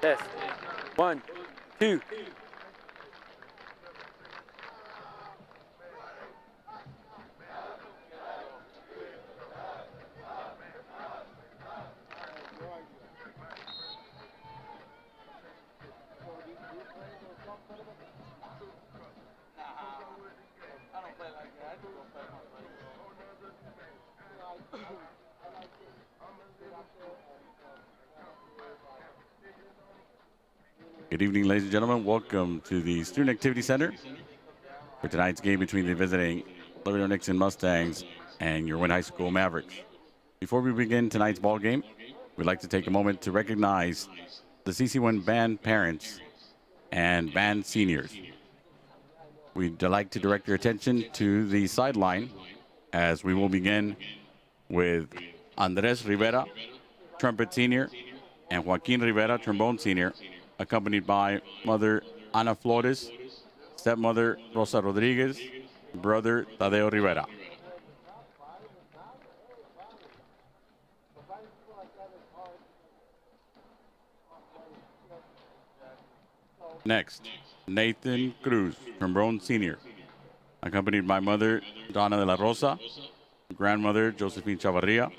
Test. 1, 2. Good evening, ladies and gentlemen. Welcome to the Student Activity Center for tonight's game between the visiting Laredo Nixon Mustangs and your Winn High School Mavericks. Before we begin tonight's ball game, we'd like to take a moment to recognize the CC1 band parents and band seniors. We'd like to direct your attention to the sideline as we will begin with Andres Rivera, trumpet senior, and Joaquin Rivera, trombone senior, accompanied by Mother Ana Flores, stepmother Rosa Rodriguez, brother Tadeo Rivera. Next, Nathan Cruz, trombone senior, accompanied by Mother Donna de la Rosa, grandmother Josephine Chavarria,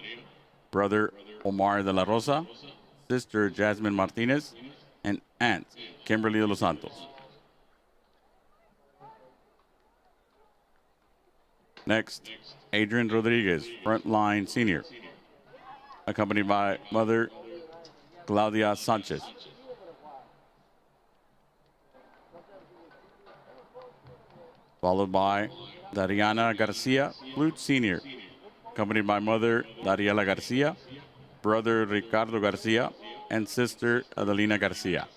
brother Omar de la Rosa, sister Jasmine Martinez, and aunt Kimberly de los Santos. Next, Adrian Rodriguez, frontline senior, accompanied by Mother Claudia Sanchez. Followed by Dariana Garcia, flute senior, accompanied by Mother Dariela Garcia, brother Ricardo Garcia, and sister Adelina Garcia.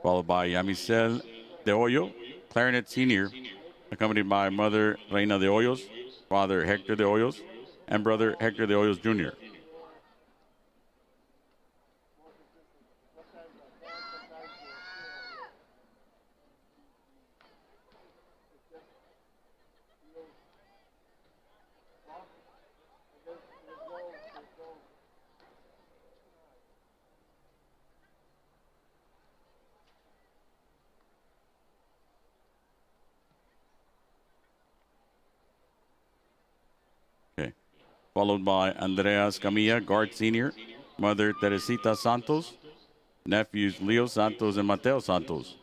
Followed by Yamisel de Hoyo, clarinet senior, accompanied by Mother Reina de Hoyos, Father Hector de Hoyos, and brother Hector de Hoyos Jr. Followed by Andreas Camilla, guard senior, Mother Teresita Santos, nephews Leo Santos and Mateo Santos.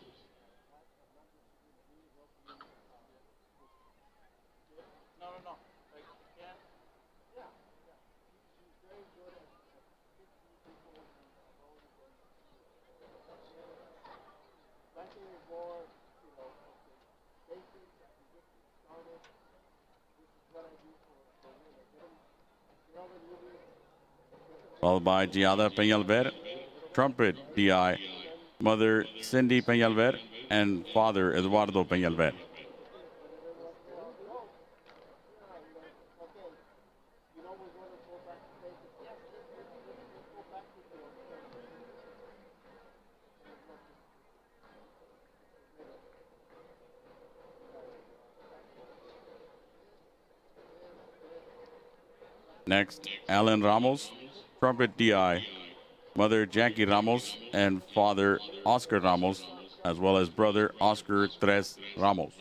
Followed by Giada Peñalver, trumpet DI, Mother Cindy Peñalver, and Father Eduardo Peñalver. Next, Alan Ramos, trumpet DI, Mother Jackie Ramos, and Father Oscar Ramos, as well as brother Oscar Tres Ramos.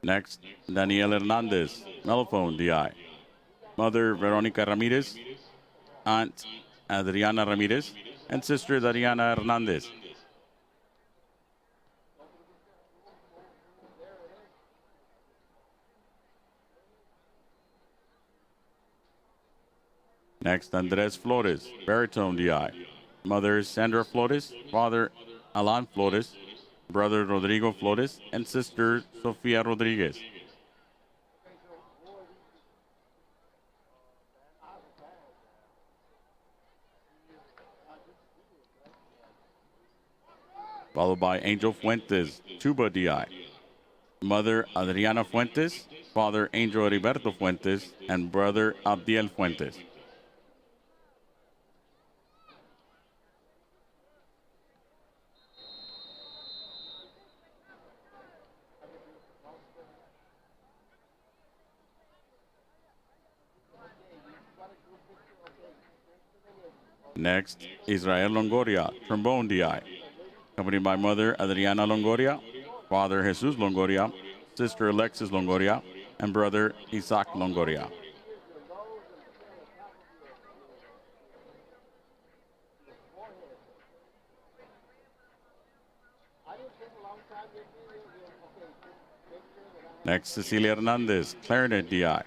Next, Daniel Hernandez, mellophone DI, Mother Veronica Ramirez, Aunt Adriana Ramirez, and Sister Dariana Hernandez. Next, Andres Flores, baritone DI. Mother Sandra Flores, father Alan Flores, brother Rodrigo Flores, and sister Sofia Rodriguez. Followed by Angel Fuentes, tuba DI. Mother Adriana Fuentes, father Angel Heriberto Fuentes, and brother Abdiel Fuentes. Next, Israel Longoria, trombone DI, accompanied by mother Adriana Longoria, father Jesus Longoria, sister Alexis Longoria, and brother Isaac Longoria. Next, Cecilia Hernandez, clarinet DI,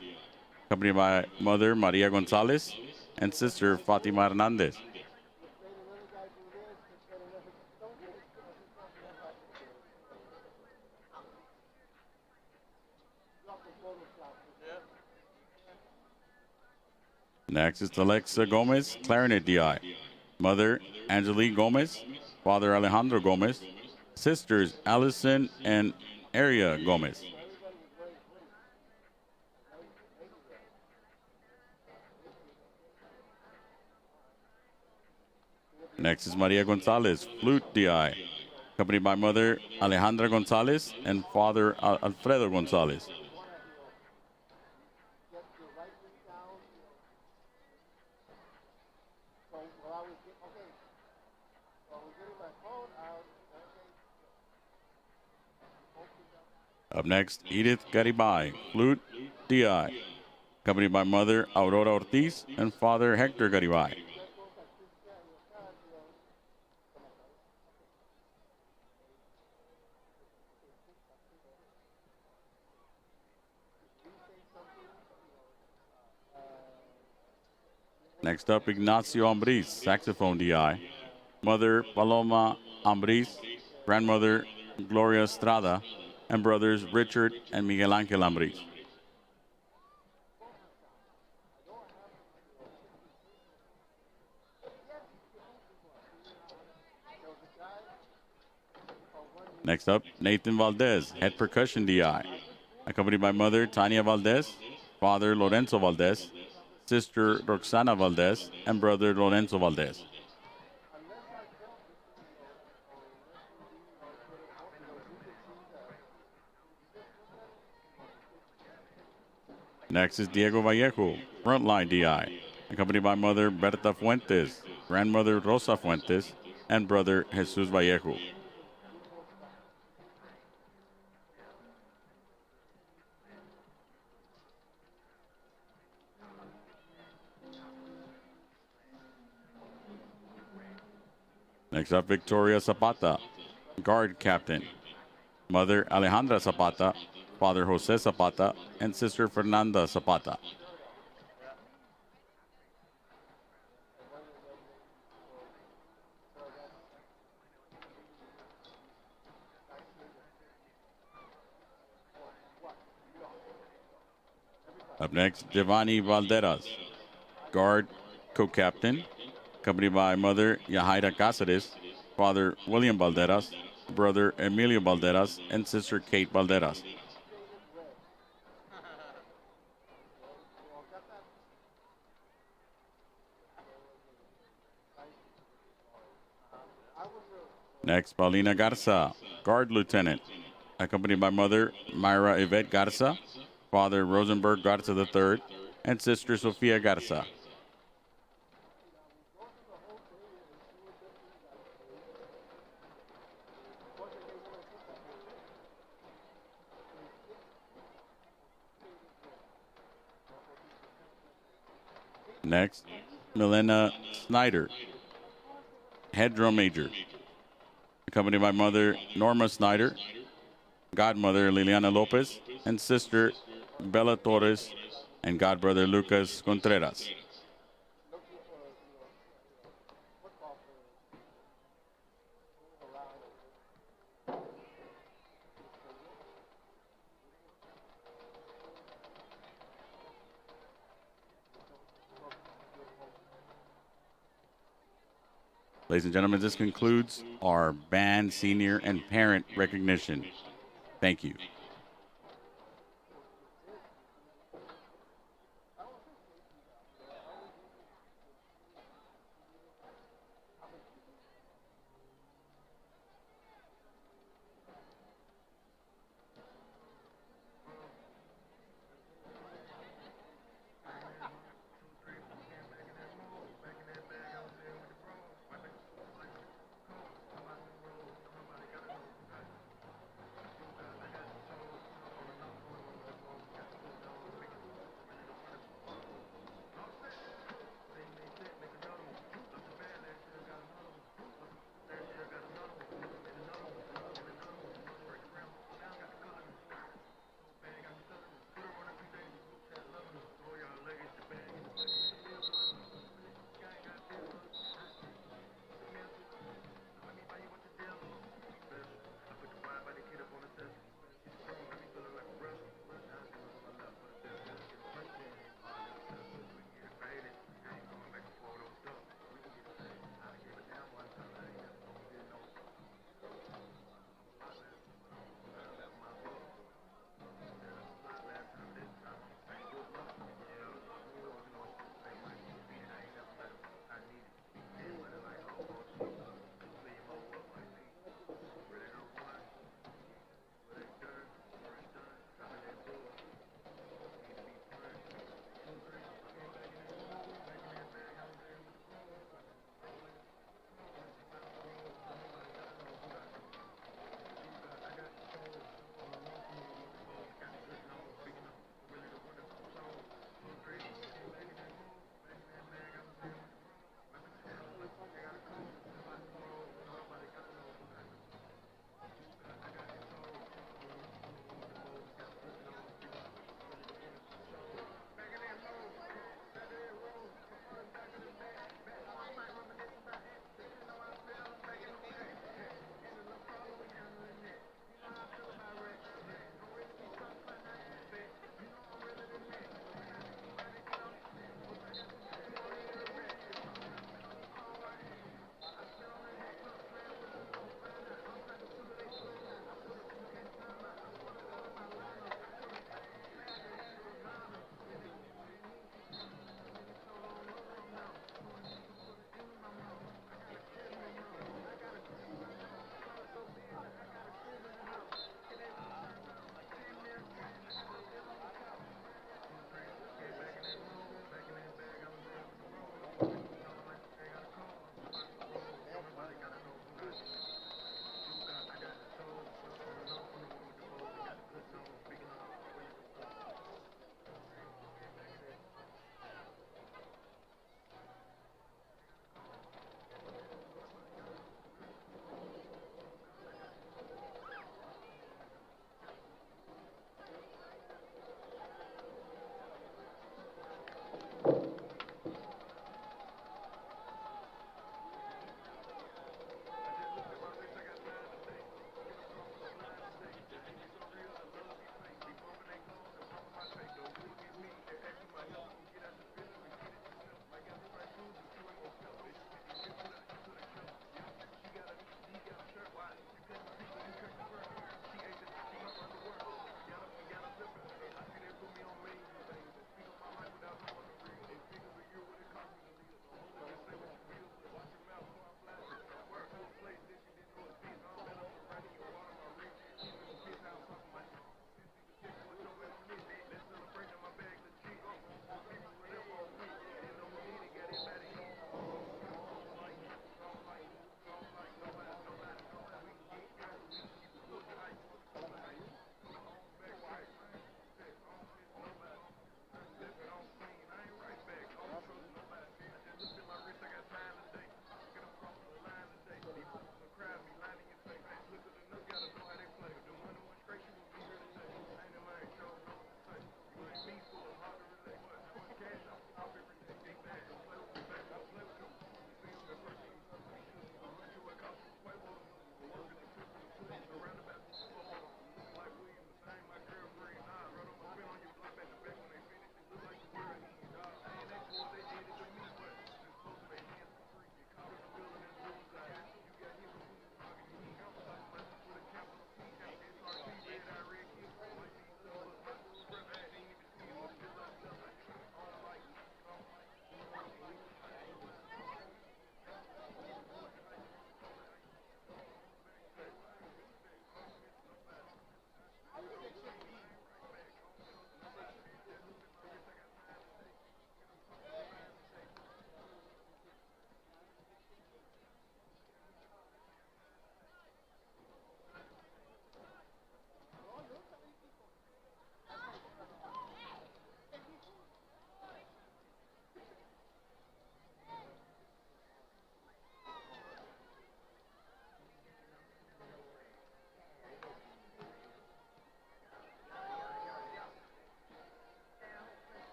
accompanied by mother Maria Gonzalez and sister Fatima Hernandez. Next is Alexa Gomez, clarinet DI. Mother Angelique Gomez, father Alejandro Gomez, sisters Allison and Aria Gomez. Next is Maria Gonzalez, flute DI, accompanied by mother Alejandra Gonzalez and father Alfredo Gonzalez. Up next, Edith Garibay, flute DI, accompanied by mother Aurora Ortiz and father Hector Garibay. Next up, Ignacio Ambriz, saxophone DI, mother Paloma Ambriz, grandmother Gloria Estrada, and brothers Richard and Miguel Angel Ambriz. Next up, Nathan Valdez, head percussion DI, accompanied by mother Tania Valdez, father Lorenzo Valdez, sister Roxana Valdez, and brother Lorenzo Valdez. Next is Diego Vallejo, frontline DI, accompanied by mother Berta Fuentes, grandmother Rosa Fuentes, and brother Jesus Vallejo. Next up, Victoria Zapata, guard captain, mother Alejandra Zapata, father Jose Zapata, and sister Fernanda Zapata. Up next, Giovanni Valderas, guard co-captain, accompanied by mother Yahaira Cáceres, father William Valderas, brother Emilio Valderas, and sister Kate Valderas. Next, Paulina Garza, guard lieutenant, accompanied by mother Myra Yvette Garza, father Rosenberg Garza III, and sister Sofia Garza. Next, Milena Snyder, head drum major, accompanied by mother Norma Snyder, godmother Liliana Lopez, and sister Bella Torres, and godbrother Lucas Contreras. Ladies and gentlemen, this concludes our band, senior, and parent recognition. Thank you.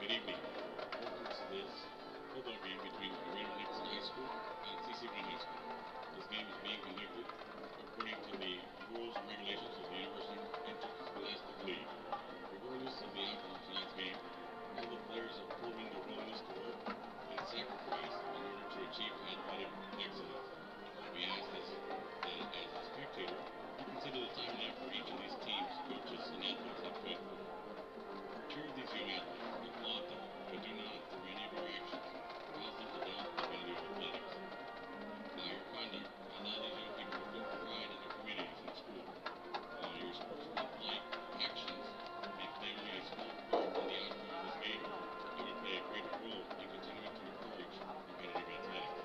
Good evening. Welcome to this football game between Laredo Nixon High School and CC Winn High School. This game is being conducted according to the rules and regulations of the University Interscholastic League. Regardless of the outcome of tonight's game, all the players have proven their willingness to work and sacrifice in order to achieve athletic excellence. We ask that as a spectator, you consider the time and effort each of these teams, coaches, and athletes have put. Cheer these young athletes, applaud them, but do not, through any of your actions, cause them to doubt the value of athletics. By your conduct, allow these young people to feel pride in their communities and school. While your sportsmanlike actions may play only a small part in the outcome of this game, they will play a greater role in continuing to encourage competitive athletics.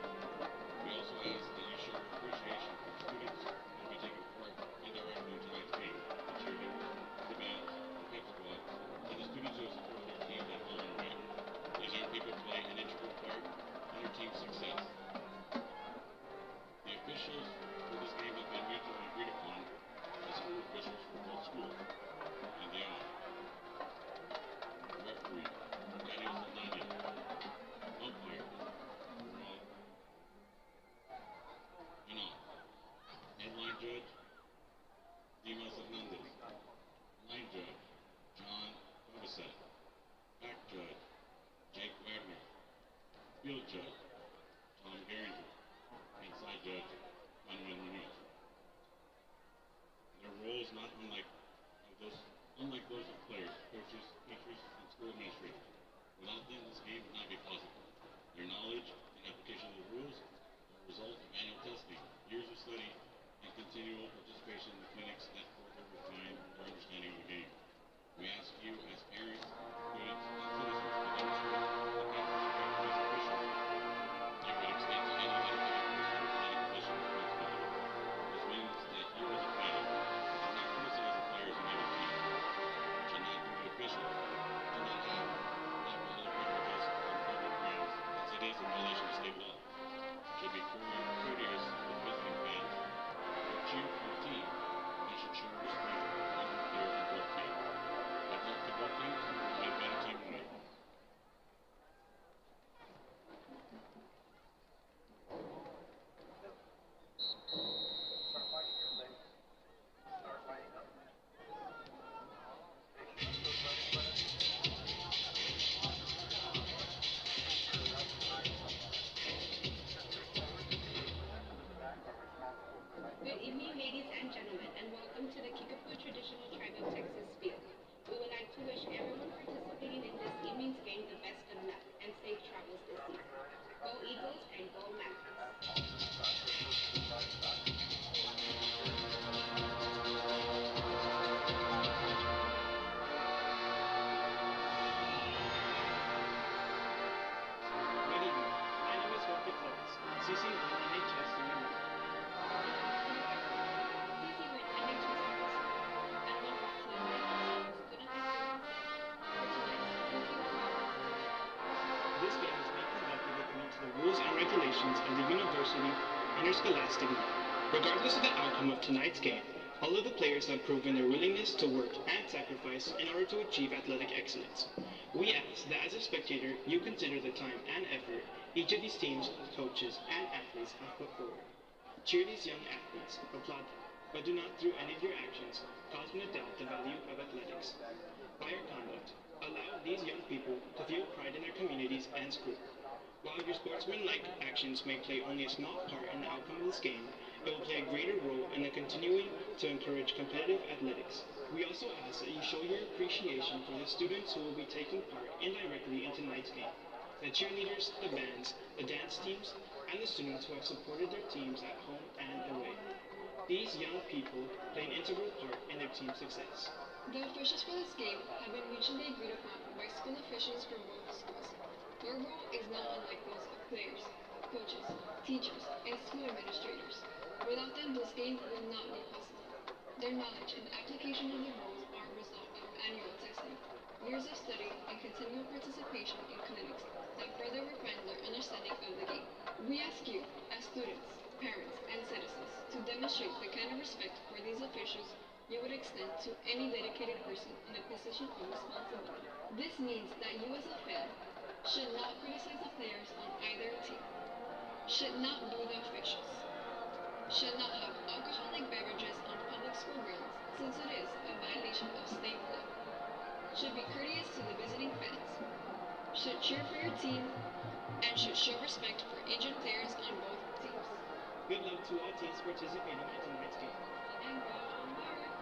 We also ask that you show your appreciation for the students who will be taking part indirectly in tonight's game, the cheerleaders, the bands, the pep squad, and the students who have supported our team in all way. These young people play an integral part in our team's success. The officials for this game have been mutually agreed upon as school officials for both schools, and they are referee, Daniel Saldana, umpire, Ron Enoch, headline judge, Dimas Hernandez, line judge, John Babaset, back judge, Jake Wagner, field judge, Tom Geringer, and side judge, Manuel Munoz. Their roles not unlike those of players, coaches, teachers, and school administrators. Without them, this game would not be possible. Their knowledge and application of the rules are a result of annual testing, years of study, and continual participation in the clinics that further refine their understanding of the game. We ask you as parents, students, and citizens to demonstrate the kind of respect for these officials you would extend to any athletic person in any position of responsibility. This means that you as a fan should not criticize the players in any team, should not do the officials, do not have level other privileges champions of the University Interscholastic League. Regardless of the outcome of tonight's game, all of the players have proven their willingness to work and sacrifice in order to achieve athletic excellence. We ask that as a spectator, you consider the time and effort each of these teams, coaches, and athletes have put forward. Cheer these young athletes, applaud them, but do not through any of your actions cause them to doubt the value of athletics. By your conduct, allow these young people to feel pride in their communities and school. While your sportsmanlike actions may play only a small part in the outcome of this game, it will play a greater role in the continuing to encourage competitive athletics. We also ask that you show your appreciation for the students who will be taking part indirectly in tonight's game. The cheerleaders, the bands, the dance teams, and the students who have supported their teams at home and away. These young people play an integral part in their team's success. The officials for this game have been mutually agreed upon by school officials from both schools. Their role is not unlike those of players, coaches, teachers, and school administrators. Without them, this game would not be possible. Their knowledge and application of the rules are a result of annual testing, years of study, and continual participation in clinics that further refine their understanding of the game. We ask you, as students, parents, and citizens, to demonstrate the kind of respect for these officials you would extend to any dedicated person in a position of responsibility. This means that you as a fan should not criticize the players on either team, should not boo the officials, should not have alcoholic beverages on public school grounds since it is a violation of state law, should be courteous to the visiting fans, should cheer for your team, and should show respect for injured players on both teams. Good luck to all teams participating in tonight's game. And go on Mavericks!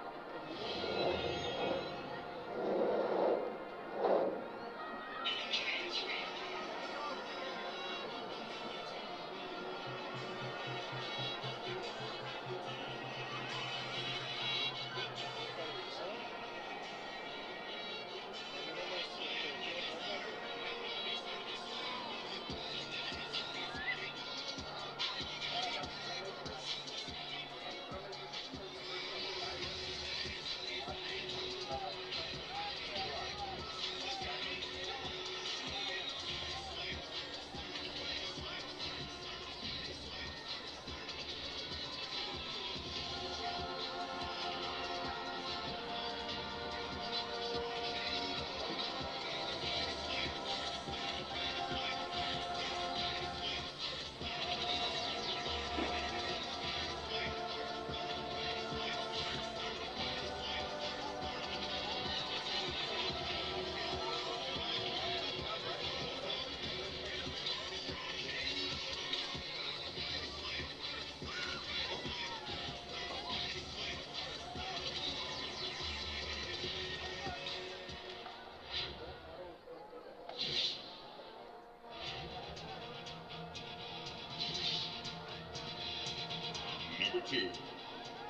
Number 2,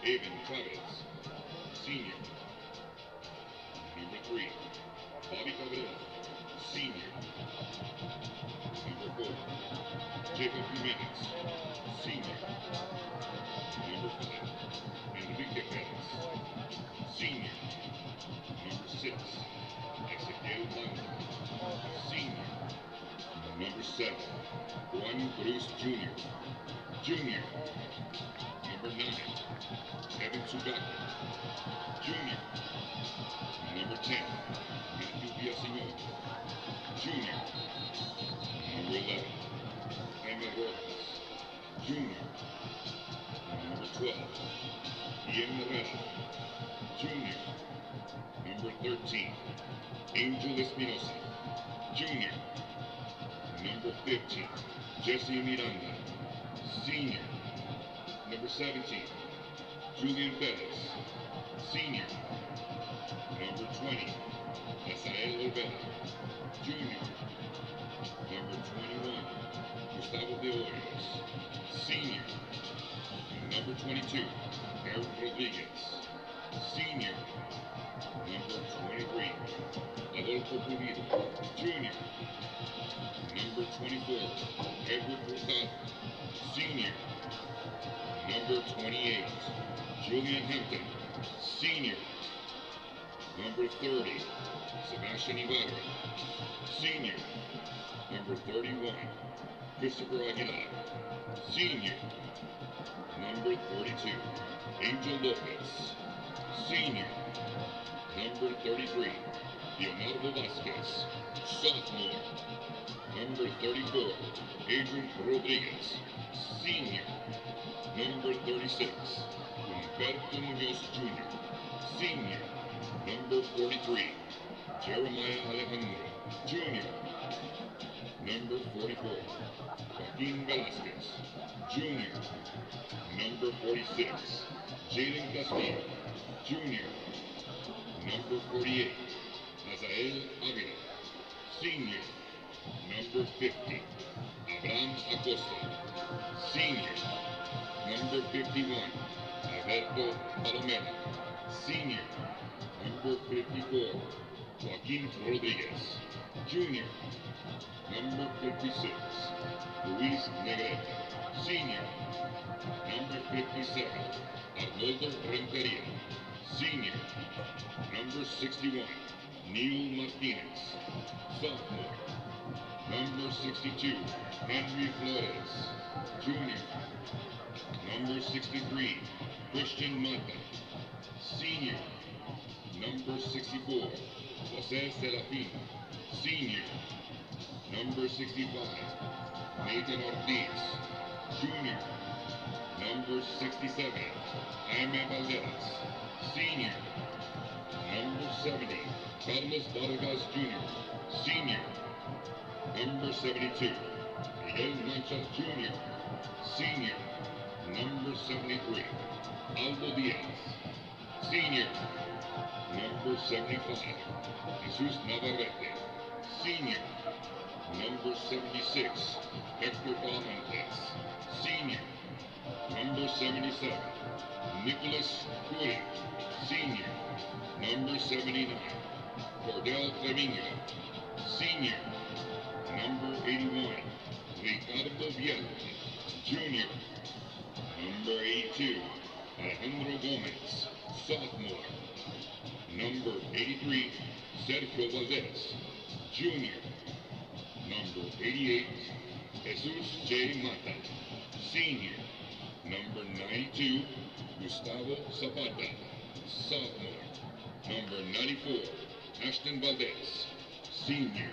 Avon Chavez, senior. Number 3, Bobby Cabrera, senior. Number 4, Jacob Jimenez, senior. Number 5, Enrique Perez, senior. Number 6, Ezequiel Blanco, senior. Number 7, Juan Cruz Jr., junior. Number 9, Kevin Sugako, junior. Number 10, Matthew Villaseñor, junior. Number 11, Jaime Rojas, junior. Number 12, Ian Herrera, junior. Number 13, Angel Espinosa, junior. Number 15, Jesse Miranda, senior. Number 17, Julian Perez, senior. Number 20, Asael Olvera, junior. Number 21, Gustavo de Hoyos, senior. Number 22, Eric Rodriguez, senior. Number 23, Adolfo Pulido, junior. Number 24, Edward Hurtado, senior. Number 28, Julian Hampton, senior. Number 30, Sebastian Ibarra. Senior. Number 31, Christopher Aguilar. Senior. Number 32, Angel Lopez. Senior. Number 33, Leonardo Vasquez. Sophomore. Number 34, Adrian Rodriguez. Senior. Number 36, Humberto Munoz Jr. Senior. Number 43, Jeremiah Alejandro Jr. Number 44, Joaquin Velasquez Jr. Number 46, Jalen Castillo Jr. Number 48, Azael Avila Senior. Number 50, Abraham Acosta Senior. Number 51, Alberto Palomera Senior. Number 54, Joaquin Rodriguez Jr. Number 56, Luis Negrete Senior. Number 57, Arnoldo Renteria Senior. Number 61, Neil Martinez Sophomore. Number 62, Henry Flores Jr. Number 63, Christian Mata Senior. Number 64, Jose Serafin Senior. Number 65, Nathan Ortiz Jr. Number 67, Jaime Valderas Senior. Number 70, Carlos Vargas Jr. Senior. Number 72, Miguel Mancha Jr. Senior. Number 73, Aldo Diaz Senior. Number 75, Jesus Navarrete Senior. Number 76, Hector Valentes Senior. Number 77, Nicholas Curi Senior. Number 79, Cordell Treviño Senior. Number 81, Ricardo Vial Jr. Number 82, Alejandro Gomez Sophomore. Number 83, Sergio Valdez Jr. Number 88, Jesus J. Mata Senior. Number 92, Gustavo Zapata Sophomore. Number 94, Ashton Valdez Senior.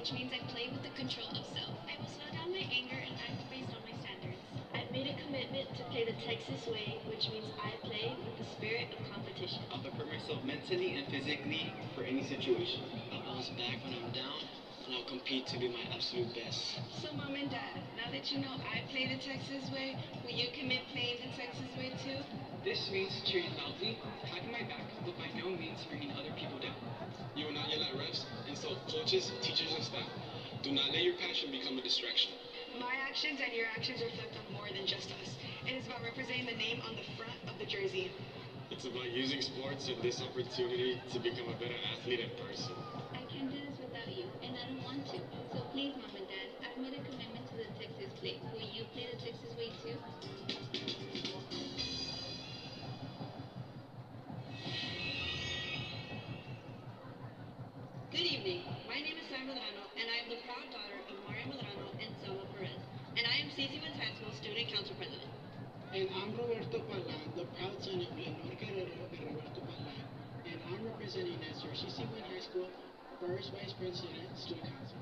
Which means I play with the control of self. I will slow down my anger and act based on my standards. I've made a commitment to play the Texas way, which means I play with the spirit of competition. I'll prepare myself mentally and physically for any situation. I'll bounce back when I'm down, and I'll compete to be my absolute best. So, Mom and Dad, now that you know I play the Texas way, will you commit playing the Texas way too? This means cheering loudly, clapping my back, but by no means bringing other people down. You will not yell at refs, insult coaches, teachers, and staff. Do not let your passion become a distraction. My actions and your actions reflect on more than just us. It is about representing the name on the front of the jersey. It's about using sports and this opportunity to become a better athlete and person. I can't do this without you, and I don't want to. So please, Mom and Dad, I've made a commitment to the Texas way. Will you play the Texas way too? Good evening. My name is Sam Medrano, and I am the proud daughter of Mario Medrano and Selma Perez. And I am CC Winn's High School Student Council President. And I'm Roberto Palan, the proud son of Leonor Guerrero and Roberto Palan. And I'm representing as your CC Winn High School First Vice President Student Council.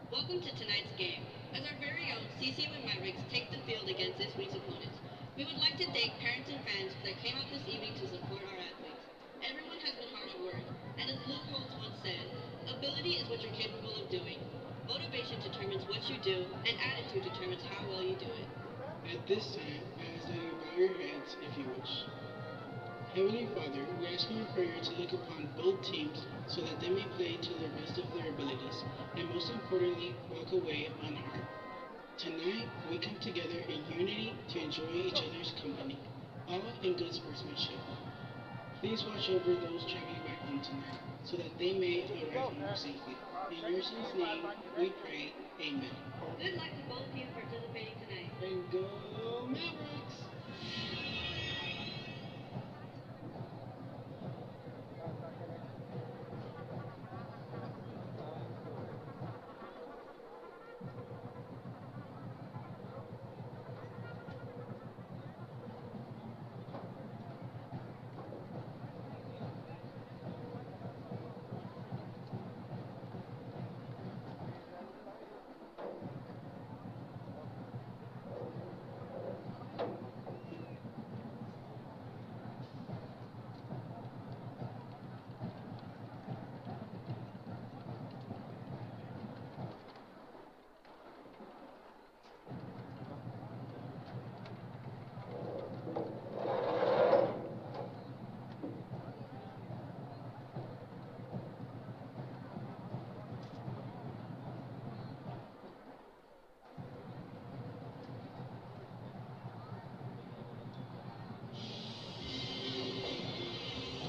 Welcome to tonight's game. As our very own CC Winn Mavericks take the field against this week's opponents, we would like to thank parents and fans that came out this evening to support our athletes. Everyone has been hard at work, and as Luke Holtz once said, ability is what you're capable of doing. Motivation determines what you do, and attitude determines how well you do it. At this time, I ask that you bow your heads if you wish. Heavenly Father, we ask you in prayer to look upon both teams so that they may play to the best of their abilities, and most importantly, walk away unharmed. Tonight, we come together in unity to enjoy each other's company, all in good sportsmanship. Please watch over those traveling back home tonight so that they may arrive home safely. In your son's name, we pray. Amen. Good luck to both teams participating tonight. And go Mavericks!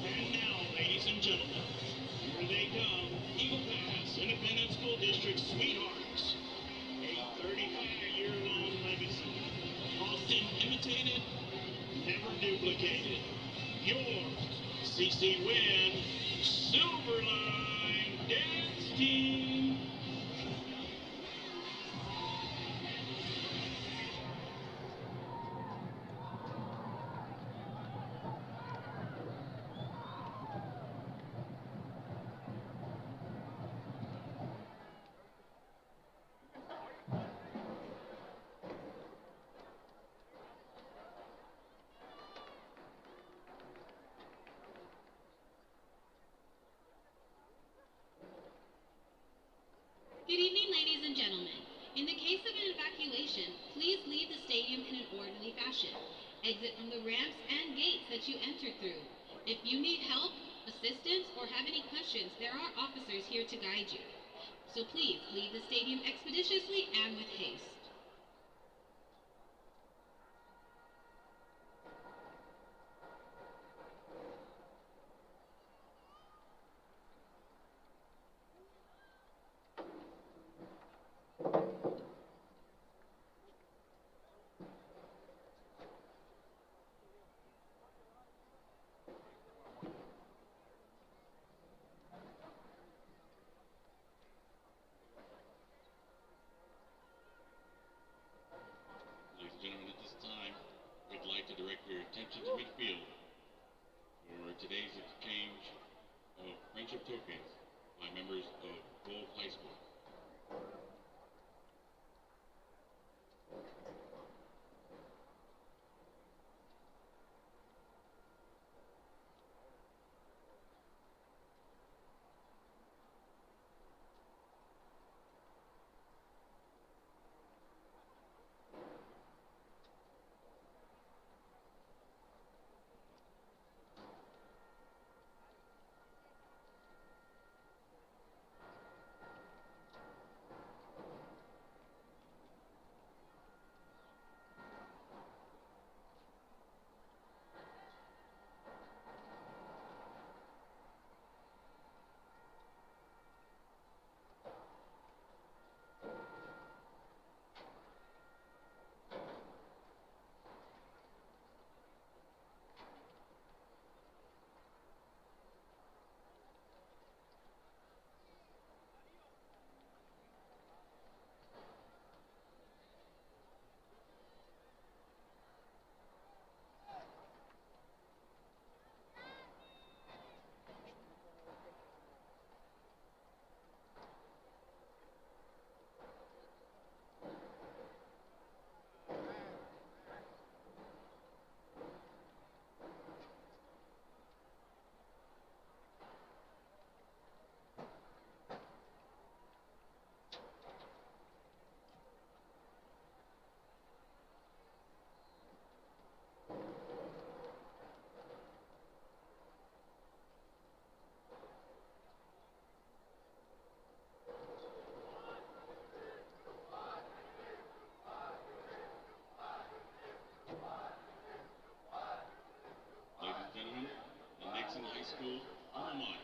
And now, ladies and gentlemen, here they come, Eagle Pass Independent School District Sweethearts. A 35-year-long legacy. Often imitated, never duplicated. Yours, CC Winn, Silverline Dance Team. Good evening, ladies and gentlemen. In the case of an evacuation, please leave the stadium in an orderly fashion. Exit from the ramps and gates that you entered through. If you need help, assistance, or have any questions, there are officers here to guide you. So please leave the stadium expeditiously and with haste. Ladies and gentlemen, at this time, we'd like to direct your attention to midfield for today's exchange of friendship tokens by members of both high schools. School alma mater.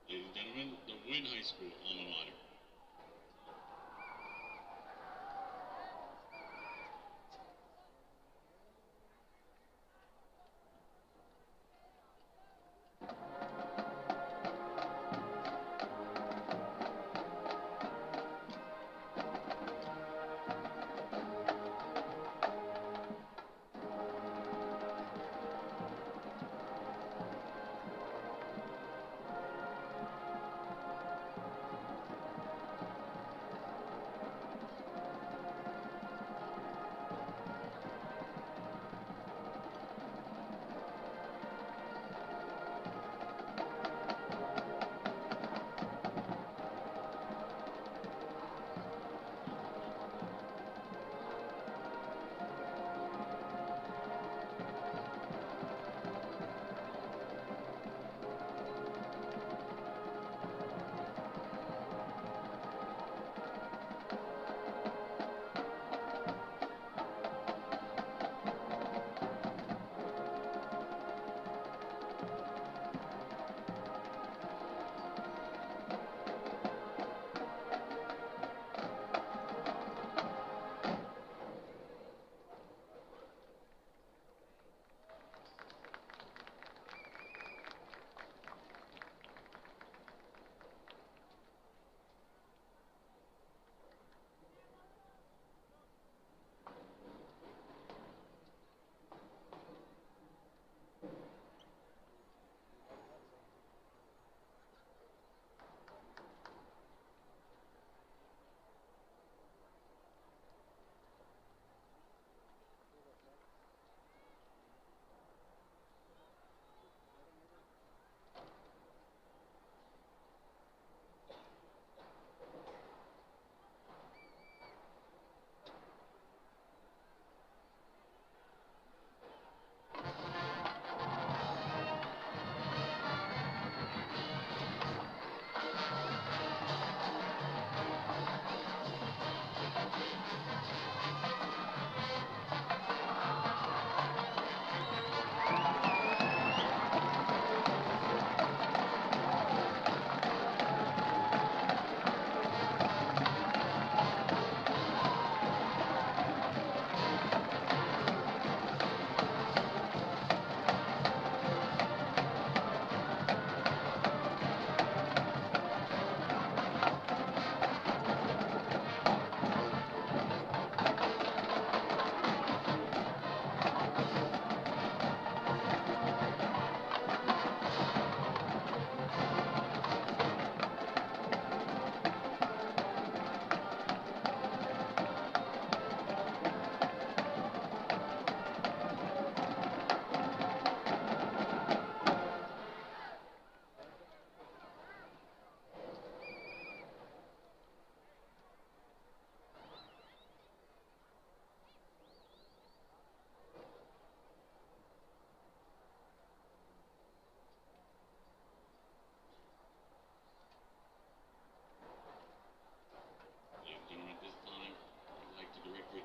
Ladies and gentlemen, the Winn High School alma mater.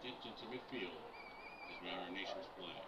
Attention to midfield as we honor our nation's flag.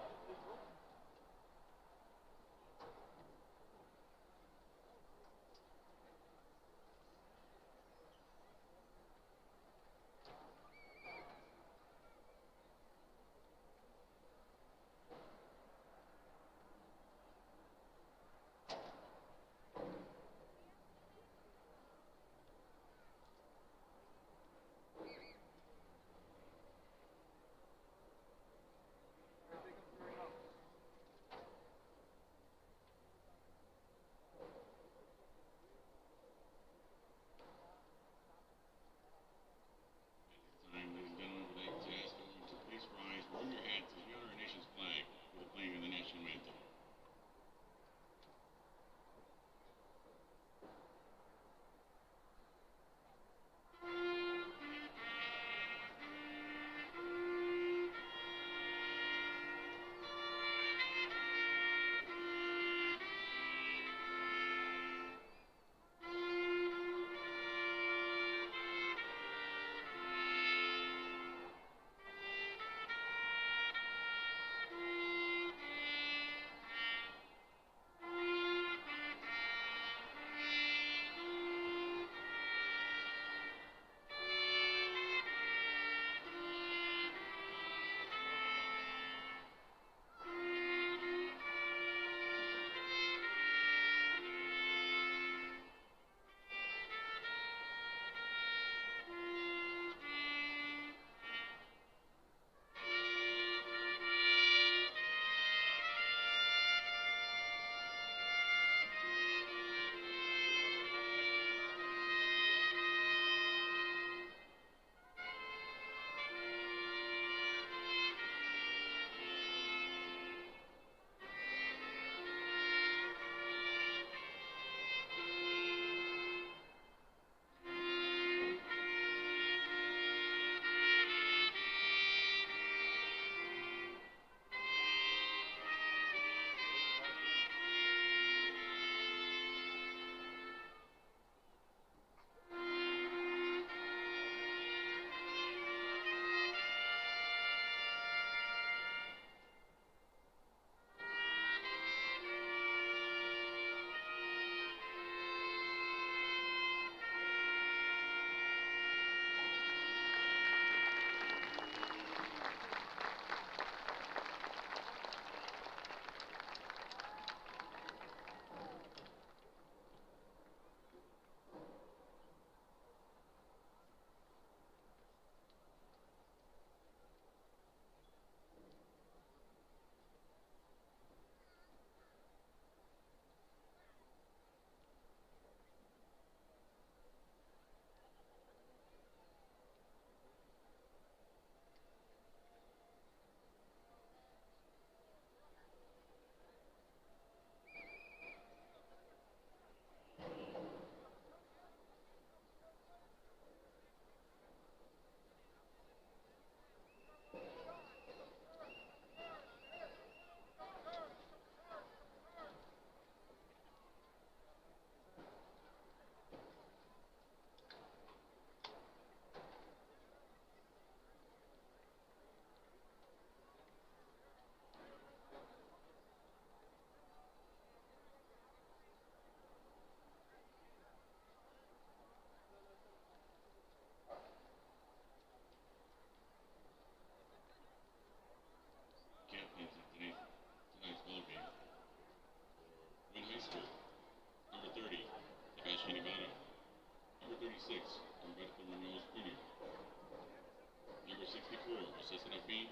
64, assessing a fee.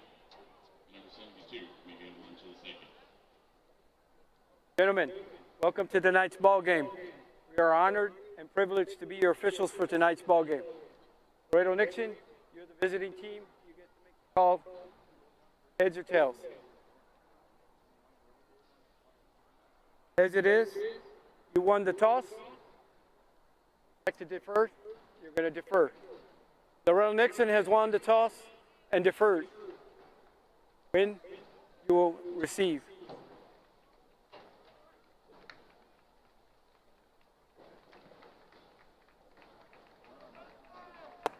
Number 72, may get one to the second. Gentlemen, welcome to tonight's ball game. We are honored and privileged to be your officials for tonight's ball game. Laredo Nixon, you're the visiting team. You get to make the call. Heads or tails? As it is, you won the toss. Like to defer? You're going to defer. Laredo Nixon has won the toss and deferred. Winn, you will receive.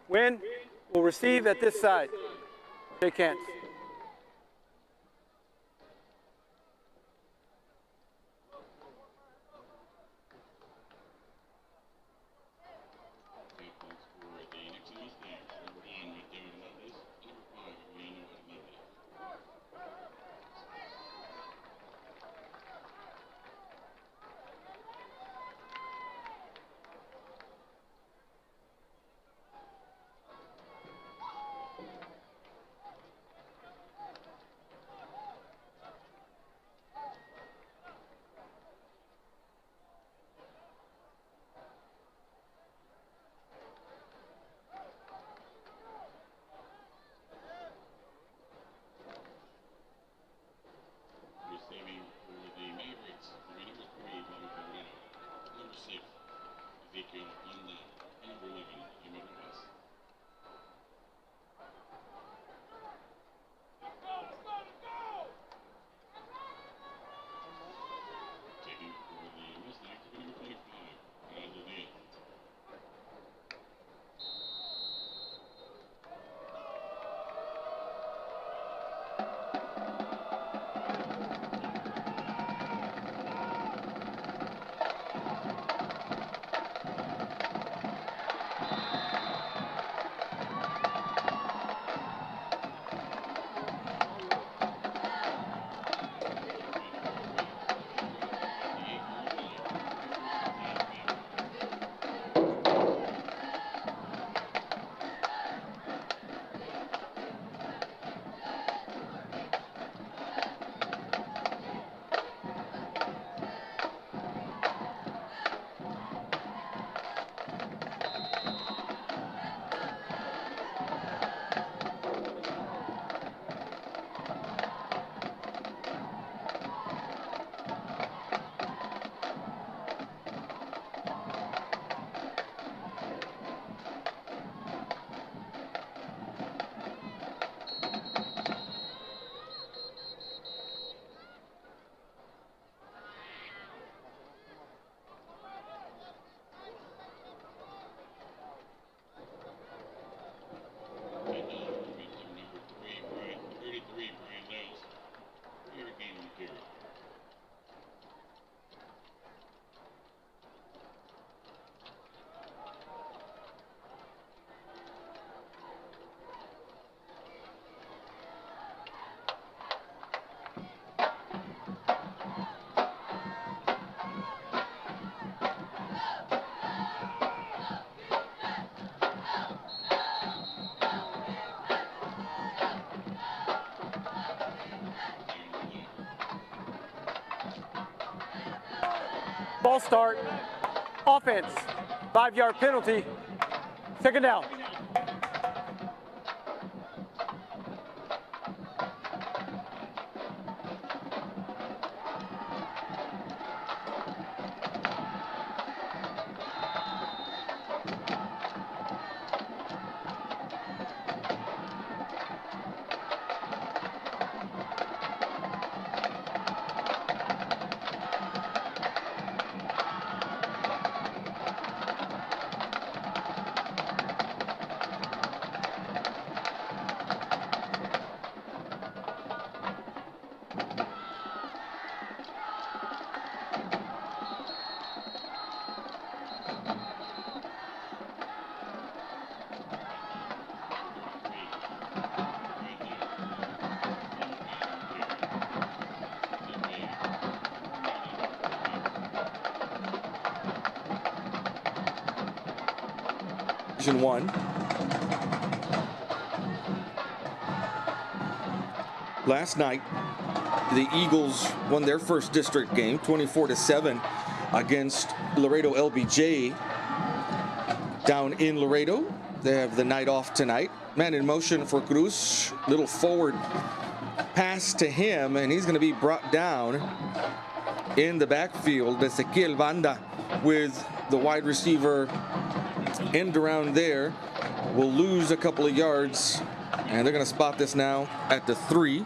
Winn will receive at this side. Shake hands. Captains for the Nixon Mustangs. Number 1, McDermott Hernandez. Number 5, Emmanuel Hernandez. Receiving for the Mavericks, number 3, Bobby Laredo. Number 6, Ezekiel Lunda. And number 11, Emil Rivas. Taking for the Mustangs, number 25, Pass ISD. Ball start. Offense. 5-yard penalty. Second down. Division 1. Last night, the Eagles won their first district game, 24-7, against Laredo LBJ down in Laredo. They have the night off tonight. Man in motion for Cruz. Little forward pass to him, and he's going to be brought down in the backfield. Ezequiel Banda with the wide receiver end around there. Will lose a couple of yards, and they're going to spot this now at the 3.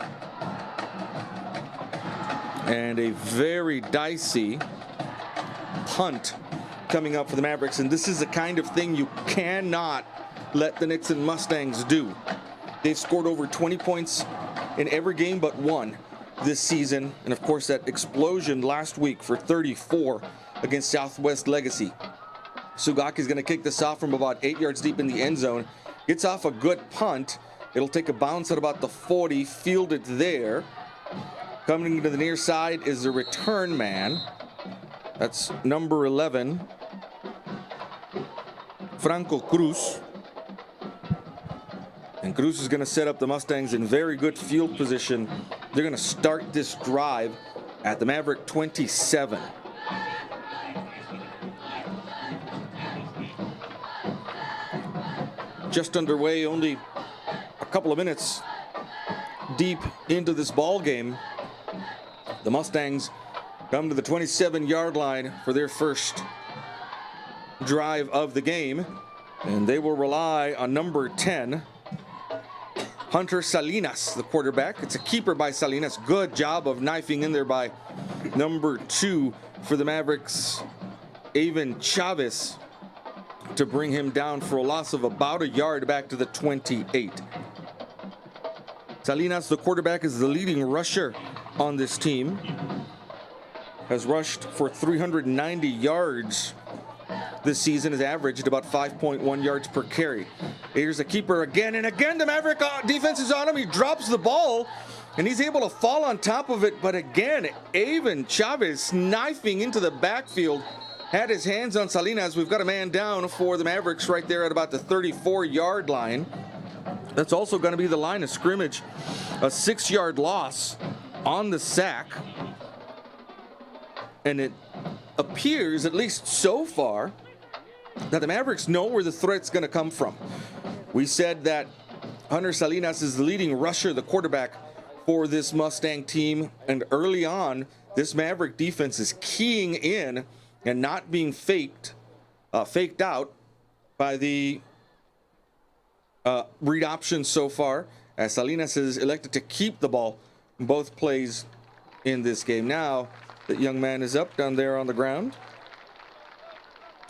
And a very dicey punt coming up for the Mavericks, and this is the kind of thing you cannot let the Nixon Mustangs do. They've scored over 20 points in every game but one this season, and of course that explosion last week for 34 against Southwest Legacy. Sugaki is going to kick this off from about 8 yards deep in the end zone. Gets off a good punt. It'll take a bounce at about the 40, fielded there. Coming into the near side is the return man. That's number 11, Franco Cruz. And Cruz is going to set up the Mustangs in very good field position. They're going to start this drive at the Maverick 27. Just underway, only a couple of minutes deep into this ball game. The Mustangs come to the 27-yard line for their first drive of the game, and they will rely on number 10, Hunter Salinas, the quarterback. It's a keeper by Salinas. Good job of knifing in there by number 2 for the Mavericks, Avon Chavez, to bring him down for a loss of about a yard back to the 28. Salinas, the quarterback, is the leading rusher on this team. Has rushed for 390 yards this season, has averaged about 5.1 yards per carry. Here's the keeper again, and again the Maverick defense is on him. He drops the ball, and he's able to fall on top of it, but again, Avon Chavez knifing into the backfield. Had his hands on Salinas. We've got a man down for the Mavericks right there at about the 34-yard line. That's also going to be the line of scrimmage. A 6-yard loss on the sack. And it appears, at least so far, that the Mavericks know where the threat's going to come from. We said that Hunter Salinas is the leading rusher, the quarterback for this Mustang team. And early on, this Maverick defense is keying in and not being faked out by the read options so far, as Salinas has elected to keep the ball in both plays in this game. Now, that young man is up down there on the ground.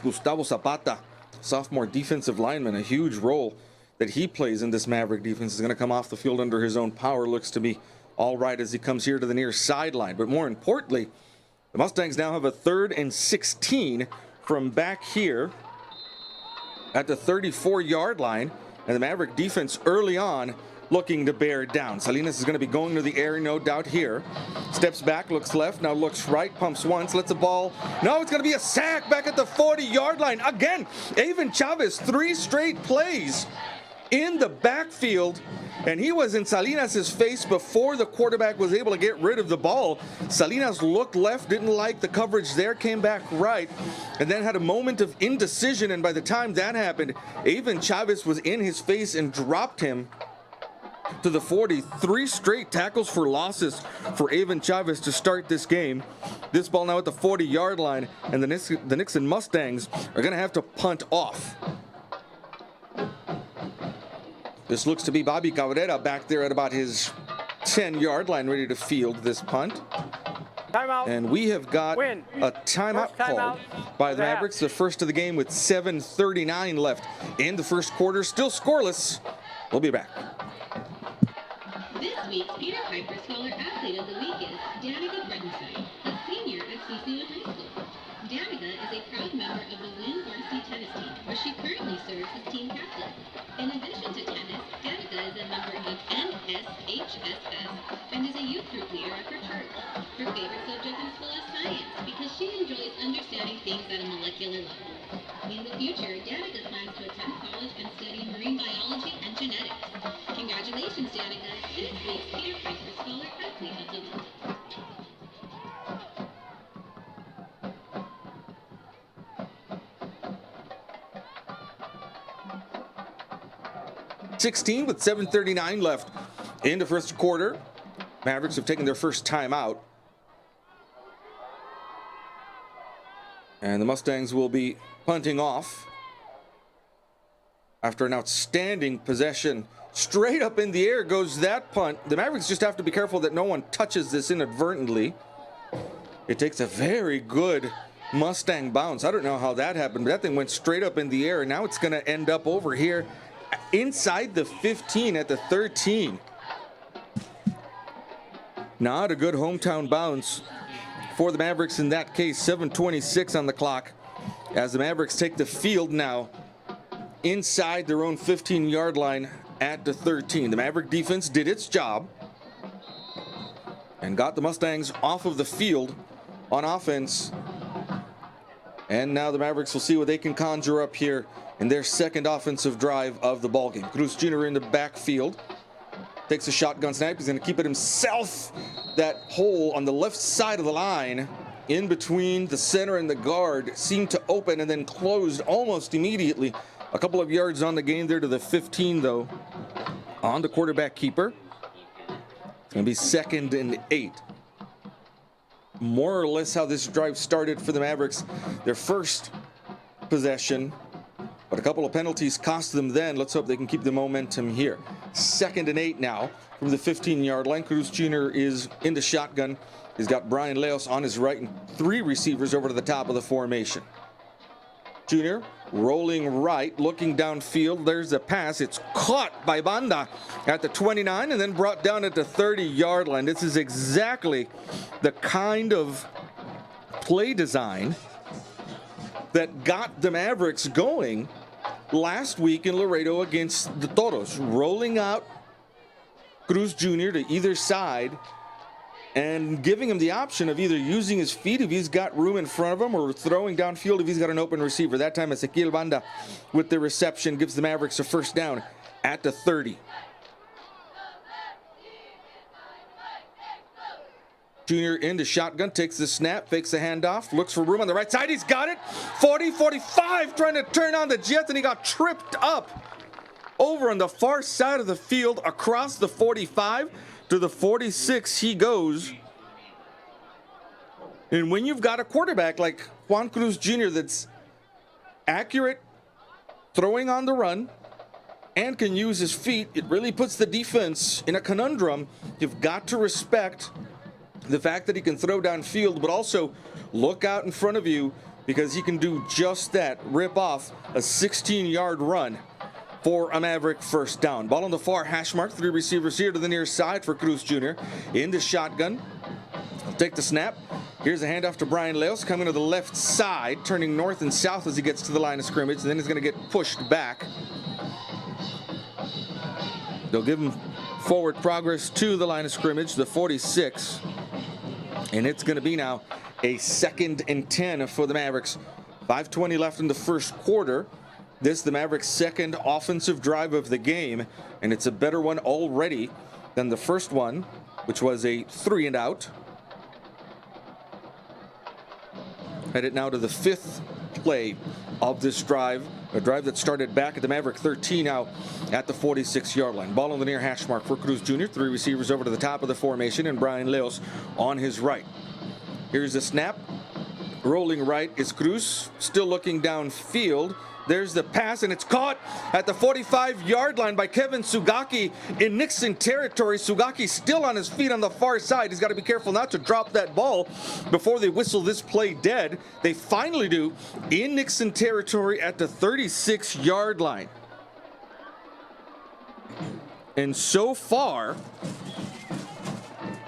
Gustavo Zapata, sophomore defensive lineman, a huge role that he plays in this Maverick defense, is going to come off the field under his own power. Looks to be all right as he comes here to the near sideline. But more importantly, the Mustangs now have a 3rd and 16 from back here at the 34-yard line. And the Maverick defense early on looking to bear down. Salinas is going to be going to the air, no doubt here. Steps back, looks left, now looks right, pumps once, lets the ball. No, it's going to be a sack back at the 40-yard line. Again, Avon Chavez, 3 straight plays in the backfield, and he was in Salinas' face before the quarterback was able to get rid of the ball. Salinas looked left, didn't like the coverage there, came back right, and then had a moment of indecision, and by the time that happened, Avon Chavez was in his face and dropped him to the 40. 3 straight tackles for losses for Avon Chavez to start this game. This ball now at the 40-yard line, and the Nixon Mustangs are going to have to punt off. This looks to be Bobby Cabrera back there at about his 10-yard line, ready to field this punt. Timeout. And we have got Winn. a timeout called by the Mavericks, the first of the game with 7:39 left in the first quarter. Still scoreless. We'll be back. This week's Peter Piper Scholar Athlete of the Week is Danica Bredenstein, a senior at CCU High School. Danica is a proud member of the Winn Varsity tennis team, where she currently serves as team captain. In addition to tennis, Danica is a member of NSHSS and is a youth group leader at her church. Her favorite subject in school is science because she enjoys understanding things at a molecular level. In the future, Danica plans to attend college and study marine biology and genetics. Congratulations, Danica. This week's Peter Piper Scholar 16 with 7:39 left in the first quarter. Mavericks have taken their first timeout. And the Mustangs will be punting off after an outstanding possession. Straight up in the air goes that punt. The Mavericks just have to be careful that no one touches this inadvertently. It takes a very good Mustang bounce. I don't know how that happened, but that thing went straight up in the air, and now it's going to end up over here inside the 15 at the 13. Not a good hometown bounce for the Mavericks in that case. 7:26 on the clock as the Mavericks take the field now inside their own 15-yard line at the 13. The Maverick defense did its job and got the Mustangs off of the field on offense. And now the Mavericks will see what they can conjure up here in their second offensive drive of the ballgame. Cruz Jr. in the backfield. Takes a shotgun snap. He's going to keep it himself. That hole on the left side of the line in between the center and the guard seemed to open and then closed almost immediately. A couple of yards on the gain there to the 15, though, on the quarterback keeper. It's going to be 2nd and 8. More or less how this drive started for the Mavericks. Their first possession, but a couple of penalties cost them then. Let's hope they can keep the momentum here. 2nd and 8 now from the 15-yard line. Cruz Jr. is in the shotgun. He's got Brian Leos on his right and 3 receivers over to the top of the formation. Jr. rolling right, looking downfield. There's a pass. It's caught by Banda at the 29 and then brought down at the 30-yard line. This is exactly the kind of play design that got the Mavericks going last week in Laredo against the Toros. Rolling out Cruz Jr. to either side and giving him the option of either using his feet if he's got room in front of him or throwing downfield if he's got an open receiver. That time Ezequiel Banda with the reception gives the Mavericks a first down at the 30. Jr. into shotgun, takes the snap, fakes the handoff, looks for room on the right side. He's got it. 40, 45, trying to turn on the Jets, and he got tripped up over on the far side of the field across the 45 to the 46 he goes. And when you've got a quarterback like Juan Cruz Jr. that's accurate, throwing on the run, and can use his feet, it really puts the defense in a conundrum. You've got to respect the fact that he can throw downfield, but also look out in front of you because he can do just that, rip off a 16-yard run for a Maverick first down. Ball on the far hash mark, 3 receivers here to the near side for Cruz Jr. in the shotgun. He'll take the snap. Here's a handoff to Brian Leos, coming to the left side, turning north and south as he gets to the line of scrimmage, and then he's going to get pushed back. They'll give him forward progress to the line of scrimmage, the 46. And it's going to be now a 2nd and 10 for the Mavericks. 5:20 left in the first quarter. This is the Mavericks' second offensive drive of the game, and it's a better one already than the first one, which was a 3 and out. Headed now to the 5th play of this drive, a drive that started back at the Maverick 13, now at the 46-yard line. Ball on the near hash mark for Cruz Jr. 3 receivers over to the top of the formation, and Brian Leos on his right. Here's the snap. Rolling right is Cruz, still looking downfield. There's the pass, and it's caught at the 45-yard line by Kevin Sugaki in Nixon territory. Sugaki still on his feet on the far side. He's got to be careful not to drop that ball before they whistle this play dead. They finally do in Nixon territory at the 36-yard line. And so far,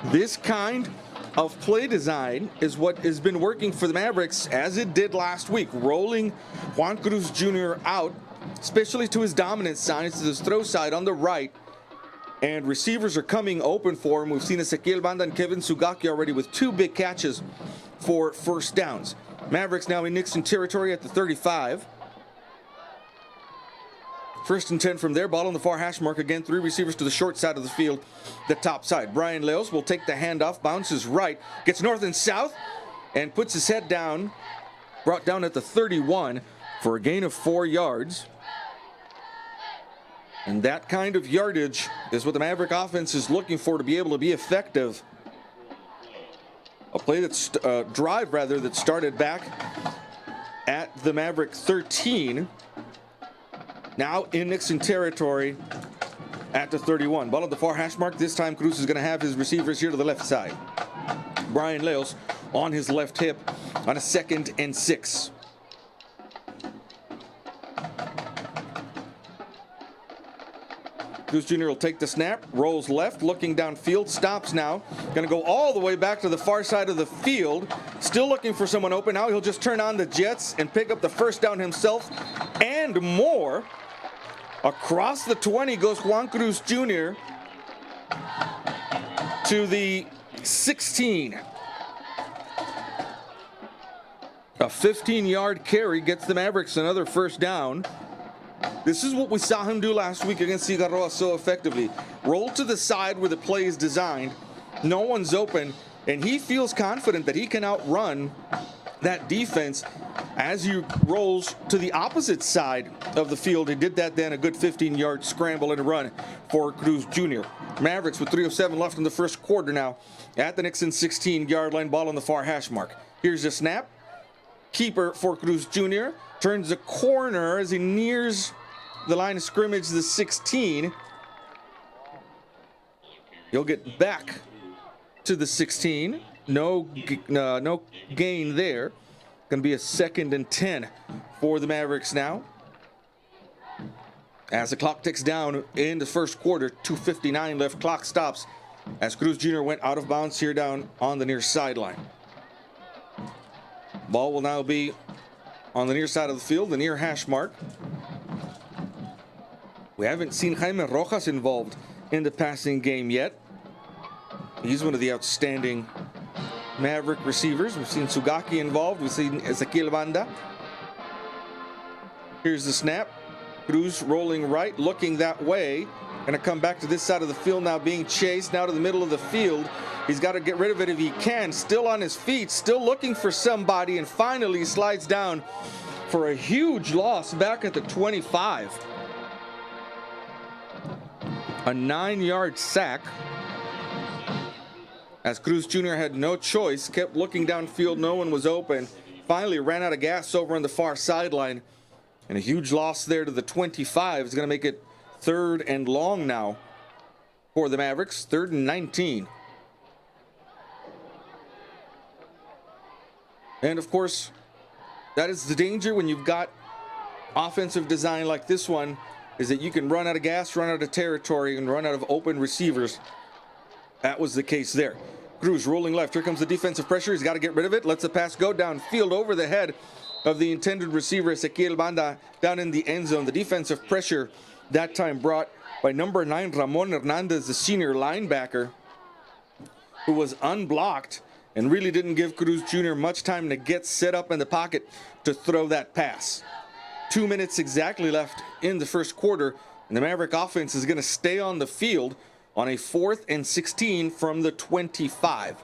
this kind of play design is what has been working for the Mavericks, as it did last week, rolling Juan Cruz Jr. out, especially to his dominant side, to his throw side on the right, and receivers are coming open for him. We've seen Ezequiel Banda and Kevin Sugaki already with 2 big catches for first downs. Mavericks now in Nixon territory at the 35. 1st and 10 from there. Ball on the far hash mark again. 3 receivers to the short side of the field, the top side. Brian Leos will take the handoff, bounces right, gets north and south, and puts his head down. Brought down at the 31 for a gain of 4 yards. And that kind of yardage is what the Maverick offense is looking for to be able to be effective. A play that's drive rather that started back at the Maverick 13. Now in Nixon territory at the 31. Ball at the far hash mark. This time Cruz is going to have his receivers here to the left side. Brian Leos on his left hip on a 2nd and 6. Cruz Jr. will take the snap, rolls left, looking downfield, stops now. Going to go all the way back to the far side of the field. Still looking for someone open. Now he'll just turn on the jets and pick up the first down himself and more. Across the 20 goes Juan Cruz Jr. to the 16. A 15-yard carry gets the Mavericks another first down. This is what we saw him do last week against Cigarroa so effectively. Roll to the side where the play is designed. No one's open, and he feels confident that he can outrun that defense as he rolls to the opposite side of the field. He did that then, a good 15-yard scramble and run for Cruz Jr. Mavericks with 3:07 left in the first quarter now at the Nixon 16-yard line, ball on the far hash mark. Here's a snap. Keeper for Cruz Jr. turns the corner as he nears the line of scrimmage, the 16. He'll get back to the 16. No gain there. Going to be a 2nd and 10 for the Mavericks now. As the clock ticks down in the first quarter, 2:59 left. Clock stops as Cruz Jr. went out of bounds here down on the near sideline. Ball will now be on the near side of the field, the near hash mark. We haven't seen Jaime Rojas involved in the passing game yet. He's one of the outstanding Maverick receivers. We've seen Sugaki involved. We've seen Ezequiel Banda. Here's the snap. Cruz rolling right, looking that way. Going to come back to this side of the field now, being chased now to the middle of the field. He's got to get rid of it if he can. Still on his feet, still looking for somebody, and finally slides down for a huge loss back at the 25. A 9-yard sack as Cruz Jr. had no choice, kept looking downfield, no one was open. Finally ran out of gas over on the far sideline, and a huge loss there to the 25 is going to make it 3rd and long now for the Mavericks. 3rd and 19. And of course, that is the danger when you've got offensive design like this one, is that you can run out of gas, run out of territory, and run out of open receivers. That was the case there. Cruz rolling left. Here comes the defensive pressure. He's got to get rid of it. Lets the pass go downfield over the head of the intended receiver, Ezequiel Banda, down in the end zone. The defensive pressure that time brought by number 9, Ramon Hernandez, the senior linebacker, who was unblocked and really didn't give Cruz Jr. much time to get set up in the pocket to throw that pass. 2 minutes exactly left in the first quarter, and the Maverick offense is going to stay on the field on a 4th and 16 from the 25.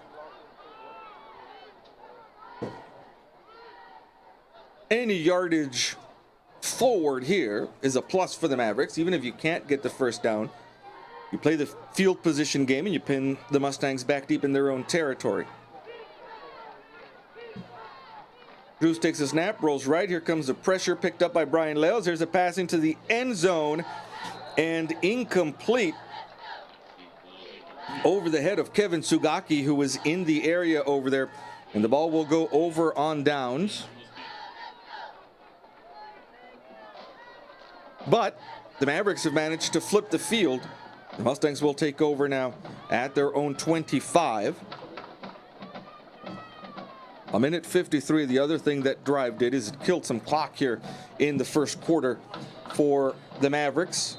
Any yardage forward here is a plus for the Mavericks. Even if you can't get the first down, you play the field position game and you pin the Mustangs back deep in their own territory. Cruz takes a snap, rolls right. Here comes the pressure picked up by Brian Leos. There's a pass into the end zone and incomplete over the head of Kevin Sugaki, who was in the area over there. And the ball will go over on downs. But the Mavericks have managed to flip the field. The Mustangs will take over now at their own 25. A minute 53. The other thing that drive did is it killed some clock here in the first quarter for the Mavericks.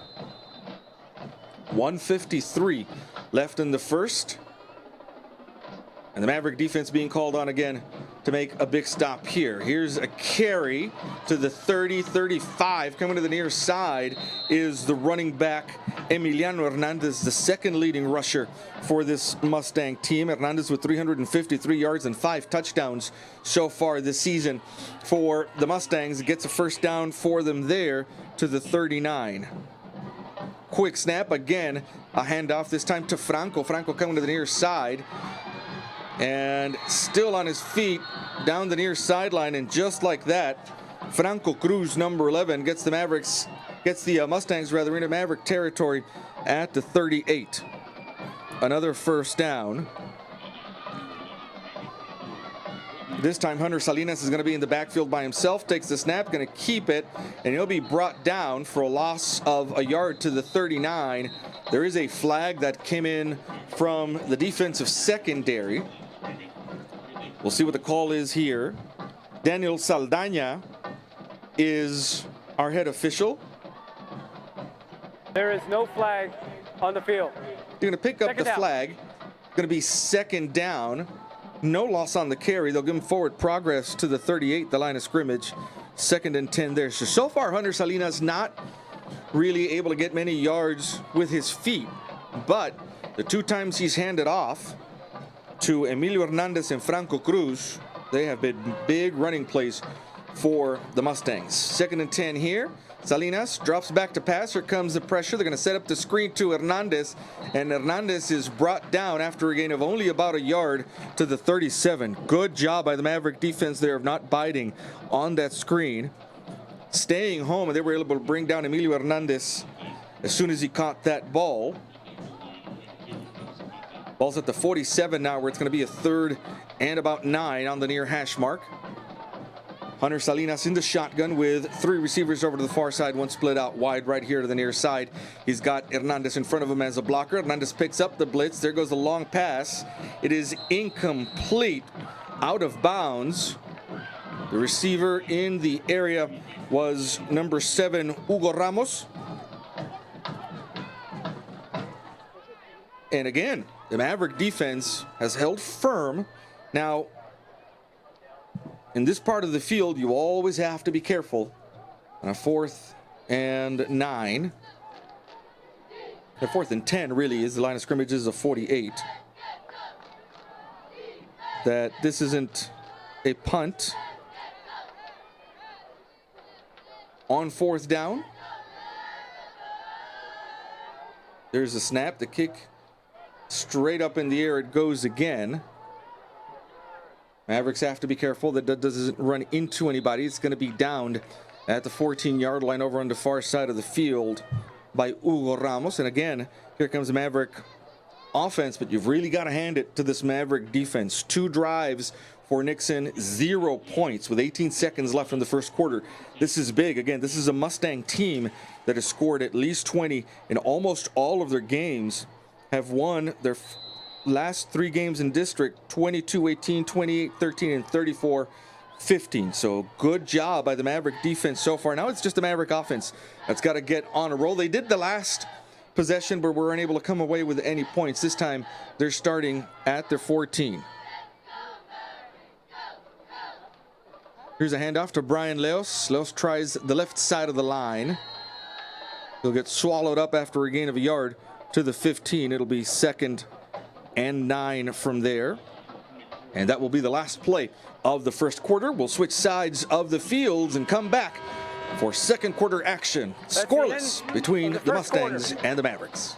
1:53 left in the first. And the Maverick defense being called on again to make a big stop here. Here's a carry to the 30-35. Coming to the near side is the running back, Emiliano Hernandez, the second leading rusher for this Mustang team. Hernandez with 353 yards and 5 touchdowns so far this season for the Mustangs. Gets a first down for them there to the 39. quick snap. Again, a handoff, this time to Franco. Franco coming to the near side. And still on his feet, down the near sideline. And just like that, Franco Cruz, number 11, gets the Mustangs into Maverick territory at the 38. Another first down. This time Hunter Salinas is going to be in the backfield by himself, takes the snap, going to keep it, and he'll be brought down for a loss of a yard to the 39. There is a flag that came in from the defensive secondary. We'll see what the call is here. Daniel Saldaña is our head official. There is no flag on the field. You're going to pick up the flag. Going to be second down. No loss on the carry. They'll give him forward progress to the 38, the line of scrimmage. 2nd and 10 there. So far, Hunter Salinas not really able to get many yards with his feet. But the 2 times he's handed off to Emilio Hernandez and Franco Cruz, they have been big running plays for the Mustangs. 2nd and 10 here. Salinas drops back to pass. Here comes the pressure. They're going to set up the screen to Hernandez, and Hernandez is brought down after a gain of only about a yard to the 37. Good job by the Maverick defense there of not biting on that screen, staying home, and they were able to bring down Emilio Hernandez as soon as he caught that ball. Ball's at the 47 now, where it's going to be a 3rd and about 9 on the near hash mark. Hunter Salinas in the shotgun with 3 receivers over to the far side, 1 split out wide right here to the near side. He's got Hernandez in front of him as a blocker. Hernandez picks up the blitz. There goes the long pass. It is incomplete, out of bounds. The receiver in the area was number 7, Hugo Ramos. And again, the Maverick defense has held firm. Now, in this part of the field, you always have to be careful. On a 4th and 9. The 4th and 10 really is the line of scrimmage is a 48. That this isn't a punt. On 4th down. There's a snap, the kick straight up in the air, it goes again. Mavericks have to be careful that doesn't run into anybody. It's going to be downed at the 14-yard line over on the far side of the field by Hugo Ramos. And again, here comes the Maverick offense, but you've really got to hand it to this Maverick defense. 2 drives for Nixon, 0 points with 18 seconds left in the first quarter. This is big. Again, this is a Mustang team that has scored at least 20 in almost all of their games, have won their last 3 games in district, 22-18, 28-13, and 34-15. So good job by the Maverick defense so far. Now it's just the Maverick offense that's got to get on a roll. They did the last possession, but were unable to come away with any points. This time they're starting at their 14. Here's a handoff to Brian Leos. Leos tries the left side of the line. He'll get swallowed up after a gain of a yard to the 15. It'll be 2nd and 9 from there. And that will be the last play of the first quarter. We'll switch sides of the fields and come back for second quarter action. Scoreless between the Mustangs and the Mavericks.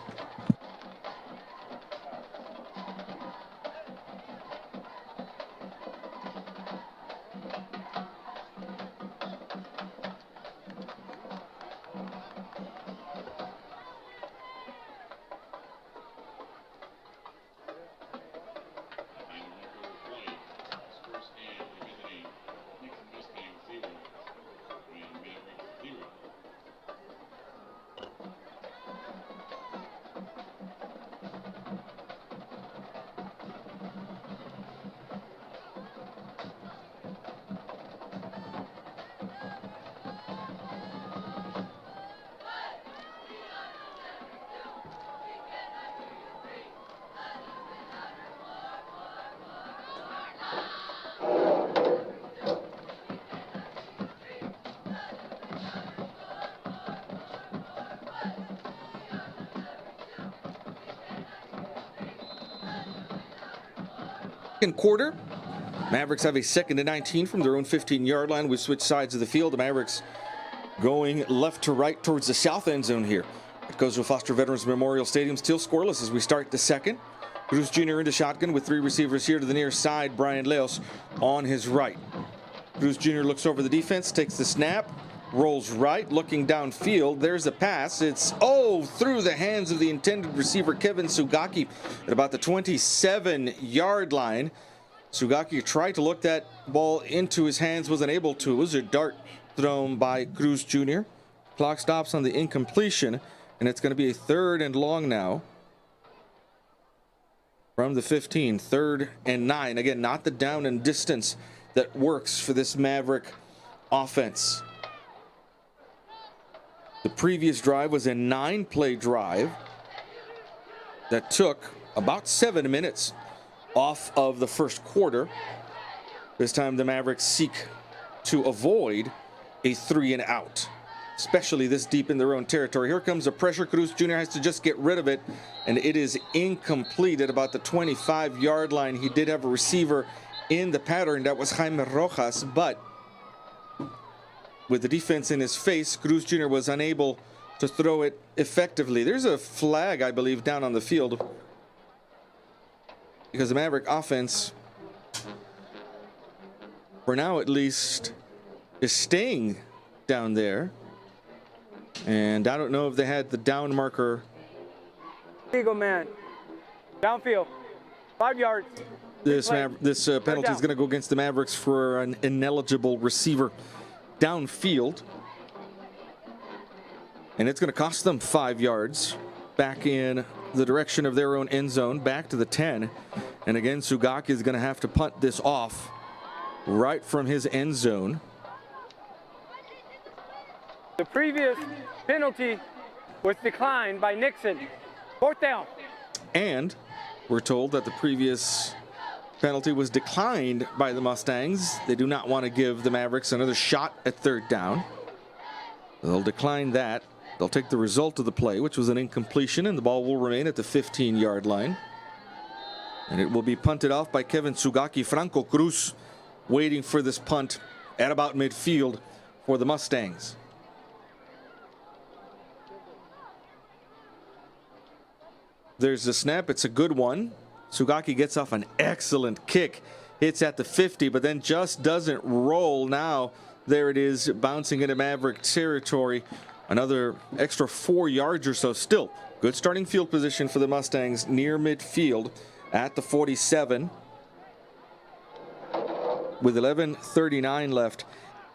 Second quarter, Mavericks have a 2nd and 19 from their own 15-yard line. We switch sides of the field. The Mavericks going left to right towards the south end zone here. Goes to Foster Veterans Memorial Stadium, still scoreless as we start the second. Cruz Jr. into shotgun with 3 receivers here to the near side. Brian Leos on his right. Cruz Jr. looks over the defense, takes the snap, rolls right, looking downfield. There's a pass. It's, through the hands of the intended receiver, Kevin Sugaki, at about the 27-yard line. Sugaki tried to look that ball into his hands, was unable to. It was a dart thrown by Cruz Jr. Clock stops on the incompletion, and it's going to be a 3rd and long now. From the 15, 3rd and 9. Again, not the down and distance that works for this Maverick offense. The previous drive was a 9-play drive that took about 7 minutes off of the first quarter. This time the Mavericks seek to avoid a 3 and out, especially this deep in their own territory. Here comes the pressure. Cruz Jr. has to just get rid of it, and it is incomplete at about the 25-yard line. He did have a receiver in the pattern. That was Jaime Rojas, but with the defense in his face, Cruz Jr. was unable to throw it effectively. There's a flag, I believe, down on the field because the Maverick offense, for now at least, is staying down there. And I don't know if they had the down marker. Eagle man. Downfield. 5 yards. This penalty is going to go against the Mavericks for an ineligible receiver downfield. And it's going to cost them 5 yards back in the direction of their own end zone, back to the 10. And again, Sugaki is going to have to punt this off right from his end zone. The previous penalty was declined by Nixon. 4th down. And we're told that the previous penalty was declined by the Mustangs. They do not want to give the Mavericks another shot at 3rd down. They'll decline that. They'll take the result of the play, which was an incompletion, and the ball will remain at the 15-yard line. And it will be punted off by Kevin Sugaki. Franco Cruz waiting for this punt at about midfield for the Mustangs. There's the snap. It's a good one. Sugaki gets off an excellent kick. Hits at the 50, but then just doesn't roll. Now, there it is, bouncing into Maverick territory. Another extra 4 yards or so. Still, good starting field position for the Mustangs near midfield at the 47. With 11:39 left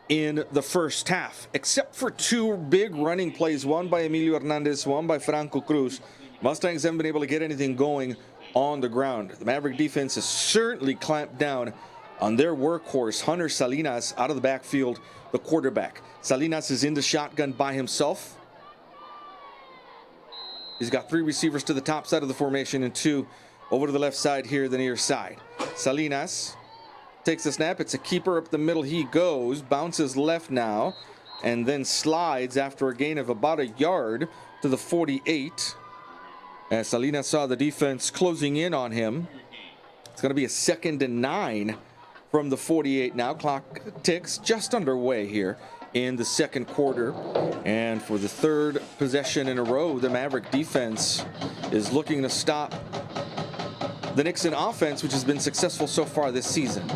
in the first half. Except for 2 big running plays, one by Emilio Hernandez, one by Franco Cruz, Mustangs haven't been able to get anything going on the ground. The Maverick defense has certainly clamped down on their workhorse, Hunter Salinas, out of the backfield, the quarterback. Salinas is in the shotgun by himself. He's got 3 receivers to the top side of the formation and 2 over to the left side here, the near side. Salinas takes the snap. It's a keeper up the middle. He goes, bounces left now, and then slides after a gain of about a yard to the 48. As Salinas saw the defense closing in on him. It's going to be a 2nd and 9 from the 48 now. Clock ticks, just underway here in the second quarter. And for the 3rd possession in a row, the Maverick defense is looking to stop the Nixon offense, which has been successful so far this season.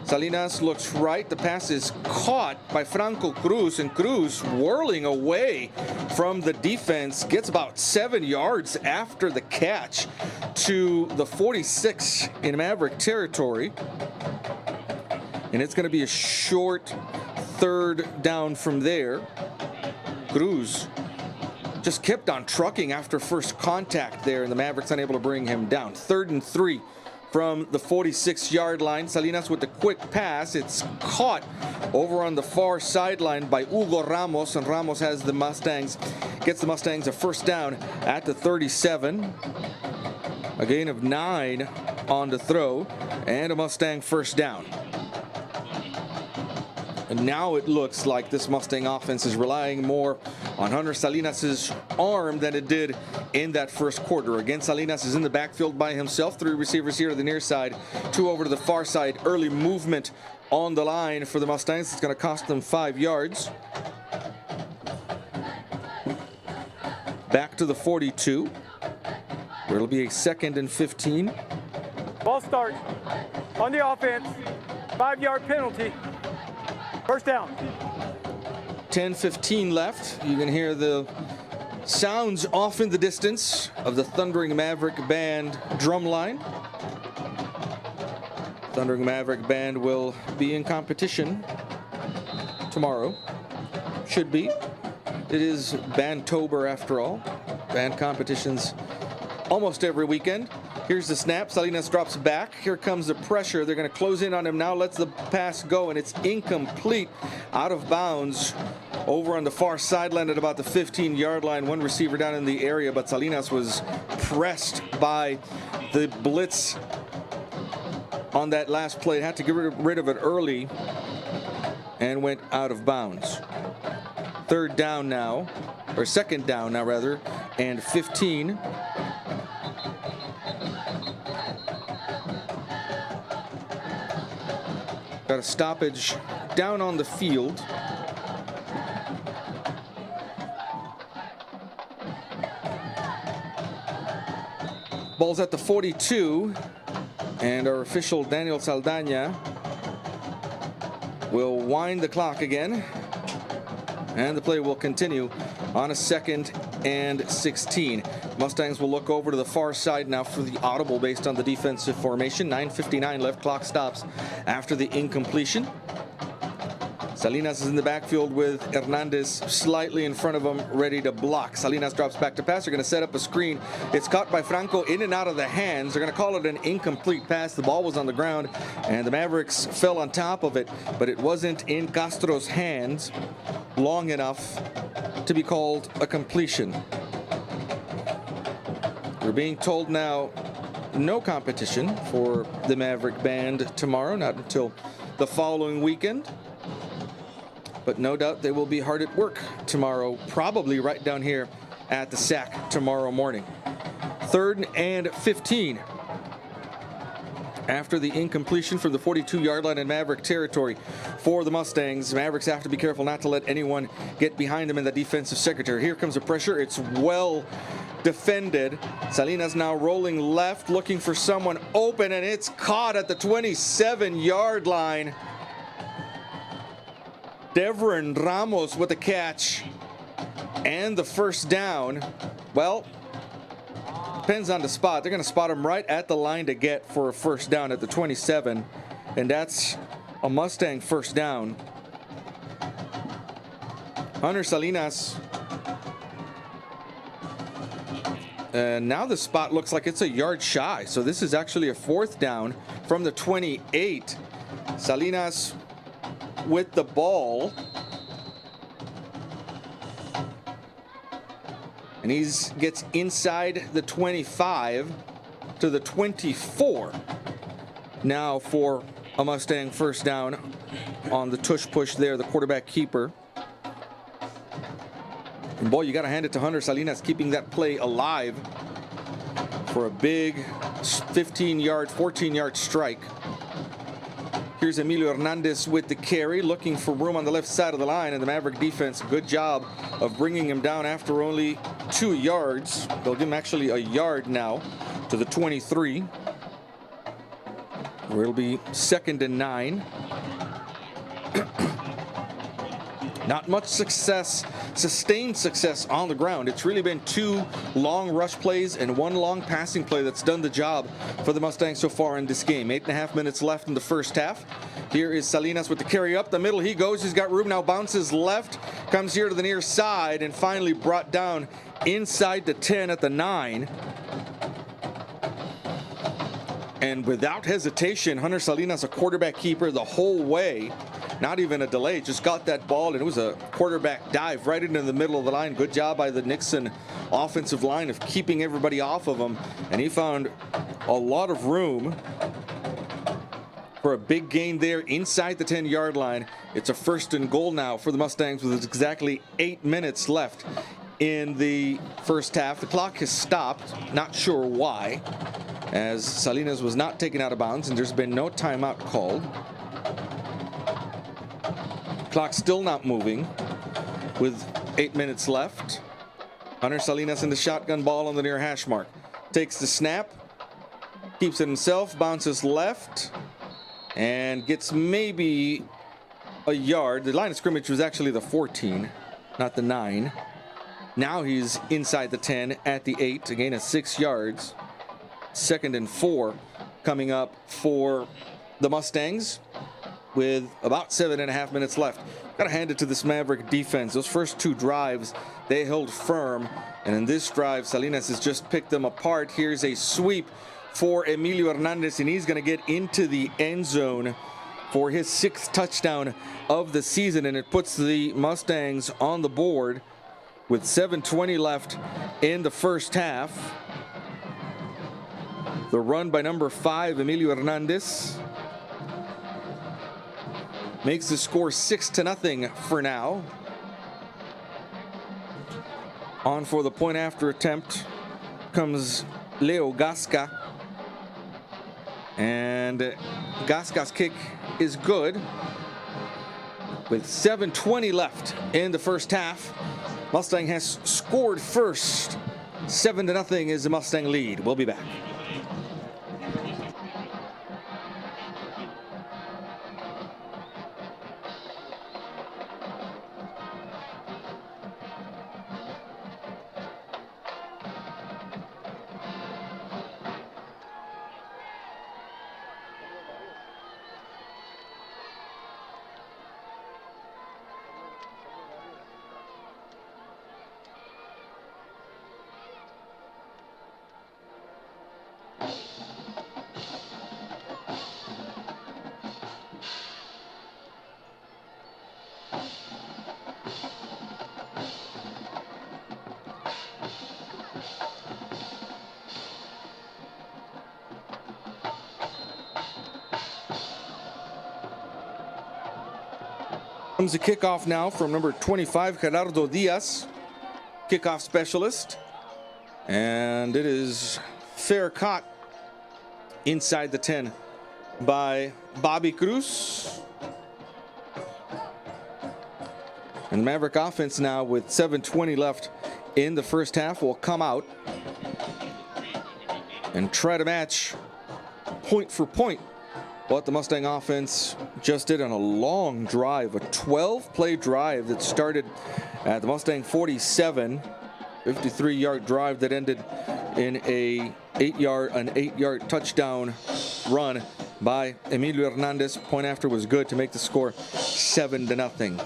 Salinas looks right. The pass is caught by Franco Cruz, and Cruz, whirling away from the defense, gets about 7 yards after the catch to the 46 in Maverick territory. And it's going to be a short 3rd down from there. Cruz just kept on trucking after first contact there, and the Mavericks unable to bring him down. 3rd and 3 from the 46-yard line. Salinas with the quick pass. It's caught over on the far sideline by Hugo Ramos, and Ramos has the Mustangs, gets the Mustangs a 1st down at the 37. A gain of 9 on the throw, and a Mustang 1st down. And now it looks like this Mustang offense is relying more on Hunter Salinas' arm than it did in that first quarter. Again, Salinas is in the backfield by himself. 3 receivers here to the near side, 2 over to the far side. Early movement on the line for the Mustangs. It's going to cost them 5 yards. back to the 42, where it'll be a 2nd and 15. Ball start on the offense. 5-yard penalty. First down. 10:15 left. You can hear the sounds off in the distance of the Thundering Maverick Band drum line. Thundering Maverick Band will be in competition tomorrow. Should be. It is Bandtober after all. Band competitions almost every weekend. Here's the snap. Salinas drops back. Here comes the pressure. They're going to close in on him now. Lets the pass go, and it's incomplete. Out of bounds over on the far sideline at about the 15-yard line. One receiver down in the area, but Salinas was pressed by the blitz on that last play. Had to get rid of it early and went out of bounds. 3rd down now, or 2nd down now rather, and 15. Got a stoppage down on the field. Ball's at the 42, and our official Daniel Saldana will wind the clock again, and the play will continue on a 2nd and 16. Mustangs will look over to the far side now for the audible based on the defensive formation. 9:59 left, clock stops after the incompletion. Salinas is in the backfield with Hernandez slightly in front of him, ready to block. Salinas drops back to pass. They're going to set up a screen. It's caught by Franco in and out of the hands. They're going to call it an incomplete pass. The ball was on the ground, and the Mavericks fell on top of it, but it wasn't in Castro's hands long enough to be called a completion. We're being told now no competition for the Maverick Band tomorrow, not until the following weekend. But no doubt they will be hard at work tomorrow, probably right down here at the SAC tomorrow morning. 3rd and 15. After the incompletion from the 42-yard line in Maverick territory for the Mustangs, Mavericks have to be careful not to let anyone get behind them in the defensive secretary. Here comes the pressure. It's well defended. Salinas now rolling left, looking for someone open, and it's caught at the 27-yard line. Devron Ramos with the catch and the first down. Well, depends on the spot. They're going to spot him right at the line to get for a first down at the 27, and that's a Mustang first down. Hunter Salinas. And now the spot looks like it's a yard shy, so this is actually a 4th down from the 28. Salinas with the ball, and he gets inside the 25 to the 24 now for a Mustang first down on the tush push there, the quarterback keeper. And boy, you got to hand it to Hunter Salinas, keeping that play alive for a big 15-yard, 14-yard strike. Here's Emilio Hernandez with the carry, looking for room on the left side of the line, and the Maverick defense, good job of bringing him down after only 2 yards. They'll give him actually a yard now to the 23, where it'll be 2nd and 9. Not much success, sustained success on the ground. It's really been 2 long rush plays and 1 long passing play that's done the job for the Mustangs so far in this game. 8.5 minutes left in the first half. Here is Salinas with the carry up the middle. He goes, he's got room now, bounces left, comes here to the near side, and finally brought down inside the 10 at the 9. And without hesitation, Hunter Salinas, a quarterback keeper the whole way. Not even a delay, just got that ball, and it was a quarterback dive right into the middle of the line. Good job by the Nixon offensive line of keeping everybody off of him, and he found a lot of room for a big gain there inside the 10-yard line. It's a 1st and goal now for the Mustangs with exactly 8 minutes left in the first half. The clock has stopped, not sure why, as Salinas was not taken out of bounds, and there's been no timeout called. Clock still not moving with 8 minutes left. Hunter Salinas in the shotgun ball on the near hash mark. Takes the snap, keeps it himself, bounces left, and gets maybe a yard. The line of scrimmage was actually the 14, not the 9. Now he's inside the 10 at the 8, a gain of 6 yards. 2nd and 4 coming up for the Mustangs with about 7.5 minutes left. Gotta hand it to this Maverick defense. Those first 2 drives, they held firm. And in this drive, Salinas has just picked them apart. Here's a sweep for Emilio Hernandez, and he's gonna get into the end zone for his 6th touchdown of the season. And it puts the Mustangs on the board with 7:20 left in the first half. The run by number 5, Emilio Hernandez, makes the score 6-0 for now. On for the point after attempt comes Leo Gasca. And Gasca's kick is good. With 7:20 left in the first half, Mustang has scored first. 7-0 is the Mustang lead. We'll be back. Comes a kickoff now from number 25, Gerardo Diaz, kickoff specialist. And it is fair caught inside the 10 by Bobby Cruz. And the Maverick offense now with 7:20 left in the first half will come out and try to match point for point what the Mustang offense just did on a long drive, a 12-play drive that started at the Mustang 47, 53-yard drive that ended in an 8-yard touchdown run by Emilio Hernandez. Point after was good to make the score 7-0.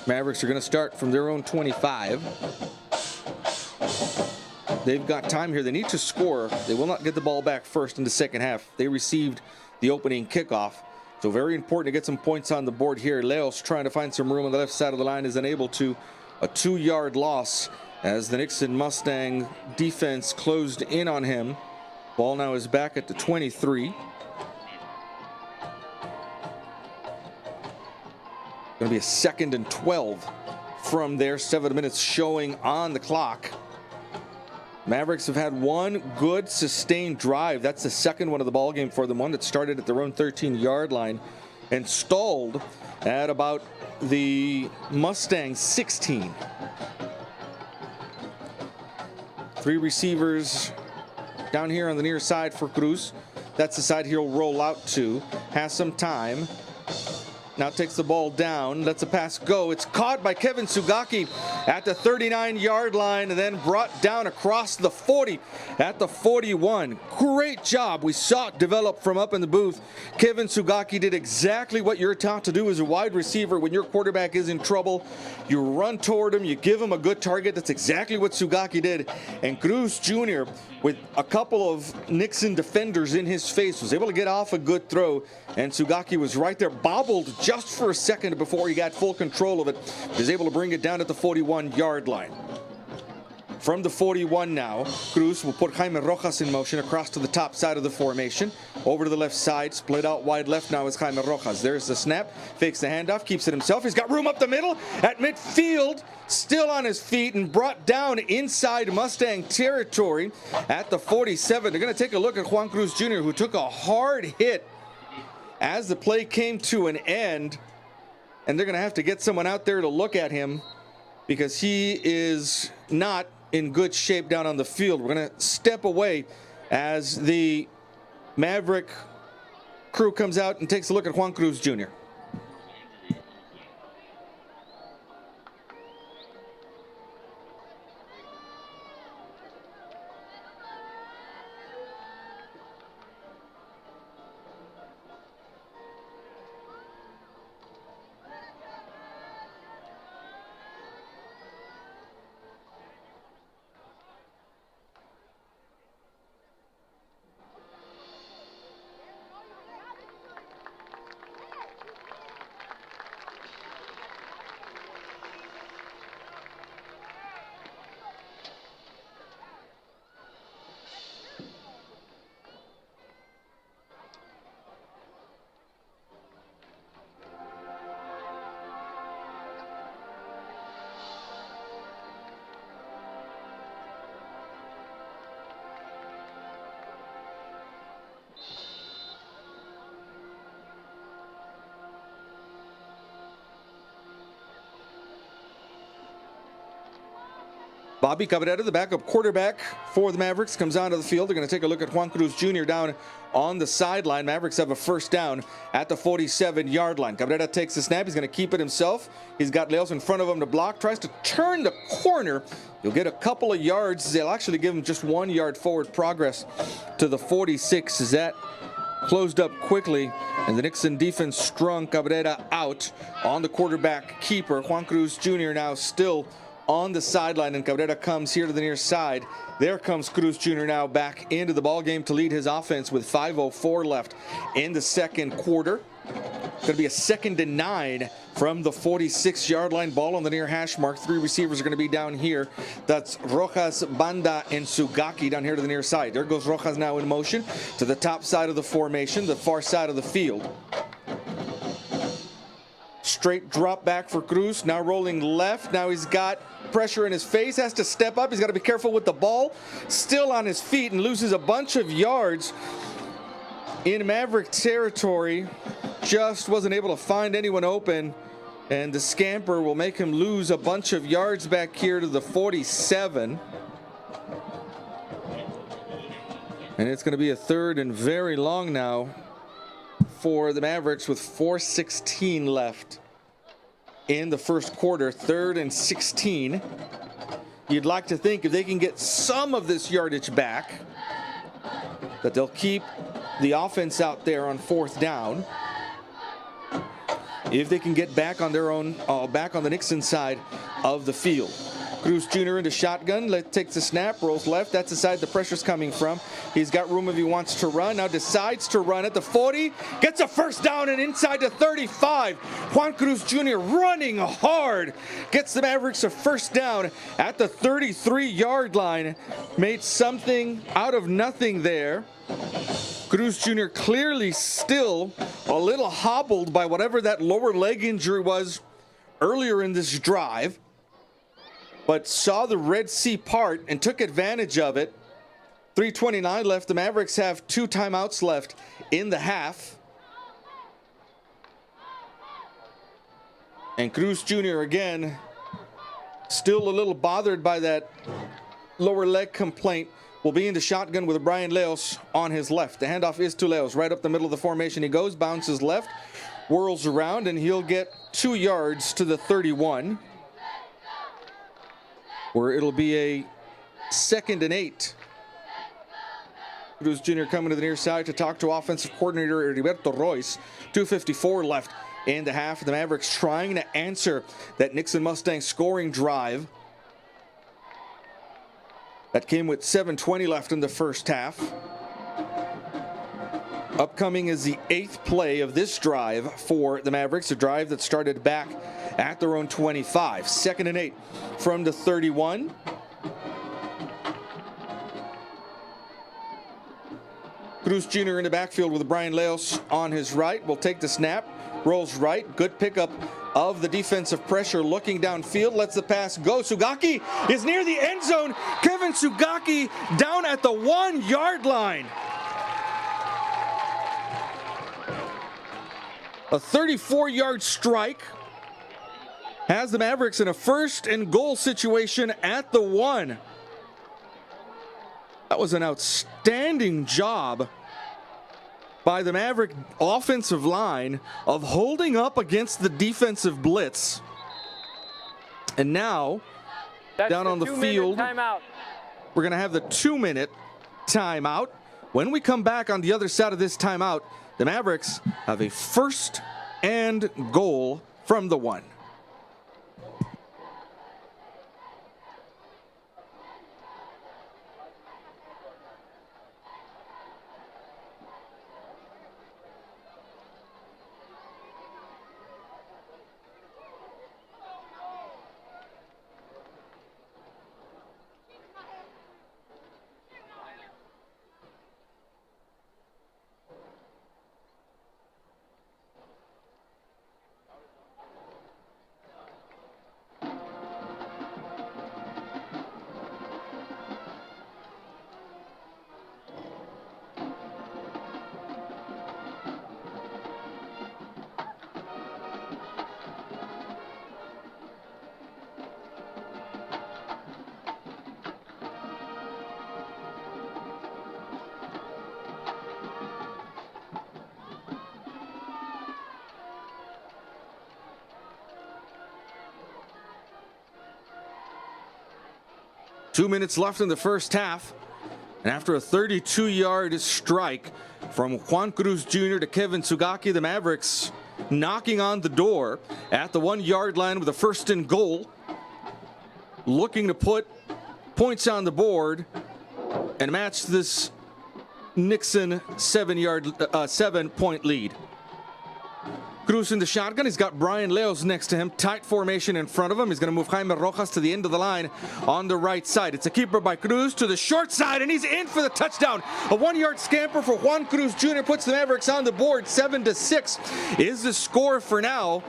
Mavericks are going to start from their own 25. They've got time here. They need to score. They will not get the ball back first in the second half. They received the opening kickoff. So very important to get some points on the board here. Leos trying to find some room on the left side of the line, is unable to. A 2-yard loss as the Nixon Mustang defense closed in on him. Ball now is back at the 23. Going to be a 2nd and 12 from there. 7 minutes showing on the clock. Mavericks have had one good sustained drive. That's the second one of the ball game for them. One that started at their own 13-yard line and stalled at about the Mustang 16. 3 receivers down here on the near side for Cruz. That's the side he'll roll out to. Has some time. Now takes the ball down, lets the pass go. It's caught by Kevin Sugaki at the 39-yard line and then brought down across the 40 at the 41. Great job. We saw it develop from up in the booth. Kevin Sugaki did exactly what you're taught to do as a wide receiver when your quarterback is in trouble. You run toward him, you give him a good target. That's exactly what Sugaki did. And Cruz Jr., with a couple of Nixon defenders in his face, was able to get off a good throw. And Sugaki was right there, bobbled just for a second before he got full control of it. He was able to bring it down at the 41-yard line. From the 41 now, Cruz will put Jaime Rojas in motion across to the top side of the formation. Over to the left side, split out wide left now is Jaime Rojas. There's the snap, fakes the handoff, keeps it himself. He's got room up the middle at midfield, still on his feet and brought down inside Mustang territory at the 47. They're going to take a look at Juan Cruz Jr., who took a hard hit as the play came to an end. And they're going to have to get someone out there to look at him, because he is not in good shape down on the field. We're going to step away as the Maverick crew comes out and takes a look at Juan Cruz Jr. Bobby Cabrera, the backup quarterback for the Mavericks, comes onto the field. They're going to take a look at Juan Cruz Jr. down on the sideline. Mavericks have a first down at the 47-yard line. Cabrera takes the snap. He's going to keep it himself. He's got Leos in front of him to block. Tries to turn the corner. He'll get a couple of yards. They'll actually give him just 1 yard forward progress to the 46 as that closed up quickly. And the Nixon defense strung Cabrera out on the quarterback keeper. Juan Cruz Jr. now still on the sideline, and Cabrera comes here to the near side. There comes Cruz Jr. now back into the ball game to lead his offense with 5:04 left in the second quarter. It's going to be a 2nd and 9 from the 46-yard line. Ball on the near hash mark. 3 receivers are going to be down here. That's Rojas, Banda, and Sugaki down here to the near side. There goes Rojas now in motion to the top side of the formation, the far side of the field. Straight drop back for Cruz, now rolling left. Now he's got pressure in his face, has to step up. He's got to be careful with the ball. Still on his feet and loses a bunch of yards in Maverick territory. Just wasn't able to find anyone open, and the scamper will make him lose a bunch of yards back here to the 47. And it's going to be a 3rd and very long now for the Mavericks with 4:16 left in the first quarter. 3rd and 16. You'd like to think if they can get some of this yardage back, that they'll keep the offense out there on 4th down. If they can get back on their own, back on the Nixon side of the field. Cruz Jr. into shotgun, takes the snap, rolls left. That's the side the pressure's coming from. He's got room if he wants to run. Now decides to run at the 40. Gets a first down and inside the 35. Juan Cruz Jr. running hard. Gets the Mavericks a first down at the 33-yard line. Made something out of nothing there. Cruz Jr. clearly still a little hobbled by whatever that lower leg injury was earlier in this drive, but saw the Red Sea part and took advantage of it. 3:29 left. The Mavericks have 2 timeouts left in the half. And Cruz Jr. again, still a little bothered by that lower leg complaint, will be in the shotgun with Brian Leos on his left. The handoff is to Leos. Right up the middle of the formation he goes, bounces left, whirls around, and he'll get 2 yards to the 31. Where it'll be a 2nd and 8. Cruz Jr. coming to the near side to talk to offensive coordinator Heriberto Royce. 2:54 left in the half. The Mavericks trying to answer that Nixon Mustang scoring drive that came with 7:20 left in the first half. Upcoming is the 8th play of this drive for the Mavericks, a drive that started back at their own 25. 2nd and 8 from the 31. Cruz Jr. in the backfield with Brian Leos on his right. Will take the snap, rolls right. Good pickup of the defensive pressure, looking downfield, lets the pass go. Sugaki is near the end zone. Kevin Sugaki down at the 1-yard line. A 34-yard strike has the Mavericks in a 1st and goal situation at the 1. That was an outstanding job by the Maverick offensive line of holding up against the defensive blitz. And now, down on the field, we're going to have the 2-minute timeout. When we come back on the other side of this timeout, the Mavericks have a 1st and goal from the 1. Two minutes left in the first half. And after a 32-yard strike from Juan Cruz Jr. to Kevin Sugaki, the Mavericks knocking on the door at the 1-yard line with a 1st and goal, looking to put points on the board and match this Nixon 7-point lead. Cruz in the shotgun. He's got Brian Leos next to him. Tight formation in front of him. He's going to move Jaime Rojas to the end of the line on the right side. It's a keeper by Cruz to the short side, and he's in for the touchdown. A 1-yard scamper for Juan Cruz Jr. puts the Mavericks on the board. 7-6 is the score for now.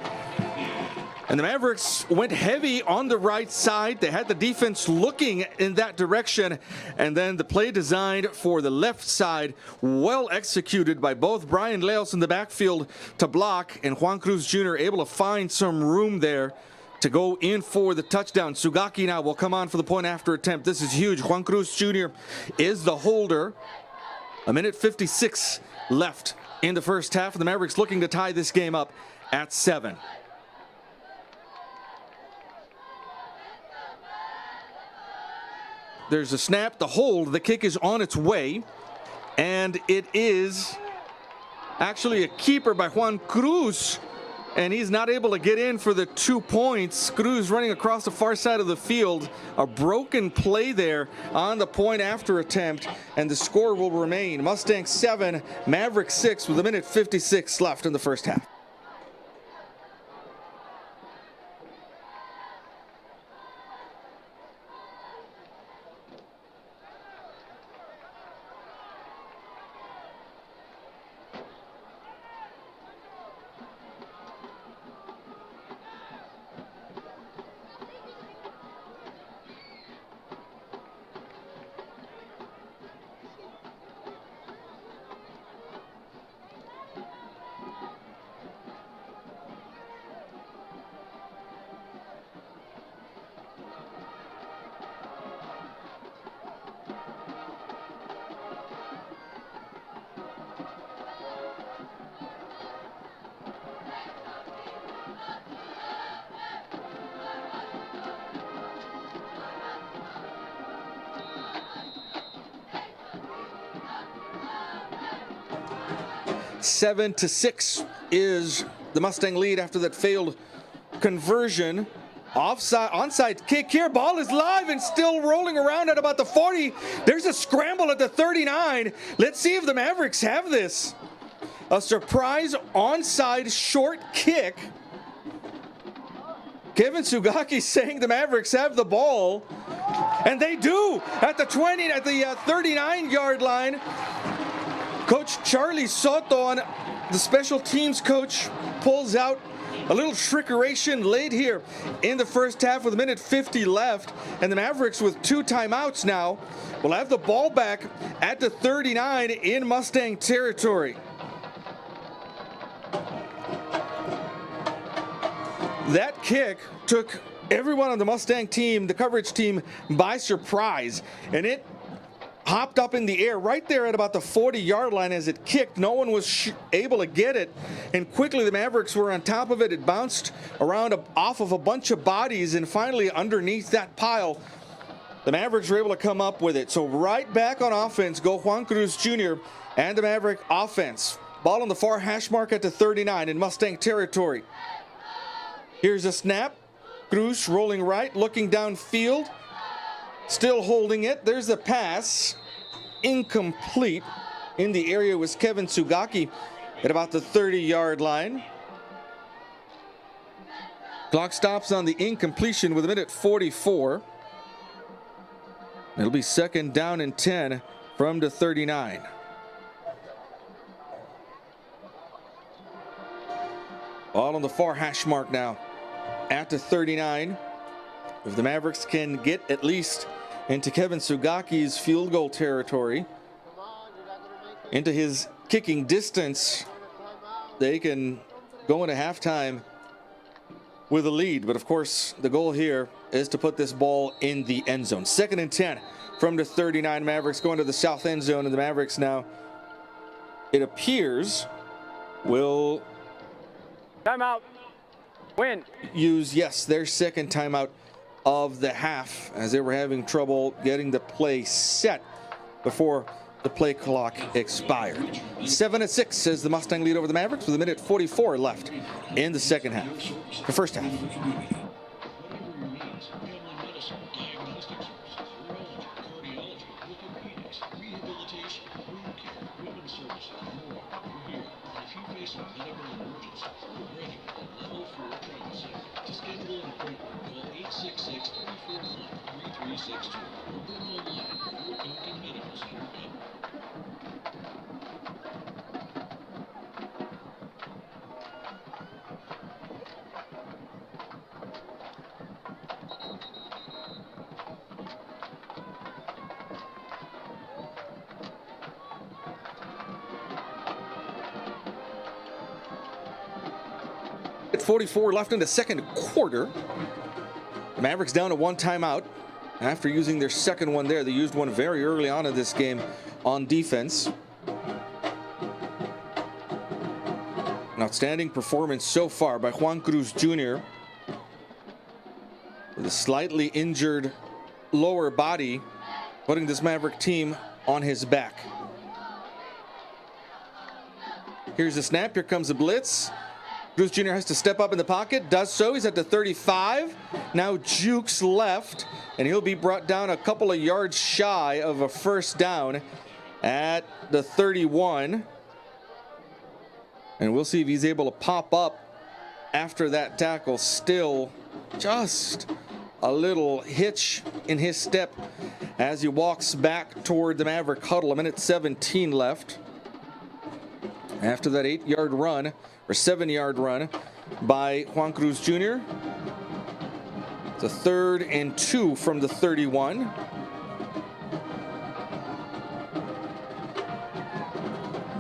And the Mavericks went heavy on the right side. They had the defense looking in that direction. And then the play designed for the left side, well executed by both Brian Leos in the backfield to block, and Juan Cruz Jr. able to find some room there to go in for the touchdown. Sugaki now will come on for the point after attempt. This is huge. Juan Cruz Jr. is the holder. 1:56 left in the first half. And the Mavericks looking to tie this game up at 7. There's a snap, the hold, the kick is on its way, and it is actually a keeper by Juan Cruz, and he's not able to get in for the 2 points. Cruz running across the far side of the field. A broken play there on the point after attempt, and the score will remain Mustangs 7, Mavericks 6 with 1:56 left in the first half. Seven to 6 is the Mustang lead after that failed conversion. Onside kick here. Ball is live and still rolling around at about the 40. There's a scramble at the 39. Let's see if the Mavericks have this. A surprise onside short kick. Kevin Sugaki saying the Mavericks have the ball. And they do at the 39-yard line. Coach Charlie Soto, on the special teams coach, pulls out a little trickeration late here in the first half with 1:50 left. And the Mavericks, with 2 timeouts now, will have the ball back at the 39 in Mustang territory. That kick took everyone on the Mustang team, the coverage team, by surprise. And it hopped up in the air right there at about the 40-yard line as it kicked. No one was able to get it. And quickly the Mavericks were on top of it. It bounced around off of a bunch of bodies. And finally underneath that pile, the Mavericks were able to come up with it. So right back on offense go Juan Cruz Jr. and the Maverick offense. Ball on the far hash mark at the 39 in Mustang territory. Here's a snap. Cruz rolling right, looking downfield. Still holding it. There's the pass. Incomplete. In the area was Kevin Sugaki at about the 30-yard line. Clock stops on the incompletion with a minute 44. It'll be 2nd down and 10 from the 39. Ball on the far hash mark now at the 39. If the Mavericks can get at least into Kevin Sugaki's field goal territory, into his kicking distance, they can go into halftime with a lead. But of course, the goal here is to put this ball in the end zone. 2nd and 10 from the 39. Mavericks going to the south end zone, and the Mavericks now, it appears, will Timeout. Winn. use, yes, their 2nd timeout of the half, as they were having trouble getting the play set before the play clock expired. 7-6 as the Mustang lead over the Mavericks with a minute 44 left in the second half. The first half. At 44 left in the second quarter. The Mavericks down to 1 timeout. After using their second one there, they used one very early on in this game on defense. An outstanding performance so far by Juan Cruz Jr. with a slightly injured lower body, putting this Maverick team on his back. Here's the snap. Here comes the blitz. Cruz Jr. has to step up in the pocket, does so. He's at the 35. Now jukes left, and he'll be brought down a couple of yards shy of a first down at the 31. And we'll see if he's able to pop up after that tackle. Still just a little hitch in his step as he walks back toward the Maverick huddle. A minute 17 left after that 8-yard run, or 7-yard run by Juan Cruz Jr. It's a 3rd and 2 from the 31.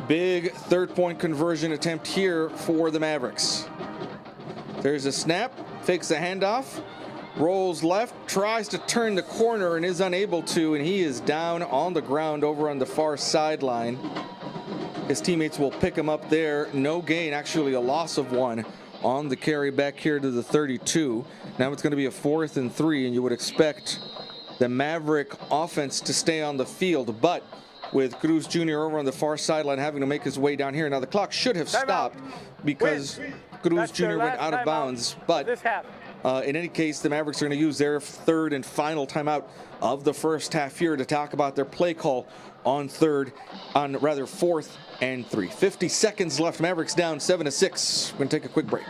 Big 3rd-point conversion attempt here for the Mavericks. There's a snap, fakes a handoff, rolls left, tries to turn the corner and is unable to, and he is down on the ground over on the far sideline. His teammates will pick him up there. No gain, actually a loss of 1 on the carry back here to the 32. Now it's going to be a 4th and 3, and you would expect the Maverick offense to stay on the field, but with Cruz Jr. over on the far sideline having to make his way down here. Now the clock should have stopped because Cruz Jr. went out of bounds, but in any case, the Mavericks are going to use their 3rd and final timeout of the first half here to talk about their play call on 4th and 3. 50 seconds left. Mavericks down 7-6. We're going to take a quick break.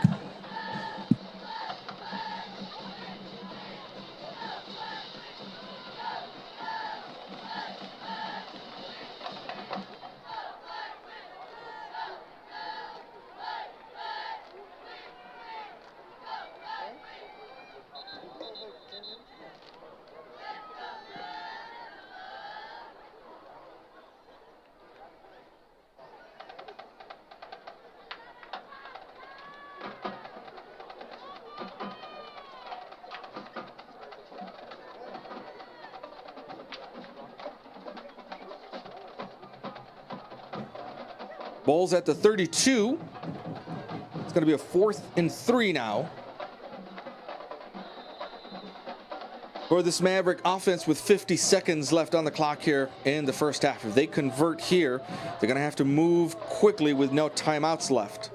Ball's at the 32. It's going to be a 4th and 3 now for this Maverick offense with 50 seconds left on the clock here in the first half. If they convert here, they're going to have to move quickly with no timeouts left.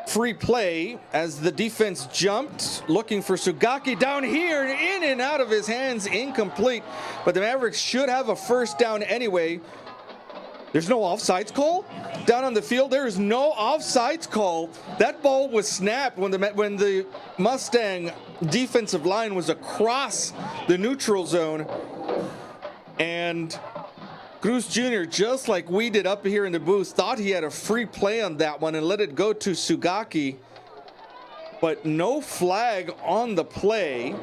Free play as the defense jumped, looking for Sugaki down here, in and out of his hands, incomplete. But the Mavericks should have a first down anyway. There's no offsides call down on the field. There is no offsides call. That ball was snapped when the Mustang defensive line was across the neutral zone, and Cruz Jr., just like we did up here in the booth, thought he had a free play on that one and let it go to Sugaki. But no flag on the play,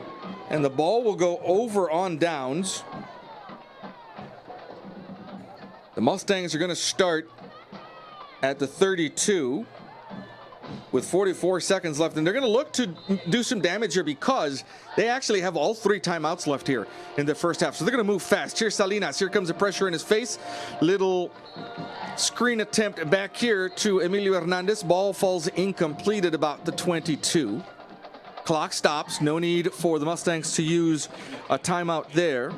and the ball will go over on downs. The Mustangs are going to start at the 32 with 44 seconds left, and they're going to look to do some damage here because they actually have all 3 timeouts left here in the first half. So they're going to move fast. Here's Salinas. Here comes the pressure in his face. Little screen attempt back here to Emilio Hernandez. Ball falls incomplete at about the 22. Clock stops. No need for the Mustangs to use a timeout there.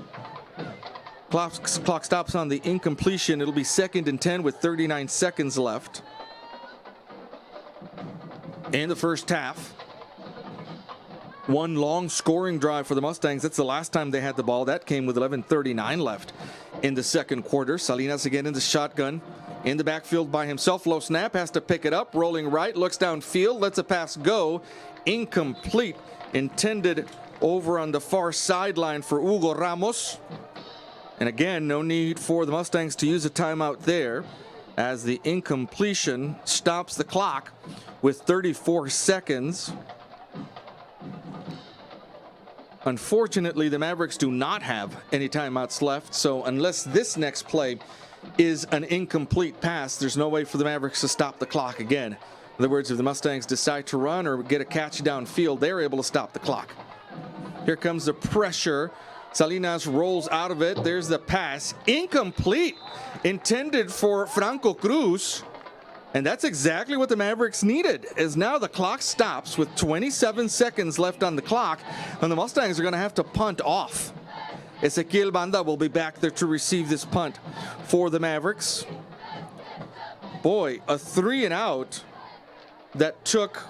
Clock stops on the incompletion. It'll be 2nd and 10 with 39 seconds left in the first half. One long scoring drive for the Mustangs. That's the last time they had the ball. That came with 11:39 left in the second quarter. Salinas again in the shotgun. In the backfield by himself. Low snap, has to pick it up. Rolling right, looks downfield, lets a pass go. Incomplete. Intended over on the far sideline for Hugo Ramos. And again, no need for the Mustangs to use a timeout there, as the incompletion stops the clock with 34 seconds. Unfortunately, the Mavericks do not have any timeouts left, so unless this next play is an incomplete pass, there's no way for the Mavericks to stop the clock again. In other words, if the Mustangs decide to run or get a catch downfield, they're able to stop the clock. Here comes the pressure. Salinas rolls out of it. There's the pass. Incomplete. Intended for Franco Cruz. And that's exactly what the Mavericks needed, as now the clock stops with 27 seconds left on the clock, and the Mustangs are going to have to punt off. Ezequiel Banda will be back there to receive this punt for the Mavericks. Boy, a 3 and out that took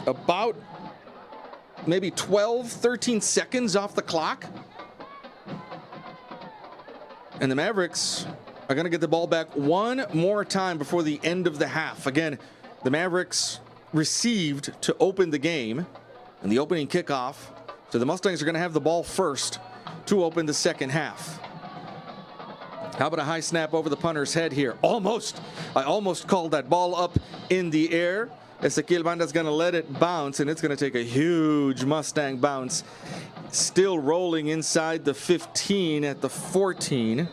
about maybe 12, 13 seconds off the clock. And the Mavericks are going to get the ball back one more time before the end of the half. Again, the Mavericks received to open the game in the opening kickoff. So the Mustangs are going to have the ball first to open the second half. How about a high snap over the punter's head here? Almost. I almost called that ball up in the air. Ezequiel Banda's going to let it bounce, and it's going to take a huge Mustang bounce. Still rolling inside the 15 at the 14.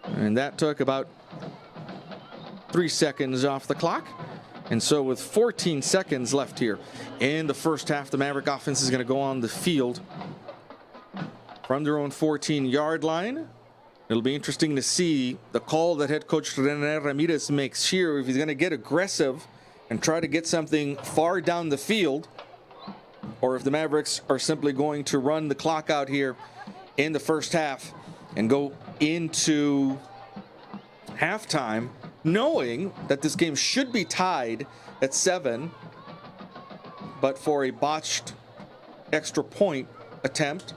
And that took about 3 seconds off the clock. And so with 14 seconds left here in the first half, the Maverick offense is going to go on the field from their own 14-yard line. It'll be interesting to see the call that head coach René Ramirez makes here, if he's going to get aggressive and try to get something far down the field, or if the Mavericks are simply going to run the clock out here in the first half and go into halftime knowing that this game should be tied at 7, but for a botched extra point attempt.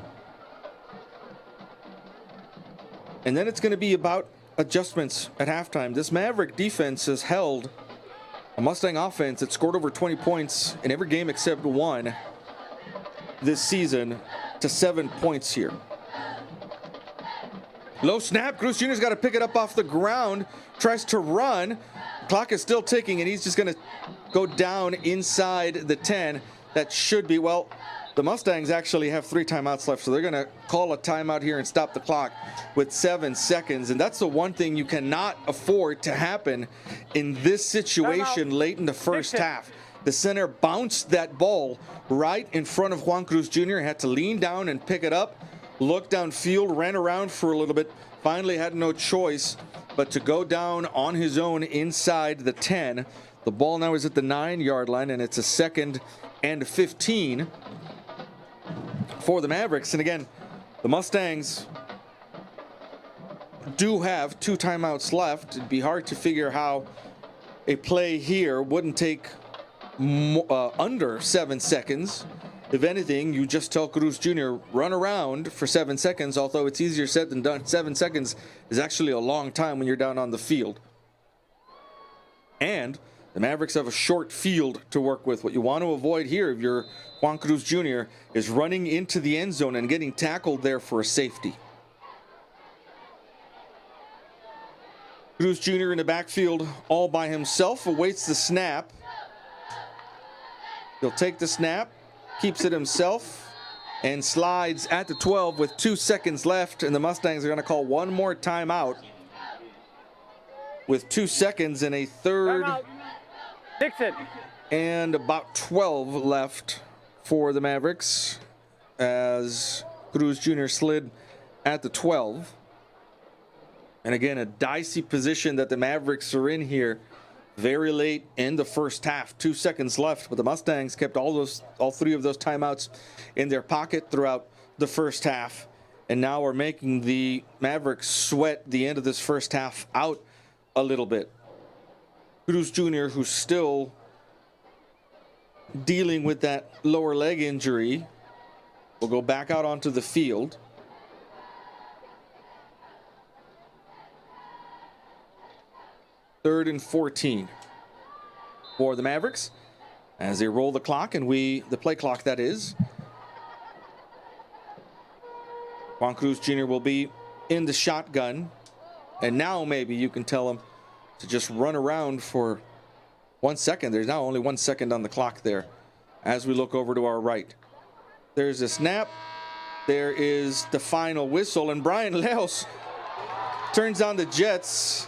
And then it's going to be about adjustments at halftime. This Maverick defense has held a Mustang offense that scored over 20 points in every game except one this season to 7 points here. Low snap. Cruz Jr.'s got to pick it up off the ground. Tries to run. Clock is still ticking, and he's just going to go down inside the 10. That should be, well, the Mustangs actually have 3 timeouts left, so they're going to call a timeout here and stop the clock with 7 seconds. And that's the one thing you cannot afford to happen in this situation late in the first half. The center bounced that ball right in front of Juan Cruz Jr. Had to lean down and pick it up. looked downfield, ran around for a little bit, finally had no choice but to go down on his own inside the 10. The ball now is at the 9-yard line, and it's a 2nd and 15 for the Mavericks. And again, the Mustangs do have 2 timeouts left. It'd be hard to figure how a play here wouldn't take under 7 seconds. If anything, you just tell Cruz Jr. run around for 7 seconds, although it's easier said than done. 7 seconds is actually a long time when you're down on the field. And the Mavericks have a short field to work with. What you want to avoid here, if you're Juan Cruz Jr., is running into the end zone and getting tackled there for a safety. Cruz Jr. in the backfield all by himself, awaits the snap. He'll take the snap, keeps it himself, and slides at the 12 with 2 seconds left. And the Mustangs are going to call one more timeout with 2 seconds and a third Nixon. and about 12 left for the Mavericks as Cruz Jr. slid at the 12. And again, a dicey position that the Mavericks are in here. Very late in the first half, 2 seconds left, but the Mustangs kept all 3 of those timeouts in their pocket throughout the first half, and now are making the Mavericks sweat the end of this first half out a little bit. Cruz Jr., who's still dealing with that lower leg injury, will go back out onto the field. Third and 14 for the Mavericks as they roll the clock, and the play clock that is. Juan Cruz Jr. will be in the shotgun, and now maybe you can tell him to just run around for 1 second. There's now only 1 second on the clock there as we look over to our right. There's a snap. There is the final whistle, and Brian Leos turns on the jets.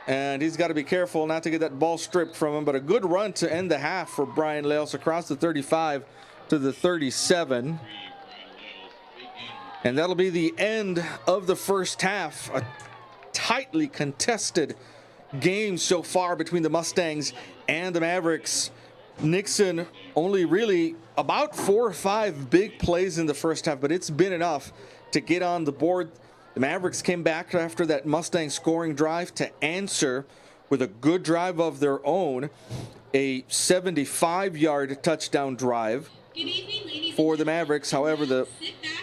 And he's got to be careful not to get that ball stripped from him. But a good run to end the half for Brian Leos across the 35 to the 37. And that'll be the end of the first half. A tightly contested game so far between the Mustangs and the Mavericks. Nixon only really about 4 or 5 big plays in the first half, but it's been enough to get on the board. The Mavericks came back after that Mustang scoring drive to answer with a good drive of their own, a 75-yard touchdown drive for the Mavericks. However, the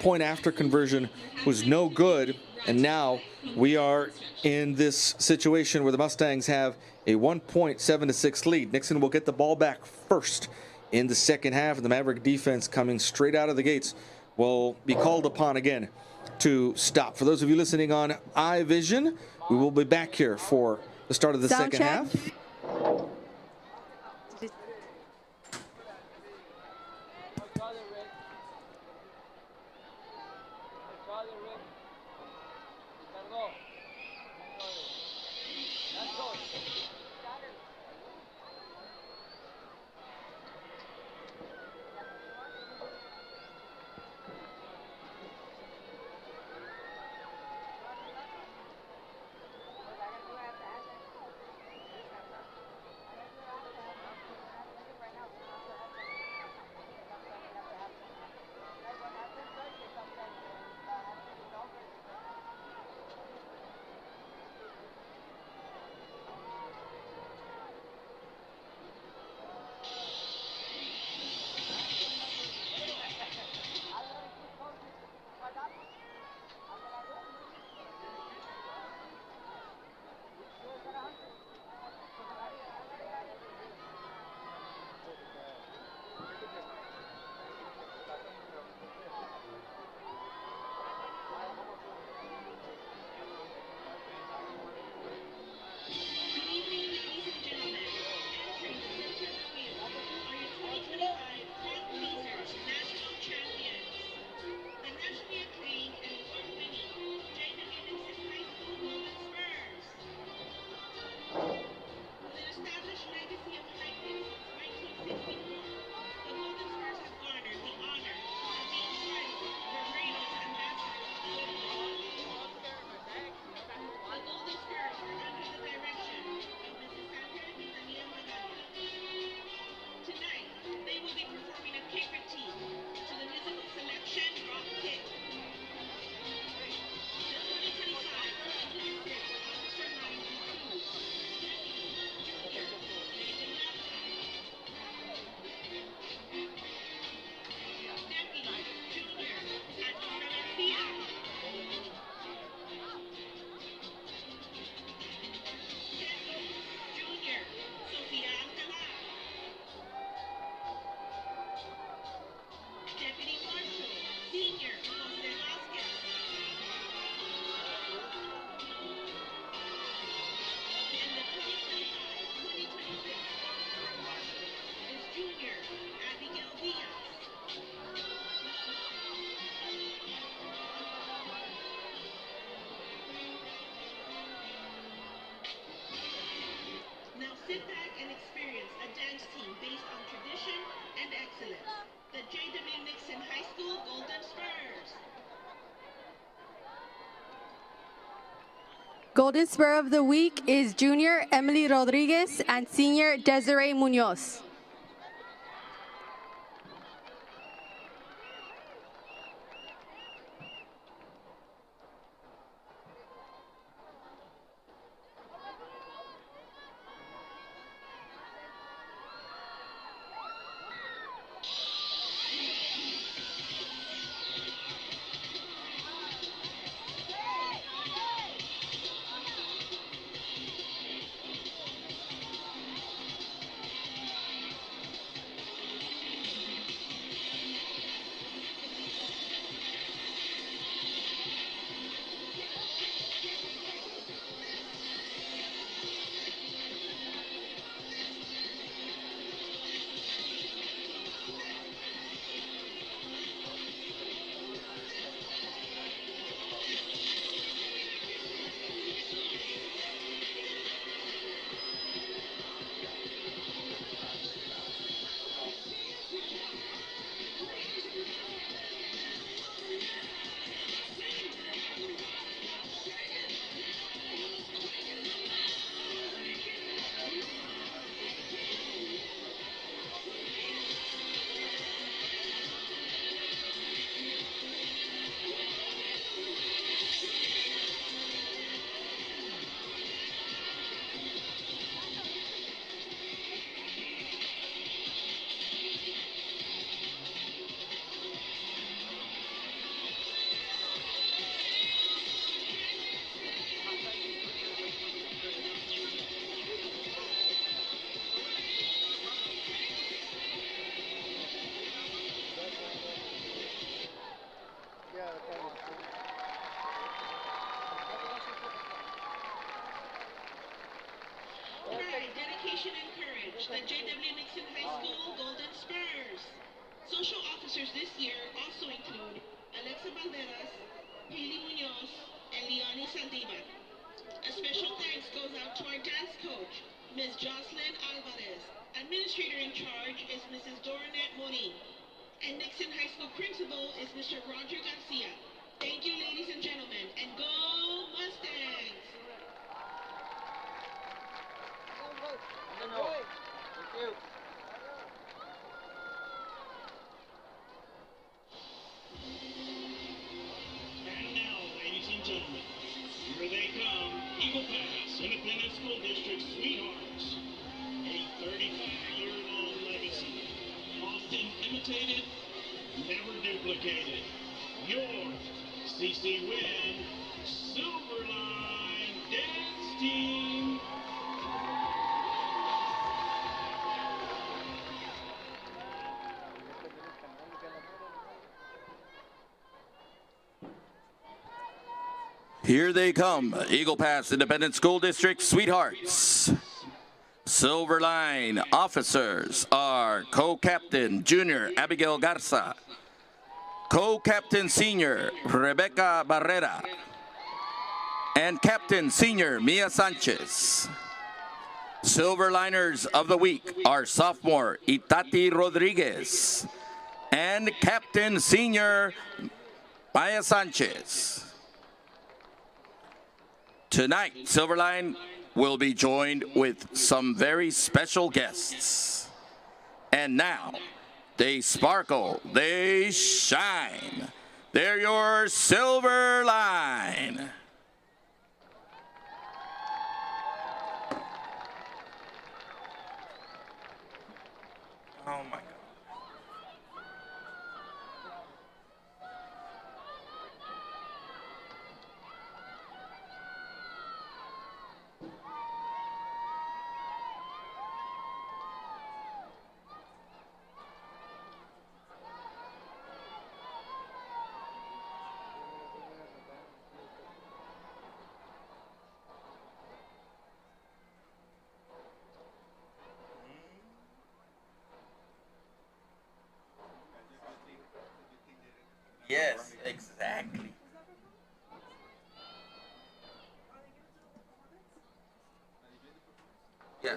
point after conversion was no good, and now we are in this situation where the Mustangs have a 1.7-6 lead. Nixon will get the ball back first in the second half, and the Maverick defense coming straight out of the gates will be called upon again to stop. For those of you listening on iVision, we will be back here for the start of the second half. Sit back and experience a dance team based on tradition and excellence. The J.W. Nixon High School Golden Spurs. Golden Spur of the Week is Junior Emily Rodriguez and Senior Desiree Munoz. Pride, dedication, and courage. The J.W. Nixon High School Golden Spurs. Social officers this year also include Alexa Balderas, Haley Munoz, and Leonie Saldivar. A special thanks goes out to our dance coach, Ms. Jocelyn Alvarez. Administrator in charge is Mrs. Dorinette Morin. And Nixon High School principal is Mr. Roger Garcia. Thank you, ladies and gentlemen, and go Mustangs! And now, ladies and gentlemen, here they come, Eagle Pass Independent School District Sweethearts. A 35-year-long legacy, often imitated, never duplicated. Your CC Winn Silverline Dance Team. Here they come, Eagle Pass Independent School District Sweethearts. Silver Line officers are Co-Captain Junior Abigail Garza, Co-Captain Senior Rebecca Barrera, and Captain Senior Mia Sanchez. Silver Liners of the Week are sophomore Itati Rodriguez and Captain Senior Maya Sanchez. Tonight, Silverline will be joined with some very special guests. And now, they sparkle, they shine. They're your Silver Line. Oh my God. Yes, exactly. Yeah.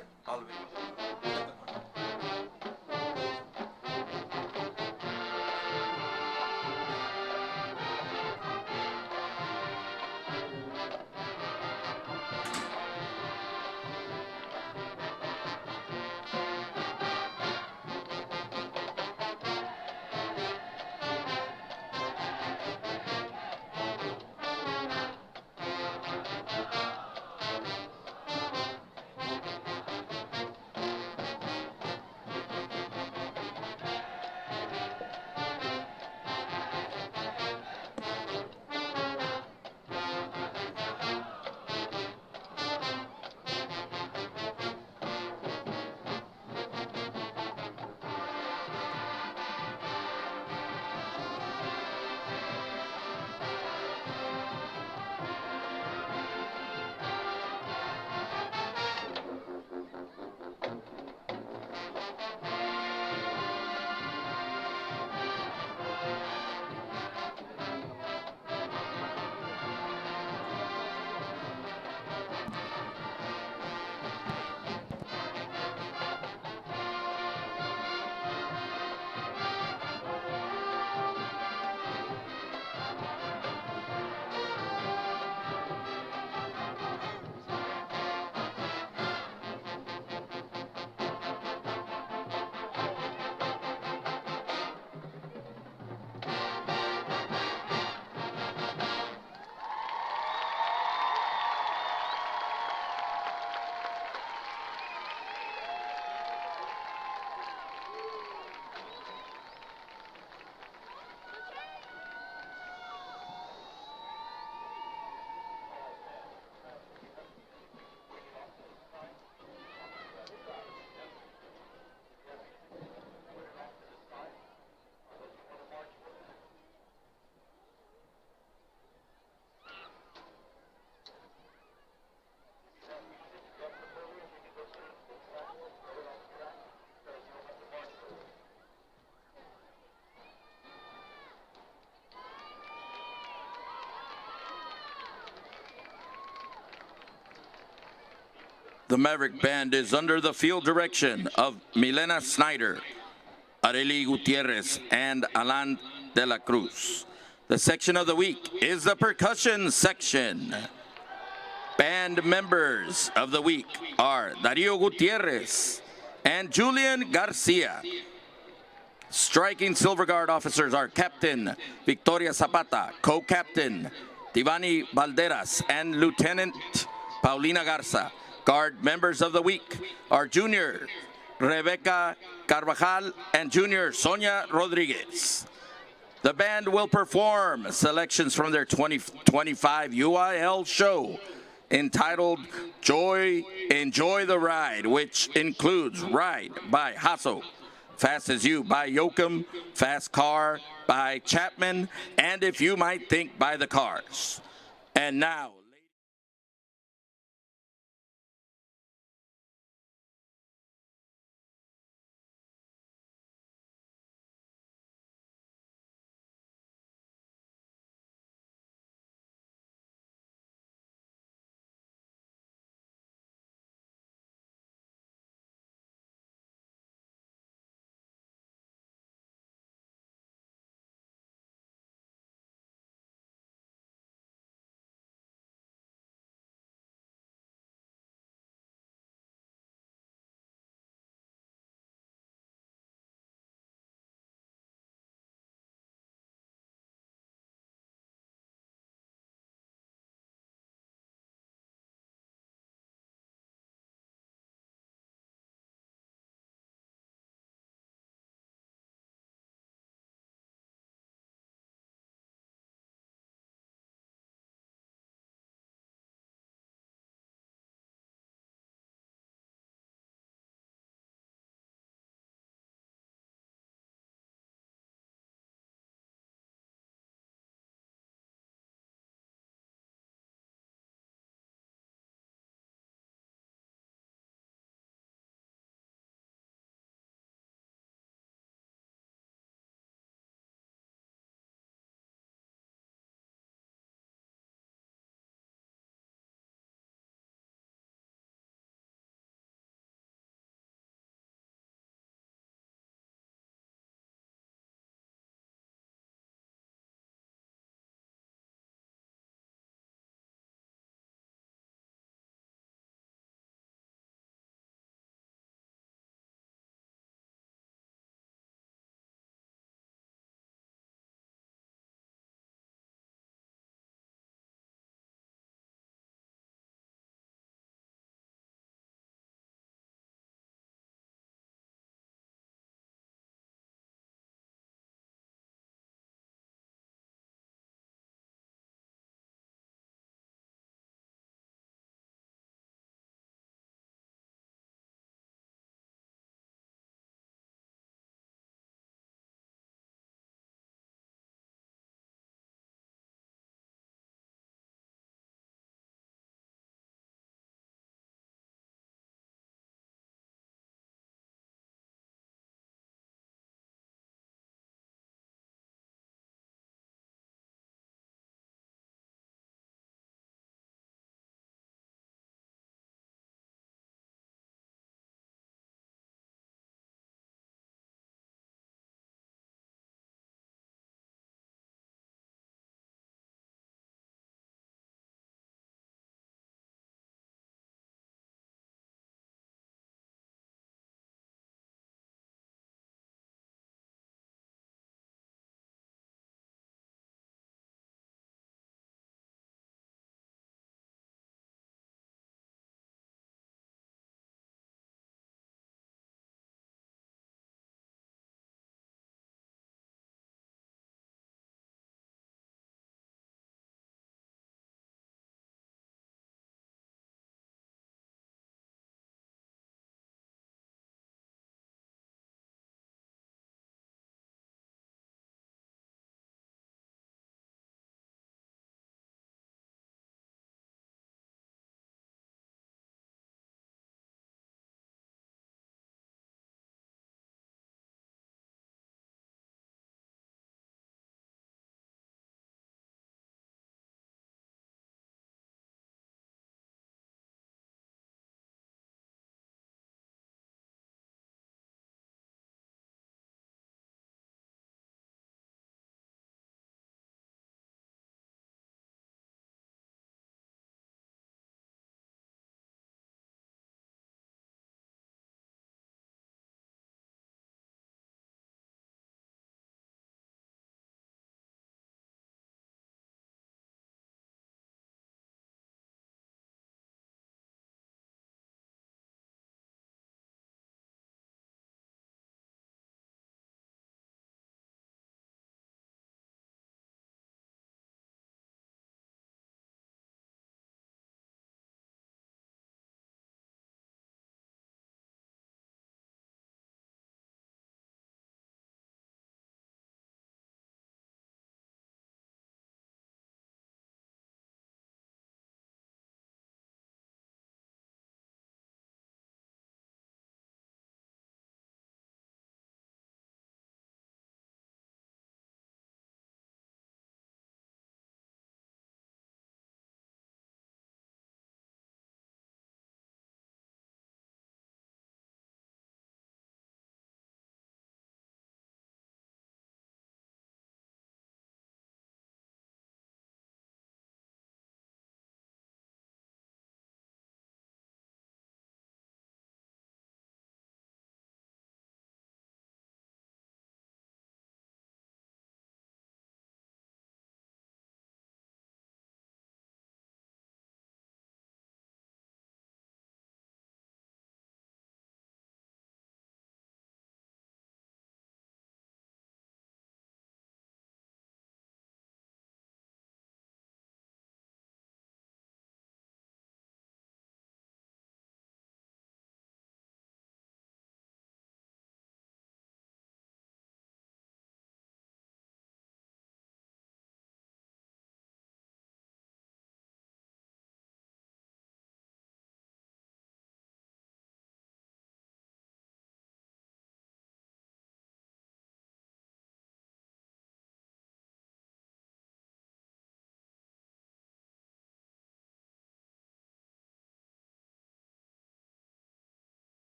The Maverick Band is under the field direction of Milena Snyder, Areli Gutierrez, and Alan de la Cruz. The section of the week is the percussion section. Band members of the week are Dario Gutierrez and Julian Garcia. Striking Silver Guard officers are Captain Victoria Zapata, Co-Captain Tivani Valderas, and Lieutenant Paulina Garza. Guard members of the week are Junior Rebecca Carvajal and Junior Sonia Rodriguez. The band will perform selections from their 2025 UIL show entitled Enjoy the Ride, which includes Ride by Hasso, Fast as You by Yoakum, Fast Car by Chapman, and If You Might Think by the Cars. And now,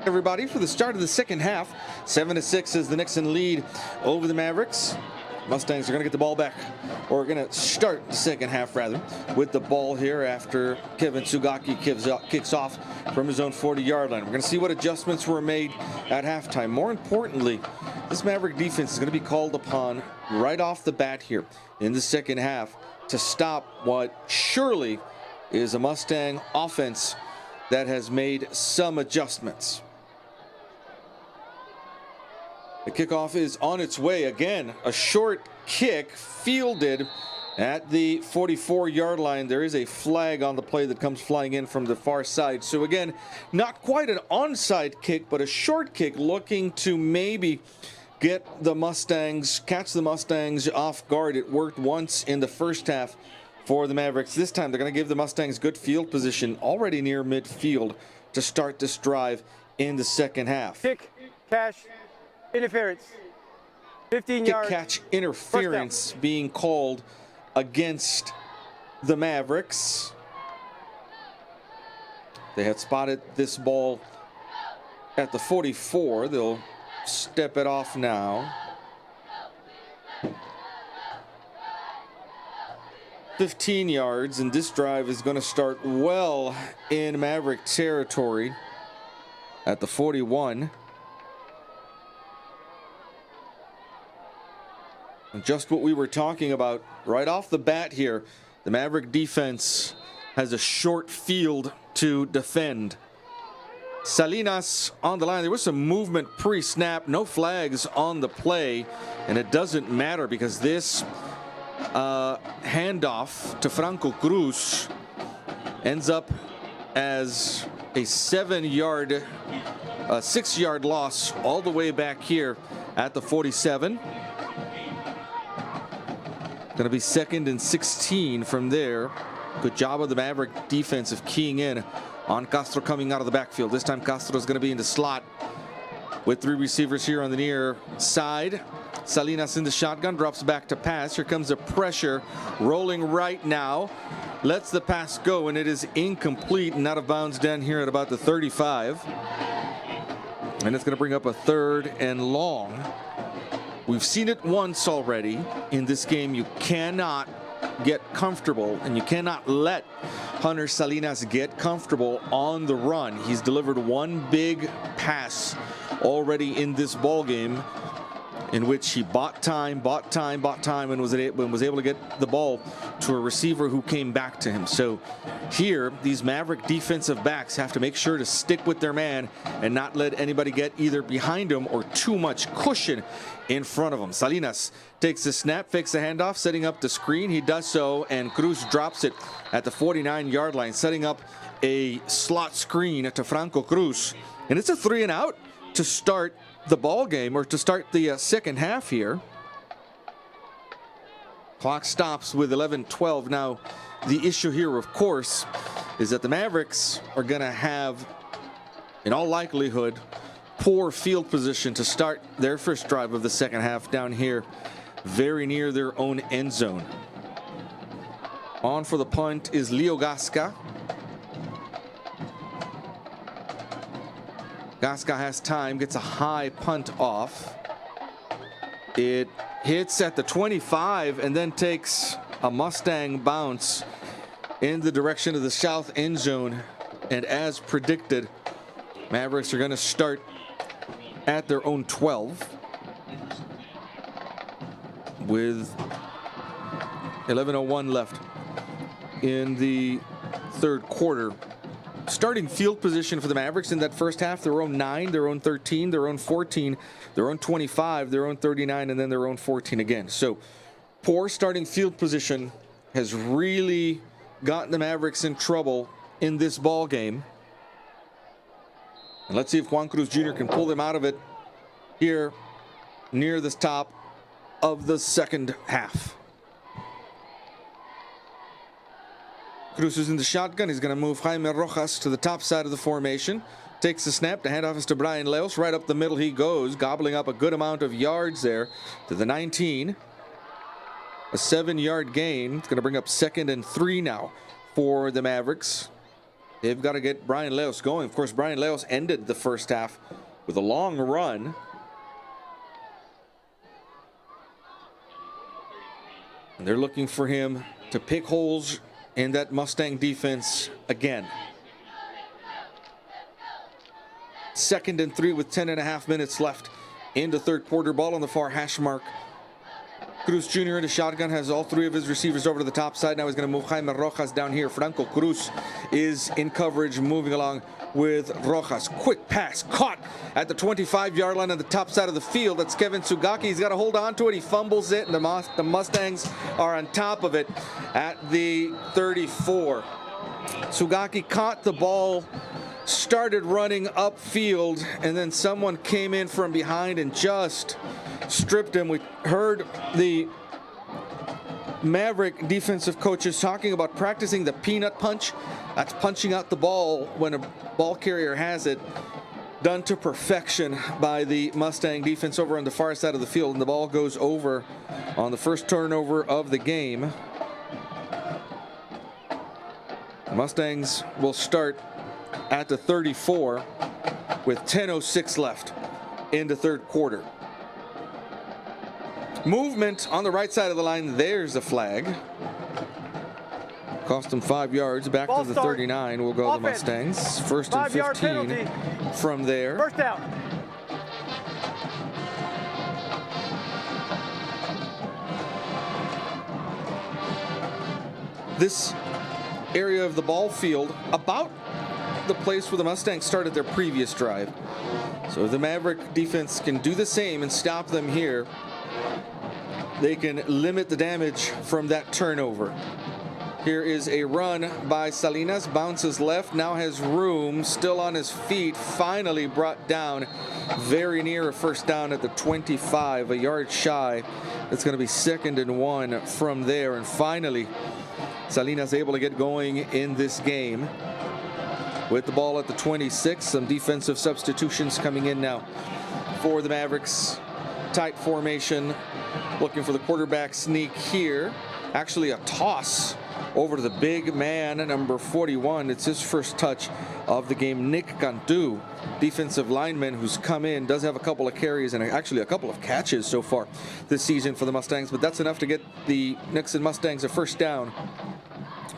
Everybody, for the start of the second half, 7-6 is the Nixon lead over the Mavericks. Mustangs are going to get the ball back, or going to start the second half rather, with the ball here after Kevin Sugaki kicks off from his own 40-yard line. We're going to see what adjustments were made at halftime. More importantly, this Maverick defense is going to be called upon right off the bat here in the second half to stop what surely is a Mustang offense that has made some adjustments. The kickoff is on its way. Again, a short kick fielded at the 44-yard line. There is a flag on the play that comes flying in from the far side. So again, not quite an onside kick, but a short kick looking to maybe get the Mustangs, catch the Mustangs off guard. It worked once in the first half for the Mavericks. This time they're going to give the Mustangs good field position already near midfield to start this drive in the second half. Kick, cash, interference. 15 yards. Kick catch interference being called against the Mavericks. They had spotted this ball at the 44. They'll step it off now. 15 yards, and this drive is going to start well in Maverick territory at the 41. And just what we were talking about right off the bat here, the Maverick defense has a short field to defend. Salinas on the line. There was some movement pre-snap, no flags on the play, and it doesn't matter because this handoff to Franco Cruz ends up as a 6-yard loss all the way back here at the 47. Going to be 2nd and 16 from there. Good job of the Maverick defense of keying in on Castro coming out of the backfield. This time Castro is going to be in the slot with 3 receivers here on the near side. Salinas in the shotgun, drops back to pass. Here comes the pressure, rolling right now. Lets the pass go, and it is incomplete and out of bounds down here at about the 35. And it's going to bring up a 3rd and long. We've seen it once already in this game. You cannot get comfortable, and you cannot let Hunter Salinas get comfortable on the run. He's delivered one big pass already in this ball game, in which he bought time, and was able to get the ball to a receiver who came back to him. So here, these Maverick defensive backs have to make sure to stick with their man and not let anybody get either behind him or too much cushion in front of him. Salinas takes the snap, fakes the handoff, setting up the screen. He does so, and Cruz drops it at the 49-yard line, setting up a slot screen to Franco Cruz. And it's a 3-and-out to start the ball game, or to start the second half here. Clock stops with 11:12. Now, the issue here, of course, is that the Mavericks are going to have, in all likelihood, poor field position to start their first drive of the second half down here, very near their own end zone. On for the punt is Leo Gasca. Gasca has time, gets a high punt off. It hits at the 25 and then takes a Mustang bounce in the direction of the south end zone. And as predicted, Mavericks are going to start at their own 12 with 11:01 left in the third quarter. Starting field position for the Mavericks in that first half, their own 9, their own 13, their own 14, their own 25, their own 39, and then their own 14 again. So poor starting field position has really gotten the Mavericks in trouble in this ball game. And let's see if Juan Cruz Jr. can pull them out of it here near the top of the second half. Cruz is in the shotgun. He's going to move Jaime Rojas to the top side of the formation. Takes the snap. The handoff is to Brian Leos. Right up the middle he goes, gobbling up a good amount of yards there to the 19. A 7-yard gain. It's going to bring up 2nd and 3 now for the Mavericks. They've got to get Brian Leos going. Of course, Brian Leos ended the first half with a long run. And they're looking for him to pick holes in that Mustang defense again. 2nd and 3 with 10.5 minutes left in the third quarter. Ball on the far hash mark. Cruz Jr. in the shotgun has all 3 of his receivers over to the top side. Now he's going to move Jaime Rojas down here. Franco Cruz is in coverage, moving along with Rojas. Quick pass caught at the 25-yard line on the top side of the field. That's Kevin Sugaki. He's got to hold on to it. He fumbles it, and the Mustangs are on top of it at the 34. Sugaki caught the ball, started running upfield, and then someone came in from behind and just stripped him. We heard the Maverick defensive coaches talking about practicing the peanut punch. That's punching out the ball when a ball carrier has it, done to perfection by the Mustang defense over on the far side of the field, and the ball goes over on the first turnover of the game. The Mustangs will start at the 34 with 10:06 left in the third quarter. Movement on the right side of the line. There's a flag. Cost them 5 yards. Back Ball to the start. 39 will go Offense. the Mustangs. First and 5-yard 15 penalty. from there. First down. This area of the ball field, about the place where the Mustangs started their previous drive. So if the Maverick defense can do the same and stop them here, they can limit the damage from that turnover. Here is a run by Salinas, bounces left, now has room, still on his feet, finally brought down very near a first down at the 25, a yard shy. It's going to be 2nd and 1 from there, and finally Salinas able to get going in this game. With the ball at the 26, some defensive substitutions coming in now for the Mavericks. Tight formation, looking for the quarterback sneak here. Actually a toss over to the big man, number 41. It's his first touch of the game. Nick Cantu, defensive lineman who's come in, does have a couple of carries and actually a couple of catches so far this season for the Mustangs, but that's enough to get the Nixon Mustangs a first down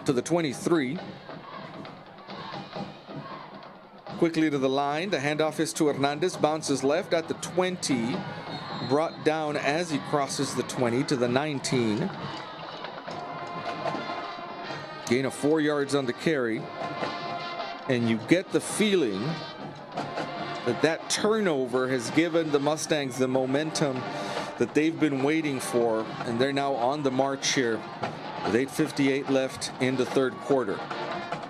to the 23. Quickly to the line. The handoff is to Hernandez. Bounces left at the 20. Brought down as he crosses the 20 to the 19. Gain of 4 yards on the carry. And you get the feeling that that turnover has given the Mustangs the momentum that they've been waiting for. And they're now on the march here with 8:58 left in the third quarter.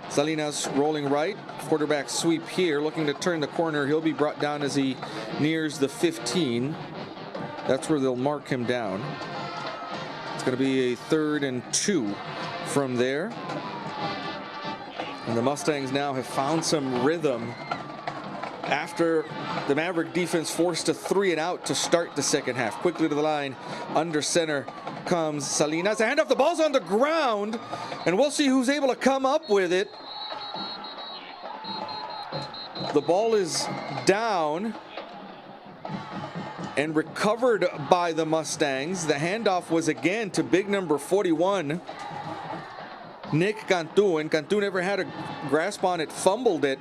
Salinas rolling right, quarterback sweep here, looking to turn the corner. He'll be brought down as he nears the 15. That's where they'll mark him down. It's going to be a 3rd and 2 from there. And the Mustangs now have found some rhythm after the Maverick defense forced a 3 and out to start the second half. Quickly to the line, under center comes Salinas. The handoff, the ball's on the ground, and we'll see who's able to come up with it. The ball is down and recovered by the Mustangs. The handoff was again to big number 41, Nick Cantu, and Cantu never had a grasp on it, fumbled it,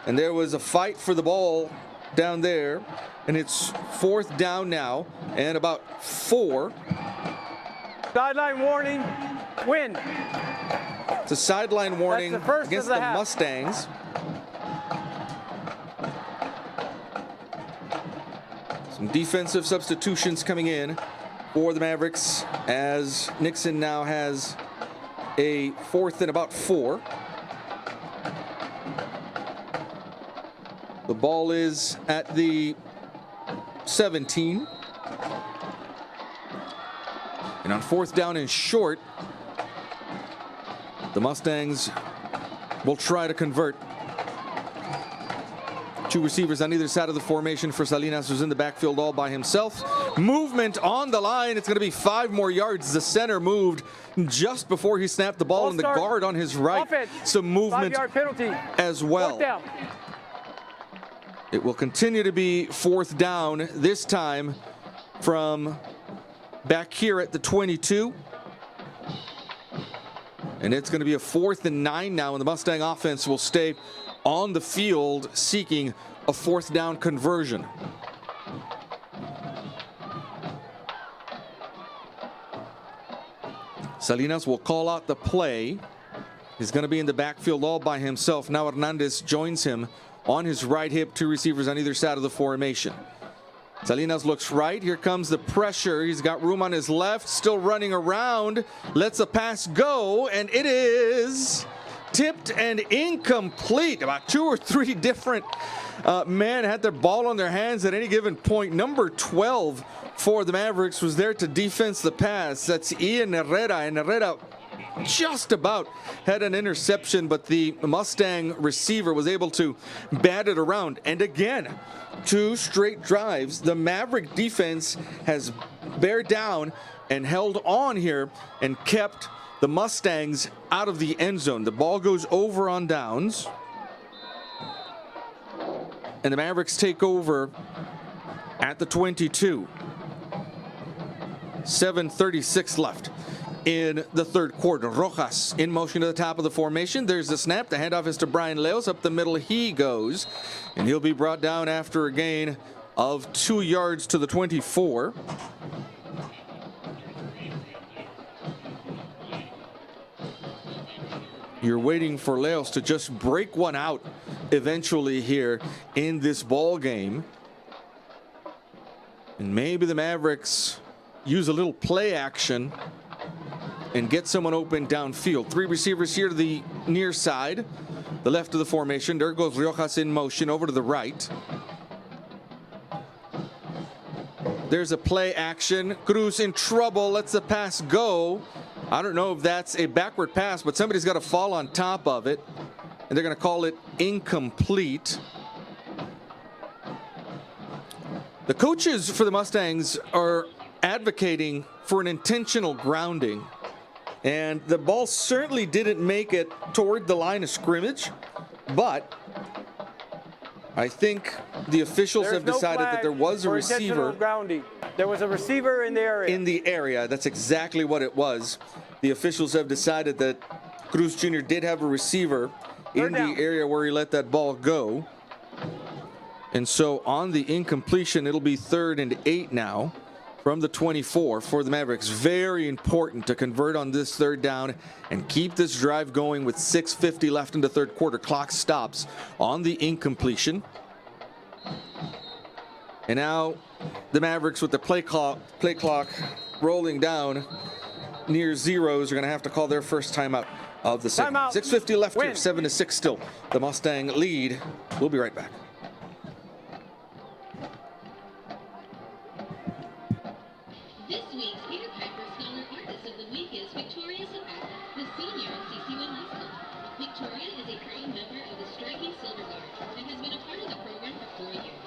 and there was a fight for the ball down there, and it's 4th down now and about 4. Sideline warning. Winn. It's a sideline warning That's the first against of the the half. Mustangs. Some defensive substitutions coming in for the Mavericks as Nixon now has a 4th and about 4. The ball is at the 17. And on 4th down and short, the Mustangs will try to convert. Two receivers on either side of the formation for Salinas, who's in the backfield all by himself. Movement on the line. It's going to be 5 more yards. The center moved just before he snapped the ball, and the guard on his right. Offense. Some movement 5-yard penalty. as well. Fourth down. It will continue to be 4th down, this time from back here at the 22. And it's going to be a 4th and 9 now, and the Mustang offense will stay on the field seeking a 4th down conversion. Salinas will call out the play. He's going to be in the backfield all by himself. Now Hernandez joins him on his right hip, 2 receivers on either side of the formation. Salinas looks right. Here comes the pressure. He's got room on his left, still running around. Lets the pass go, and it is tipped and incomplete. About 2 or 3 different men had their ball on their hands at any given point. Number 12 for the Mavericks was there to defense the pass. That's Ian Herrera, and Herrera just about had an interception, but the Mustang receiver was able to bat it around. And again, 2 straight drives. The Maverick defense has bared down and held on here and kept the Mustangs out of the end zone. The ball goes over on downs, and the Mavericks take over at the 22. 7:36 left in the 3rd quarter. Rojas in motion to the top of the formation. There's the snap. The handoff is to Brian Leos. Up the middle he goes, and he'll be brought down after a gain of 2 yards to the 24. You're waiting for Leos to just break one out eventually here in this ball game. And maybe the Mavericks use a little play action and get someone open downfield. 3 receivers here to the near side, the left of the formation. There goes Rojas in motion over to the right. There's a play action. Cruz in trouble, lets the pass go. I don't know if that's a backward pass, but somebody's got to fall on top of it, and they're going to call it incomplete. The coaches for the Mustangs are advocating for an intentional grounding, and the ball certainly didn't make it toward the line of scrimmage, but I think the officials have decided that there was a receiver. Grounding. There was a receiver in the area. In the area, that's exactly what it was. The officials have decided that Cruz Jr. did have a receiver in the area where he let that ball go. And so on the incompletion, it'll be 3rd and 8 now from the 24 for the Mavericks. Very important to convert on this 3rd down and keep this drive going with 6:50 left in the 3rd quarter. Clock stops on the incompletion. And now the Mavericks, with the play clock rolling down near zeros, are going to have to call their first timeout of the segment. 6:50 left here, 7-6 still. The Mustang lead. We'll be right back. This week's Peter Piper Scholar Artist of the Week is Victoria Zapata, the senior at CC Winn High School. Victoria is a proud member of the Striking Silver Guard and has been a part of the program for 4 years.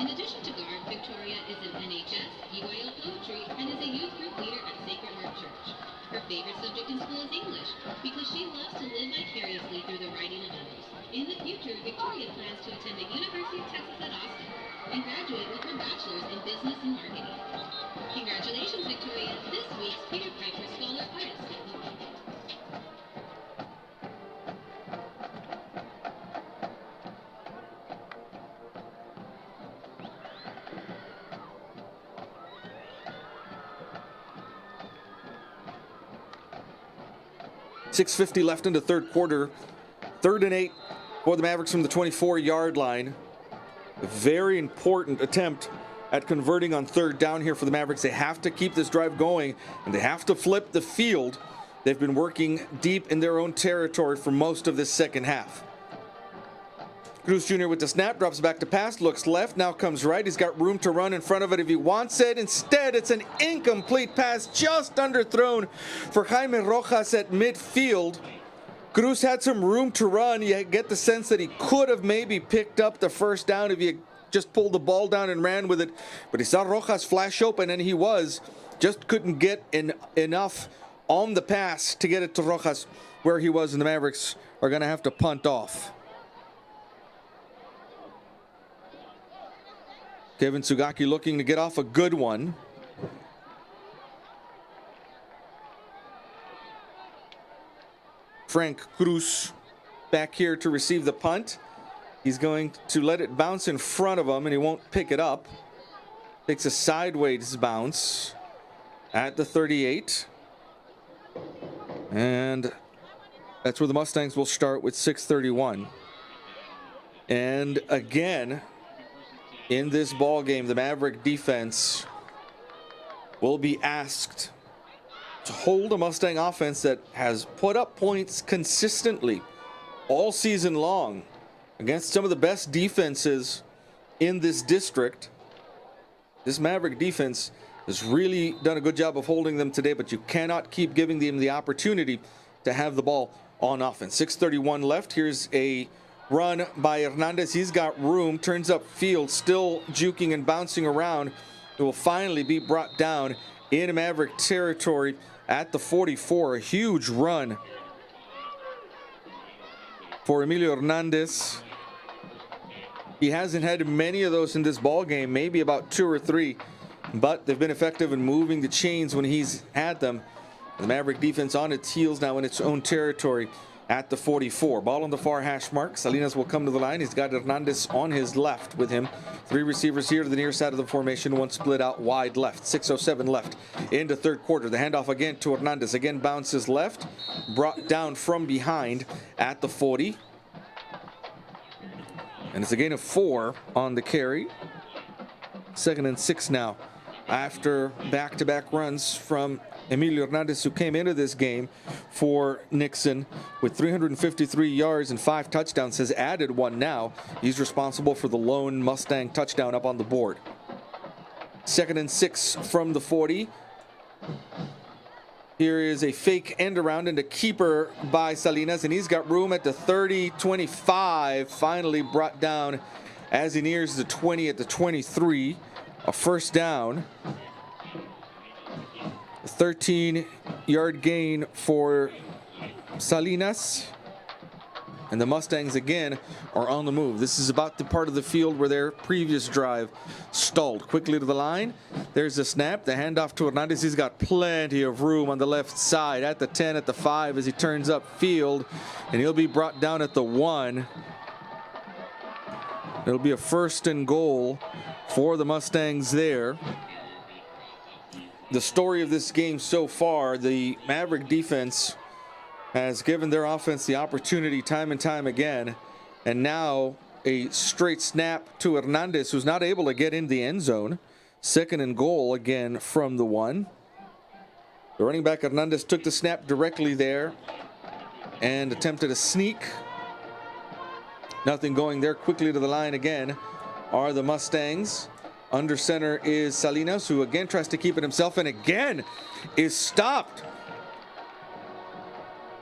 In addition to Guard, Victoria is an NHS, EYL poetry, and is a youth group leader at Sacred Heart Church. Her favorite subject in school is English because she loves to live vicariously through the writing of others. In the future, Victoria plans to attend the University of Texas at Austin and graduate with her bachelor's in business and marketing. Congratulations, Victoria, this week's Peter Piper Scholar Artist of the Week. .650 left in the 3rd quarter. 3rd and 8 for the Mavericks from the 24-yard line. A very important attempt at converting on 3rd down here for the Mavericks. They have to keep this drive going, and they have to flip the field. They've been working deep in their own territory for most of this second half. Cruz Jr. with the snap, drops back to pass, looks left, now comes right. He's got room to run in front of it if he wants it. Instead, it's an incomplete pass, just underthrown for Jaime Rojas at midfield. Cruz had some room to run. You get the sense that he could have maybe picked up the first down if he just pulled the ball down and ran with it. But he saw Rojas flash open, and he just couldn't get enough on the pass to get it to Rojas where he was, and the Mavericks are going to have to punt off. Kevin Sugaki looking to get off a good one. Frank Cruz back here to receive the punt. He's going to let it bounce in front of him, and he won't pick it up. Takes a sideways bounce at the 38. And that's where the Mustangs will start with 6:31. And again, in this ball game, the Maverick defense will be asked to hold a Mustang offense that has put up points consistently all season long against some of the best defenses in this district. This Maverick defense has really done a good job of holding them today, but you cannot keep giving them the opportunity to have the ball on offense. 6:31 left. Here's a run by Hernandez. He's got room, turns up field, still juking and bouncing around. It will finally be brought down in Maverick territory at the 44. A huge run for Emilio Hernandez. He hasn't had many of those in this ball game, maybe about 2 or 3, but they've been effective in moving the chains when he's had them. The Maverick defense on its heels now in its own territory at the 44. Ball on the far hash mark. Salinas will come to the line. He's got Hernandez on his left with him. 3 receivers here to the near side of the formation. 1 split out wide left. 6:07 left into third quarter. The handoff again to Hernandez. Again bounces left. Brought down from behind at the 40. And it's a gain of 4 on the carry. 2nd and 6 now after back-to-back runs from Emilio Hernandez, who came into this game for Nixon with 353 yards and 5 touchdowns, has added 1 now. He's responsible for the lone Mustang touchdown up on the board. 2nd and 6 from the 40. Here is a fake end around and a keeper by Salinas, and he's got room at the 30-25. Finally brought down as he nears the 20 at the 23. A first down. 13-yard gain for Salinas. And the Mustangs again are on the move. This is about the part of the field where their previous drive stalled. Quickly to the line. There's the snap. The handoff to Hernandez. He's got plenty of room on the left side at the 10, at the 5 as he turns up field. And he'll be brought down at the 1. It'll be a 1st and goal for the Mustangs there. The story of this game so far, the Maverick defense has given their offense the opportunity time and time again. And now a straight snap to Hernandez, who's not able to get in the end zone. 2nd and goal again from the 1. The running back Hernandez took the snap directly there and attempted a sneak. Nothing going there. Quickly to the line again are the Mustangs. Under center is Salinas, who again tries to keep it himself and again is stopped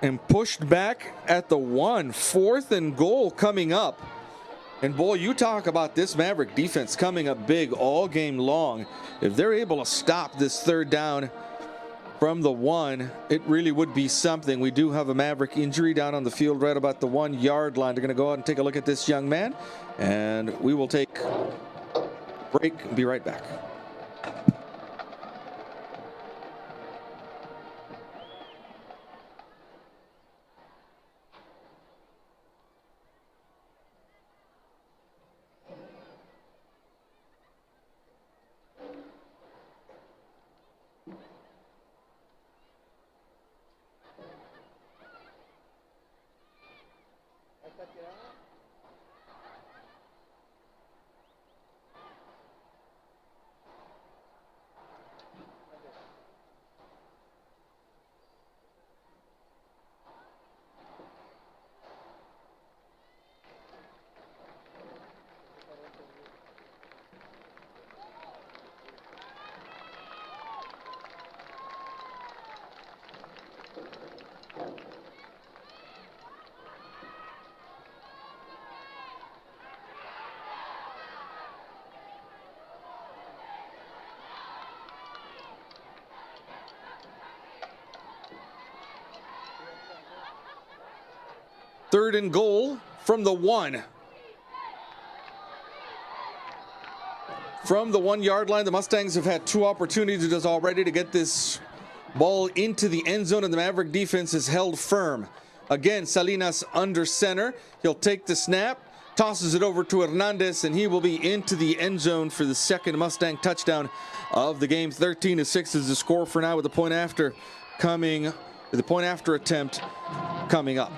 and pushed back at the 1. 4th and goal coming up. And boy, you talk about this Maverick defense coming up big all game long. If they're able to stop this 3rd down from the 1, it really would be something. We do have a Maverick injury down on the field right about the 1-yard line. They're going to go out and take a look at this young man, and we will take a break and be right back. Third and goal from the 1. From the 1 yard line, the Mustangs have had 2 opportunities already to get this ball into the end zone, and the Maverick defense is held firm. Again, Salinas under center. He'll take the snap, tosses it over to Hernandez, and he will be into the end zone for the second Mustang touchdown of the game. 13-6 is the score for now, with the point after attempt coming up.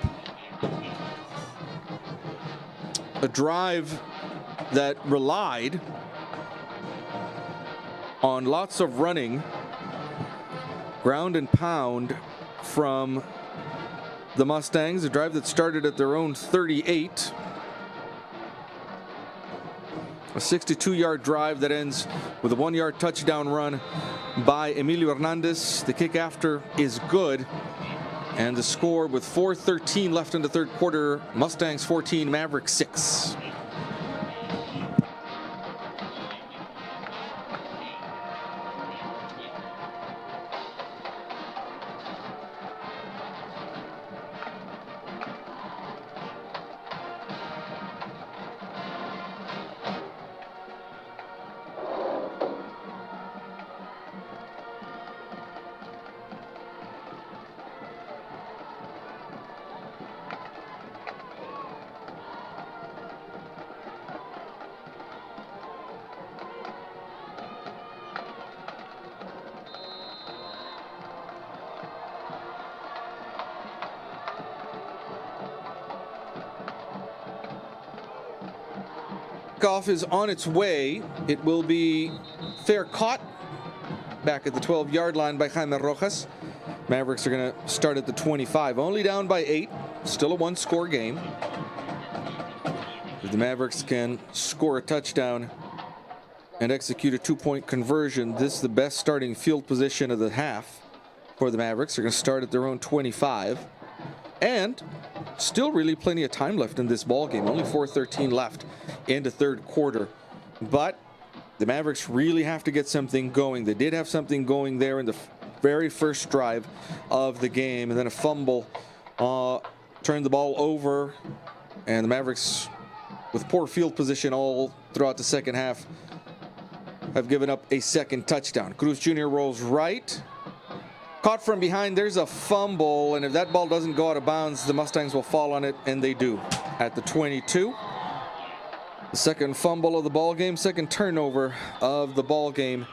A drive that relied on lots of running, ground and pound from the Mustangs. A drive that started at their own 38. A 62-yard drive that ends with a 1-yard touchdown run by Emilio Hernandez. The kick after is good. And the score, with 4:13 left in the third quarter, Mustangs 14, Mavericks 6. Kickoff is on its way. It will be fair caught back at the 12-yard line by Jaime Rojas. Mavericks are going to start at the 25. Only down by 8. Still a 1-score game. If the Mavericks can score a touchdown and execute a 2-point conversion, this is the best starting field position of the half for the Mavericks. They're going to start at their own 25. And still really plenty of time left in this ball game. Only 4:13 left in the third quarter. But the Mavericks really have to get something going. They did have something going there in the very first drive of the game, and then a fumble turned the ball over, and the Mavericks, with poor field position all throughout the second half, have given up a second touchdown. Cruz Jr. rolls right. Caught from behind, there's a fumble, and if that ball doesn't go out of bounds, the Mustangs will fall on it, and they do. At the 22, the second fumble of the ball game, second turnover of the ball game,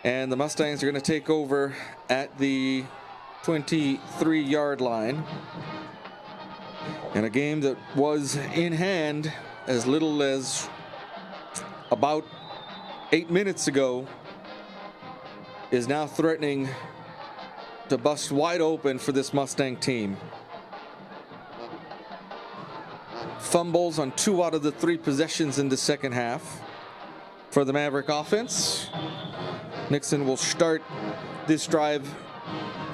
and the Mustangs are going to take over at the 23-yard line. In a game that was in hand as little as about 8 minutes ago, is now threatening to bust wide open for this Mustang team. Fumbles on 2 out of the 3 possessions in the second half for the Maverick offense. Nixon will start this drive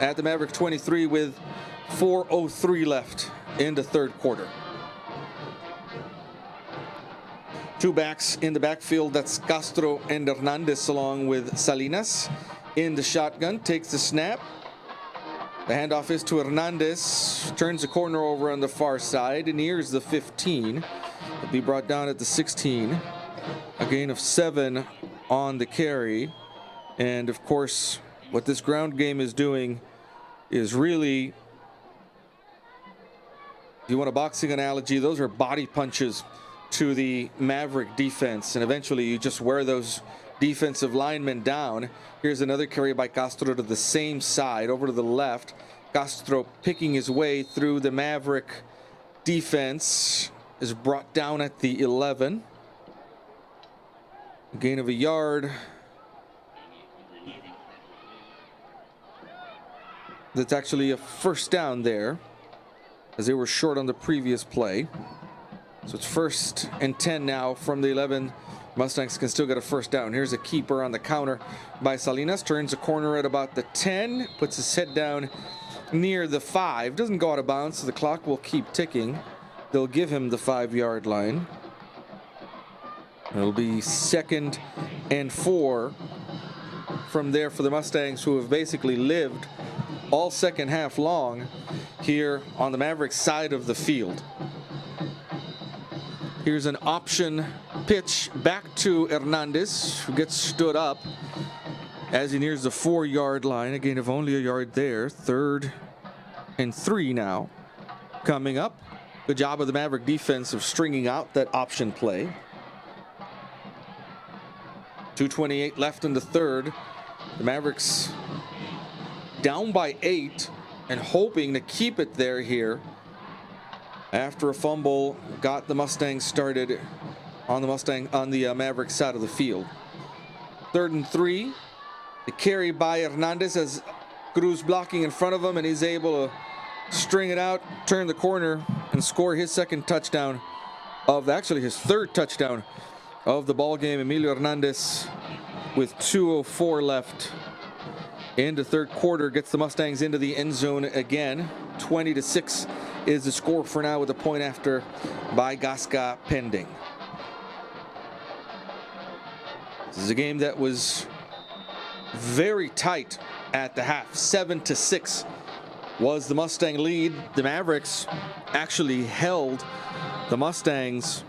at the Maverick 23 with 4:03 left in the third quarter. 2 backs in the backfield. That's Castro and Hernandez along with Salinas. In the shotgun, takes the snap. The handoff is to Hernandez, turns the corner over on the far side, nears the 15. He'll be brought down at the 16. A gain of 7 on the carry. And of course, what this ground game is doing is really, if you want a boxing analogy, those are body punches to the Maverick defense. And eventually you just wear those defensive linemen down. Here's another carry by Castro to the same side, over to the left. Castro picking his way through the Maverick defense, is brought down at the 11. Gain of a yard. That's actually a first down there, as they were short on the previous play. So it's 1st and 10 now from the 11. Mustangs can still get a first down. Here's a keeper on the counter by Salinas. Turns the corner at about the 10. Puts his head down near the 5. Doesn't go out of bounds, so the clock will keep ticking. They'll give him the 5-yard line. It'll be 2nd and 4 from there for the Mustangs, who have basically lived all second half long here on the Mavericks side of the field. Here's an option pitch back to Hernandez, who gets stood up as he nears the 4-yard line. A gain of only a yard there. 3rd and 3 now coming up. Good job of the Maverick defense of stringing out that option play. 2:28 left in the 3rd. The Mavericks down by 8 and hoping to keep it there here after a fumble got the Mustangs started on the Mavericks side of the field. 3rd and 3. The carry by Hernandez as Cruz blocking in front of him, and he's able to string it out, turn the corner, and score his second touchdown actually his 3rd touchdown of the ball game. Emilio Hernandez with 2:04 left in the 3rd quarter gets the Mustangs into the end zone again. 20-6 is the score for now, with a point after by Gasca pending. This is a game that was very tight at the half. 7-6 was the Mustang lead. The Mavericks actually held the Mustangs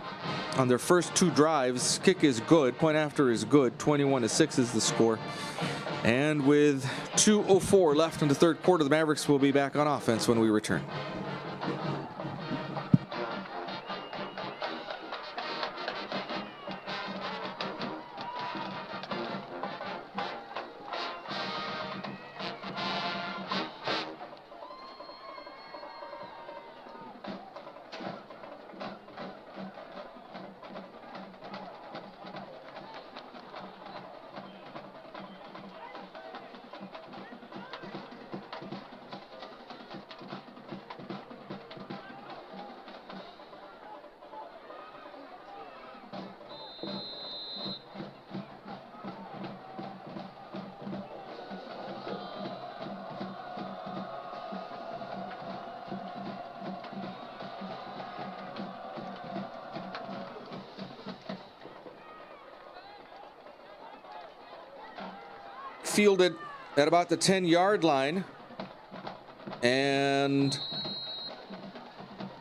on their first 2 drives. Kick is good, point after is good. 21-6 is the score. And with 2:04 left in the 3rd quarter, the Mavericks will be back on offense when we return. Fielded at about the 10-yard line, and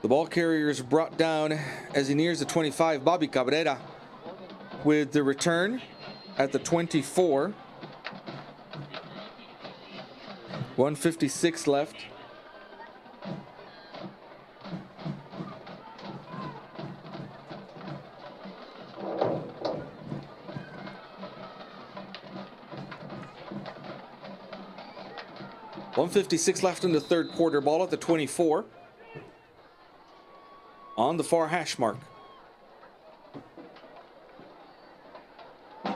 the ball carrier is brought down as he nears the 25. Bobby Cabrera with the return at the 24. 1:56 left. .156 left in the 3rd quarter. Ball at the 24 on the far hash mark. A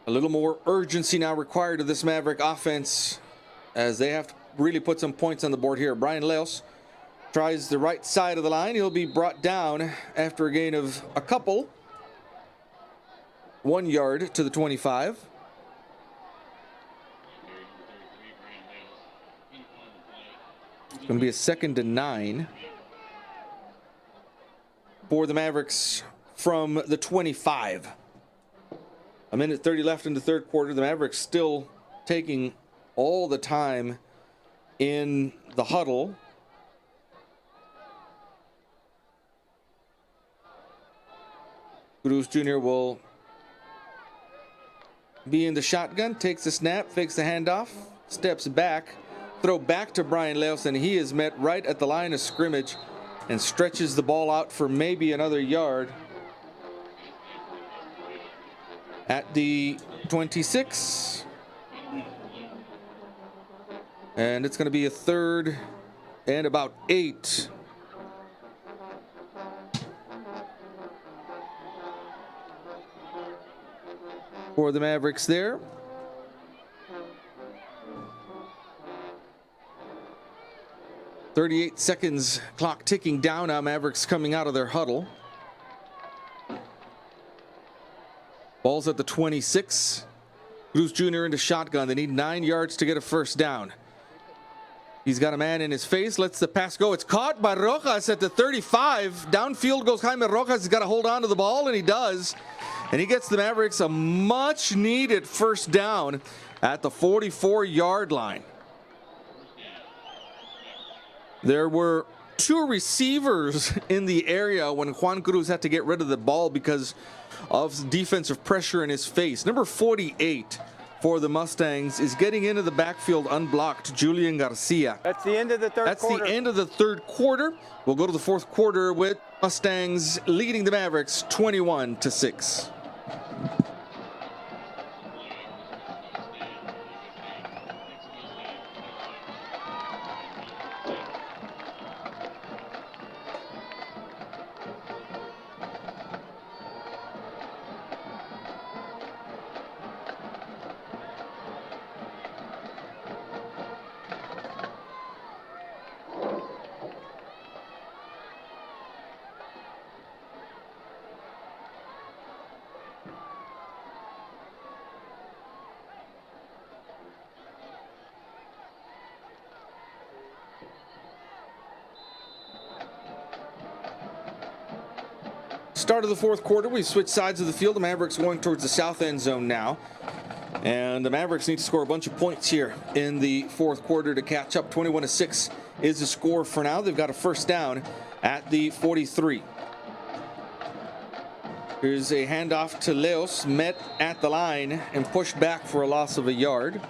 little more urgency now required of this Maverick offense, as they have to really put some points on the board here. Brian Leos tries the right side of the line. He'll be brought down after a gain of a couple. 1 yard to the 25. Going to be a 2nd and 9 for the Mavericks from the 25. 1:30 left in the 3rd quarter. The Mavericks still taking all the time in the huddle. Cruz Jr. will be in the shotgun, takes the snap, fakes the handoff, steps back. Throw back to Brian Leos, and he is met right at the line of scrimmage and stretches the ball out for maybe another yard at the 26. And it's going to be a 3rd and about 8. For the Mavericks there. 38 seconds, clock ticking down now. Mavericks coming out of their huddle. Ball's at the 26. Cruz Jr. into shotgun. They need 9 yards to get a 1st down. He's got a man in his face, lets the pass go. It's caught by Rojas at the 35. Downfield goes Jaime Rojas. He's got to hold on to the ball, and he does. And he gets the Mavericks a much needed 1st down at the 44-yard line. There were two receivers in the area when Juan Cruz had to get rid of the ball because of defensive pressure in his face. Number 48 for the Mustangs is getting into the backfield unblocked, Julian Garcia. That's the end of the third quarter. That's the end of the third quarter. We'll go to the fourth quarter with Mustangs leading the Mavericks 21-6. Start of the fourth quarter, we switch sides of the field. The Mavericks going towards the south end zone now. And the Mavericks need to score a bunch of points here in the fourth quarter to catch up. 21-6 is the score for now. They've got a first down at the 43. Here's a handoff to Leos, met at the line and pushed back for a loss of a yard.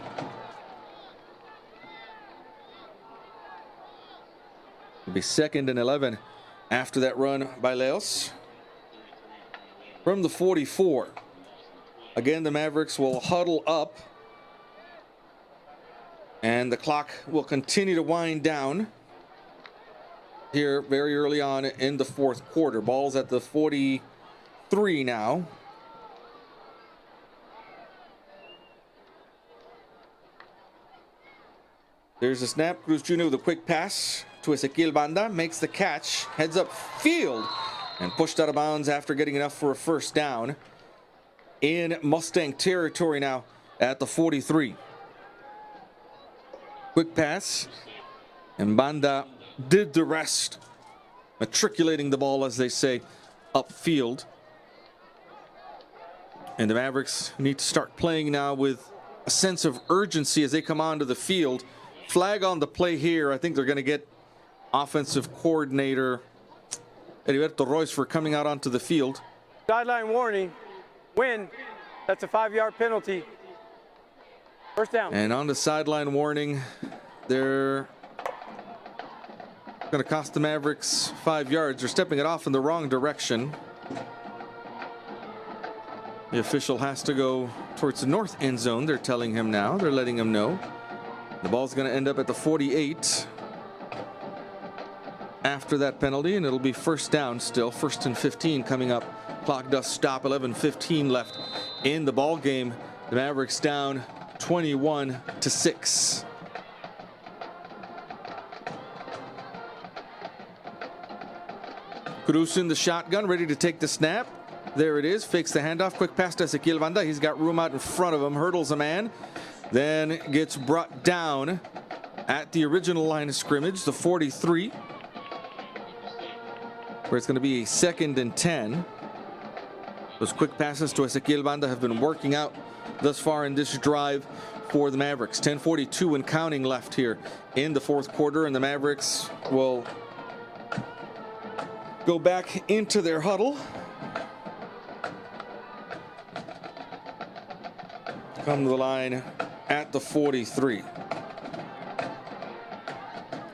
It'll be 2nd and 11 after that run by Leos. From the 44. Again, the Mavericks will huddle up. And the clock will continue to wind down here very early on in the fourth quarter. Ball's at the 43 now. There's a snap. Cruz Jr. with a quick pass to Ezequiel Banda. Makes the catch. Heads up field. And pushed out of bounds after getting enough for a first down in Mustang territory now at the 43. Quick pass, and Banda did the rest, matriculating the ball, as they say, upfield. And the Mavericks need to start playing now with a sense of urgency as they come onto the field. Flag on the play here. I think they're going to get offensive coordinator Heriberto Royce for coming out onto the field. Sideline warning. Winn. That's a 5-yard penalty. First down. And on the sideline warning, they're going to cost the Mavericks 5 yards. They're stepping it off in the wrong direction. The official has to go towards the north end zone. They're telling him now. They're letting him know. The ball's going to end up at the 48. After that penalty, and it'll be first down still. 1st and 15 coming up. Clock does stop. 11:15 left in the ball game. The Mavericks down 21-6. Cruz in the shotgun, ready to take the snap. There it is. Fakes the handoff. Quick pass to Ezequiel Banda. He's got room out in front of him. Hurdles a man. Then gets brought down at the original line of scrimmage, the 43. Where it's going to be a 2nd and 10. Those quick passes to Ezequiel Banda have been working out thus far in this drive for the Mavericks. 10:42 and counting left here in the fourth quarter, and the Mavericks will go back into their huddle. Come to the line at the 43.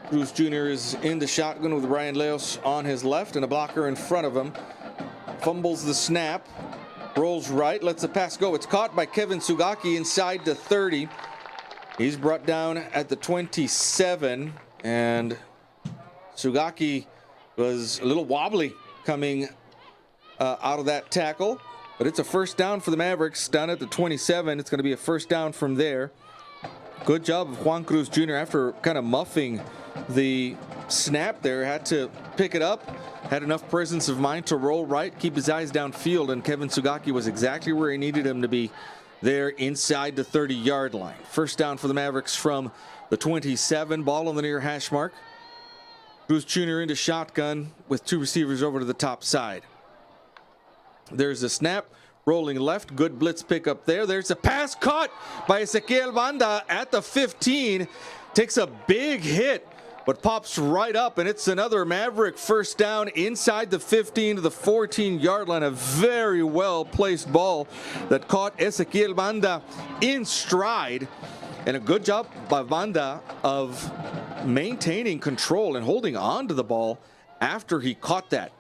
Cruz Jr. is in the shotgun with Ryan Leos on his left and a blocker in front of him. Fumbles the snap, rolls right, lets the pass go. It's caught by Kevin Sugaki inside the 30. He's brought down at the 27, and Sugaki was a little wobbly coming out of that tackle. But it's a first down for the Mavericks down at the 27. It's going to be a first down from there. Good job of Juan Cruz Jr. after kind of muffing the snap there. Had to pick it up. Had enough presence of mind to roll right, keep his eyes downfield, and Kevin Sugaki was exactly where he needed him to be there inside the 30-yard line. First down for the Mavericks from the 27. Ball on the near hash mark. Cruz Jr. into shotgun with two receivers over to the top side. There's a snap, rolling left. Good blitz pick up there. There's a pass caught by Ezequiel Banda at the 15. Takes a big hit, but pops right up, and it's another Maverick first down inside the 15 to the 14-yard line. A very well-placed ball that caught Ezequiel Banda in stride, and a good job by Banda of maintaining control and holding on to the ball after he caught that.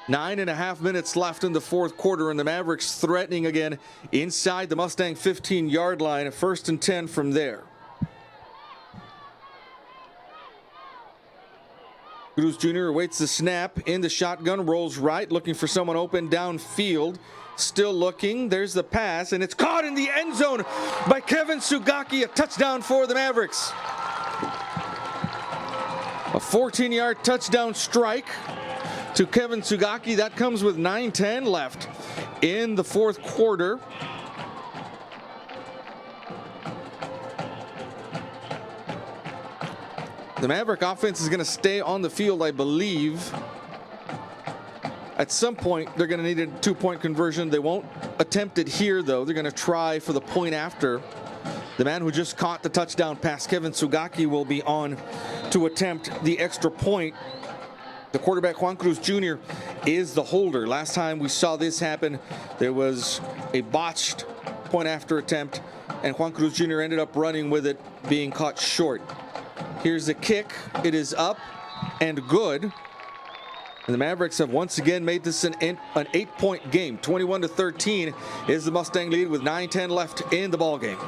9.5 minutes left in the fourth quarter, and the Mavericks threatening again inside the Mustang 15-yard line. 1st and 10 from there. Cruz Jr. awaits the snap in the shotgun, rolls right, looking for someone open downfield. Still looking. There's the pass, and it's caught in the end zone by Kevin Sugaki. A touchdown for the Mavericks. A 14-yard touchdown strike to Kevin Sugaki. That comes with 9:10 left in the fourth quarter. The Maverick offense is going to stay on the field, I believe. At some point, they're going to need a 2-point conversion. They won't attempt it here, though. They're going to try for the point after. The man who just caught the touchdown pass, Kevin Sugaki, will be on to attempt the extra point. The quarterback, Juan Cruz Jr., is the holder. Last time we saw this happen, there was a botched point after attempt, and Juan Cruz Jr. ended up running with it, being caught short. Here's the kick. It is up and good. And the Mavericks have once again made this an 8-point game. 21-13 is the Mustang lead with 9:10 left in the ball game.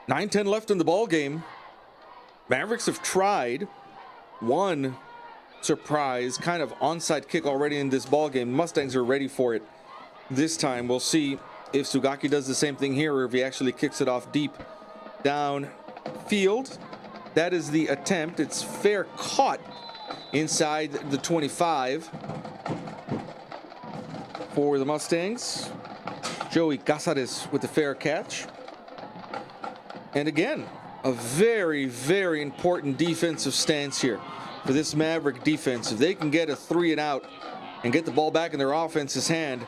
.9:10 left in the ball game. Mavericks have tried one surprise kind of onside kick already in this ball game. Mustangs are ready for it this time. We'll see if Sugaki does the same thing here or if he actually kicks it off deep downfield. That is the attempt. It's fair caught inside the 25 for the Mustangs. Joey Casares with the fair catch. And again, a very, very important defensive stance here for this Maverick defense. If they can get a 3 and out and get the ball back in their offense's hand,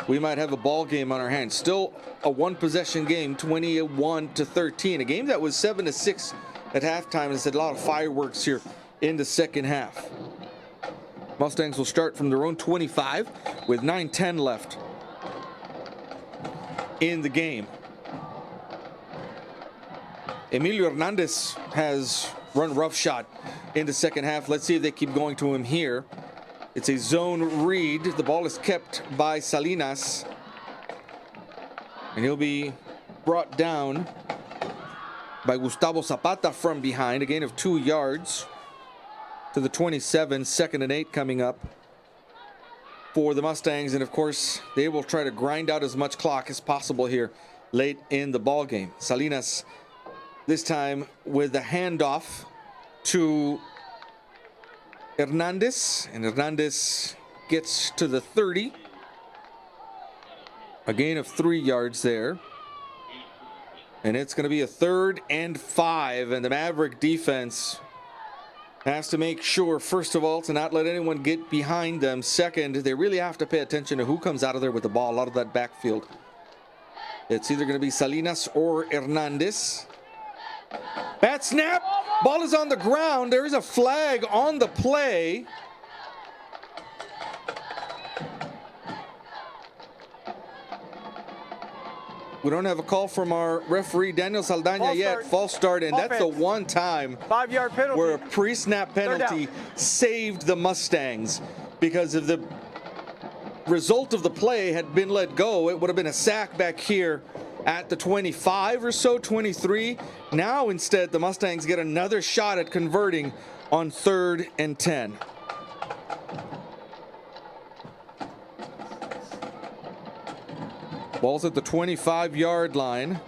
we might have a ball game on our hands. Still a one-possession game, 21-13. A game that was 7-6 at halftime. There's a lot of fireworks here in the second half. Mustangs will start from their own 25 with 9:10 left in the game. Emilio Hernandez has run roughshod in the second half. Let's see if they keep going to him here. It's a zone read. The ball is kept by Salinas. And he'll be brought down by Gustavo Zapata from behind. A gain of 2 yards to the 27. 2nd and 8 coming up for the Mustangs. And of course, they will try to grind out as much clock as possible here late in the ball game. Salinas this time with the handoff to Hernandez, and Hernandez gets to the 30. A gain of 3 yards there. And it's going to be a 3rd and 5, and the Maverick defense has to make sure, first of all, to not let anyone get behind them. Second, they really have to pay attention to who comes out of there with the ball, a lot of that backfield. It's either going to be Salinas or Hernandez. Bad snap. Ball is on the ground. There is a flag on the play. We don't have a call from our referee, Daniel Saldaña, False yet. start. False start, and that's the Offense. one time 5-yard penalty. where a pre-snap penalty saved the Mustangs, because if the result of the play had been let go, it would have been a sack back here at the 25 or so, 23. Now instead, the Mustangs get another shot at converting on 3rd and 10. Ball's at the 25-yard line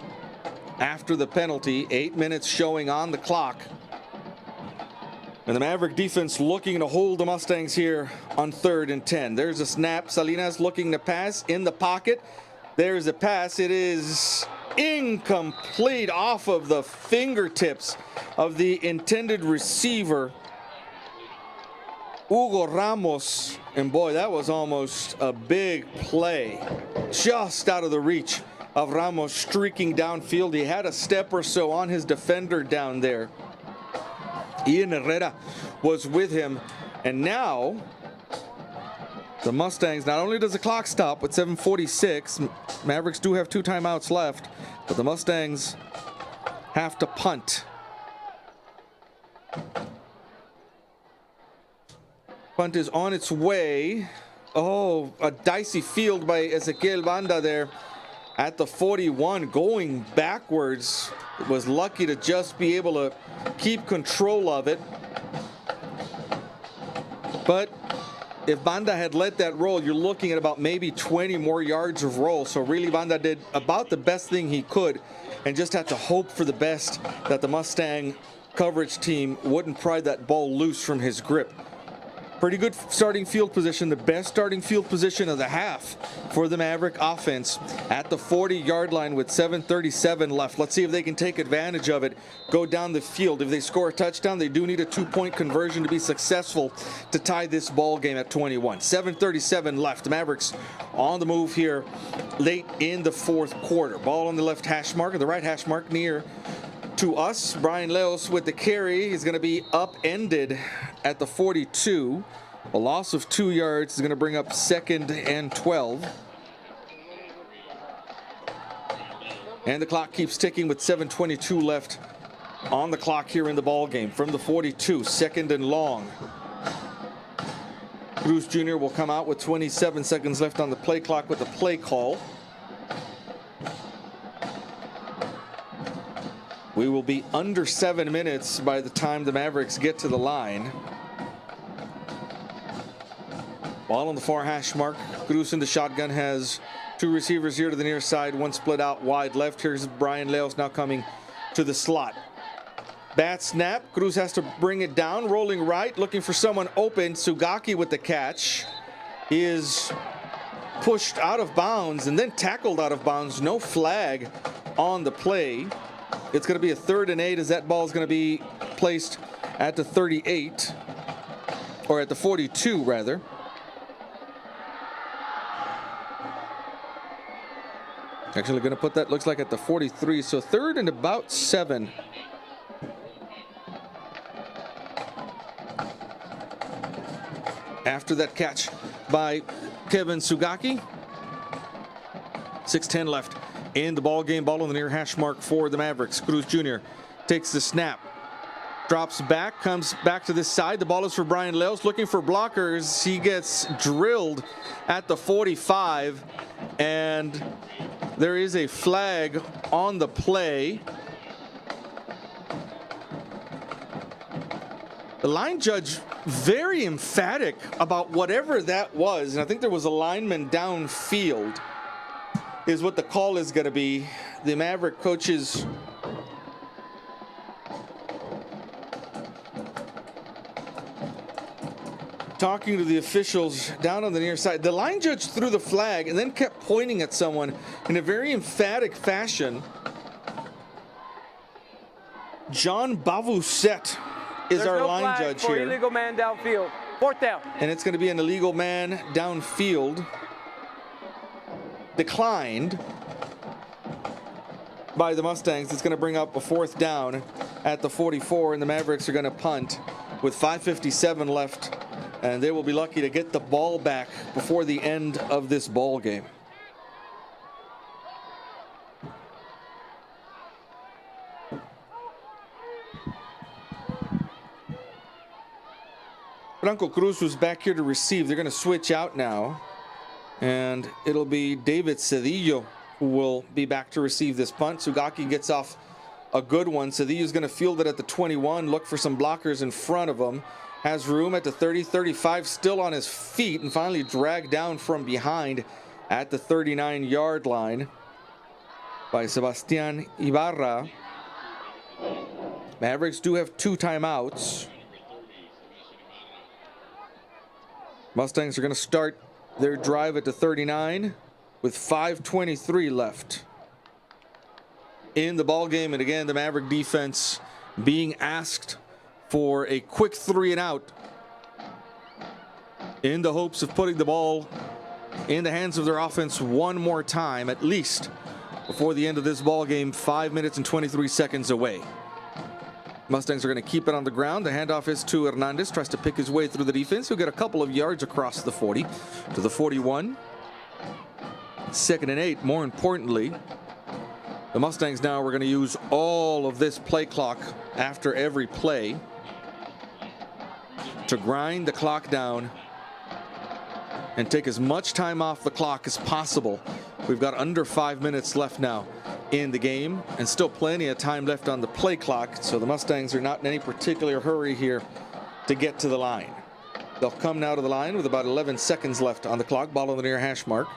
after the penalty. 8 minutes showing on the clock. And the Maverick defense looking to hold the Mustangs here on 3rd and 10. There's a snap. Salinas looking to pass in the pocket. There's a pass. It is incomplete, off of the fingertips of the intended receiver, Hugo Ramos. And boy, that was almost a big play. Just out of the reach of Ramos, streaking downfield. He had a step or so on his defender down there. Ian Herrera was with him. And now the Mustangs, not only does the clock stop with 7:46, Mavericks do have 2 timeouts left, but the Mustangs have to punt. Punt is on its way. Oh, a dicey field by Ezequiel Banda there at the 41, going backwards. Was lucky to just be able to keep control of it. But if Banda had let that roll, you're looking at about maybe 20 more yards of roll. So really, Banda did about the best thing he could and just had to hope for the best that the Mustang coverage team wouldn't pry that ball loose from his grip. Pretty good starting field position, the best starting field position of the half for the Maverick offense at the 40-yard line with 7:37 left. Let's see if they can take advantage of it, go down the field. If they score a touchdown, they do need a 2-point conversion to be successful to tie this ball game at 21. 7:37 left. The Mavericks on the move here late in the 4th quarter. Ball on the left hash mark, or the right hash mark near to us. Brian Leos with the carry is going to be upended at the 42. A loss of 2 yards is going to bring up 2nd and 12. And the clock keeps ticking with 7:22 left on the clock here in the ball game. From the 42, 2nd and long. Cruz Jr. will come out with 27 seconds left on the play clock with the play call. We will be under 7 minutes by the time the Mavericks get to the line. Ball on the far hash mark. Cruz in the shotgun has 2 receivers here to the near side, 1 split out wide left. Here's Brian Leos now coming to the slot. Bat snap. Cruz has to bring it down, rolling right, looking for someone open. Sugaki with the catch. He is pushed out of bounds and then tackled out of bounds. No flag on the play. It's going to be a 3rd and 8 as that ball is going to be placed at the 38, or at the 42 rather. Actually going to put that, looks like, at the 43, so 3rd and about 7. After that catch by Kevin Sugaki. 6:10 left in the ball game. Ball on the near hash mark for the Mavericks. Cruz Jr. takes the snap, drops back, comes back to this side. The ball is for Brian Leos, looking for blockers. He gets drilled at the 45, and there is a flag on the play. The line judge very emphatic about whatever that was, and I think there was a lineman downfield is what the call is going to be. The Maverick coaches talking to the officials down on the near side. The line judge threw the flag and then kept pointing at someone in a very emphatic fashion. John Bavuset is There's our no line flag judge for here. Illegal man downfield. 4th down. And it's going to be an illegal man downfield. Declined by the Mustangs. It's going to bring up a 4th down at the 44, and the Mavericks are going to punt with 5:57 left, and they will be lucky to get the ball back before the end of this ball game. Franco Cruz was back here to receive. They're going to switch out now. And it'll be David Cedillo who will be back to receive this punt. Sugaki gets off a good one. Cedillo's going to field it at the 21, look for some blockers in front of him. Has room at the 30, 35, still on his feet, and finally dragged down from behind at the 39-yard line by Sebastian Ibarra. Mavericks do have 2 timeouts. Mustangs are going to start their drive at the 39 with 5:23 left in the ball game. And again, the Maverick defense being asked for a quick 3 and out in the hopes of putting the ball in the hands of their offense one more time, at least before the end of this ball game. 5 minutes and 23 seconds away. Mustangs are going to keep it on the ground. The handoff is to Hernandez. Tries to pick his way through the defense. He'll get a couple of yards across the 40 to the 41. 2nd and 8. More importantly, the Mustangs now are going to use all of this play clock after every play to grind the clock down and take as much time off the clock as possible. We've got under 5 minutes left now in the game, and still plenty of time left on the play clock, so the Mustangs are not in any particular hurry here to get to the line. They'll come now to the line with about 11 seconds left on the clock, ball on the near hash mark.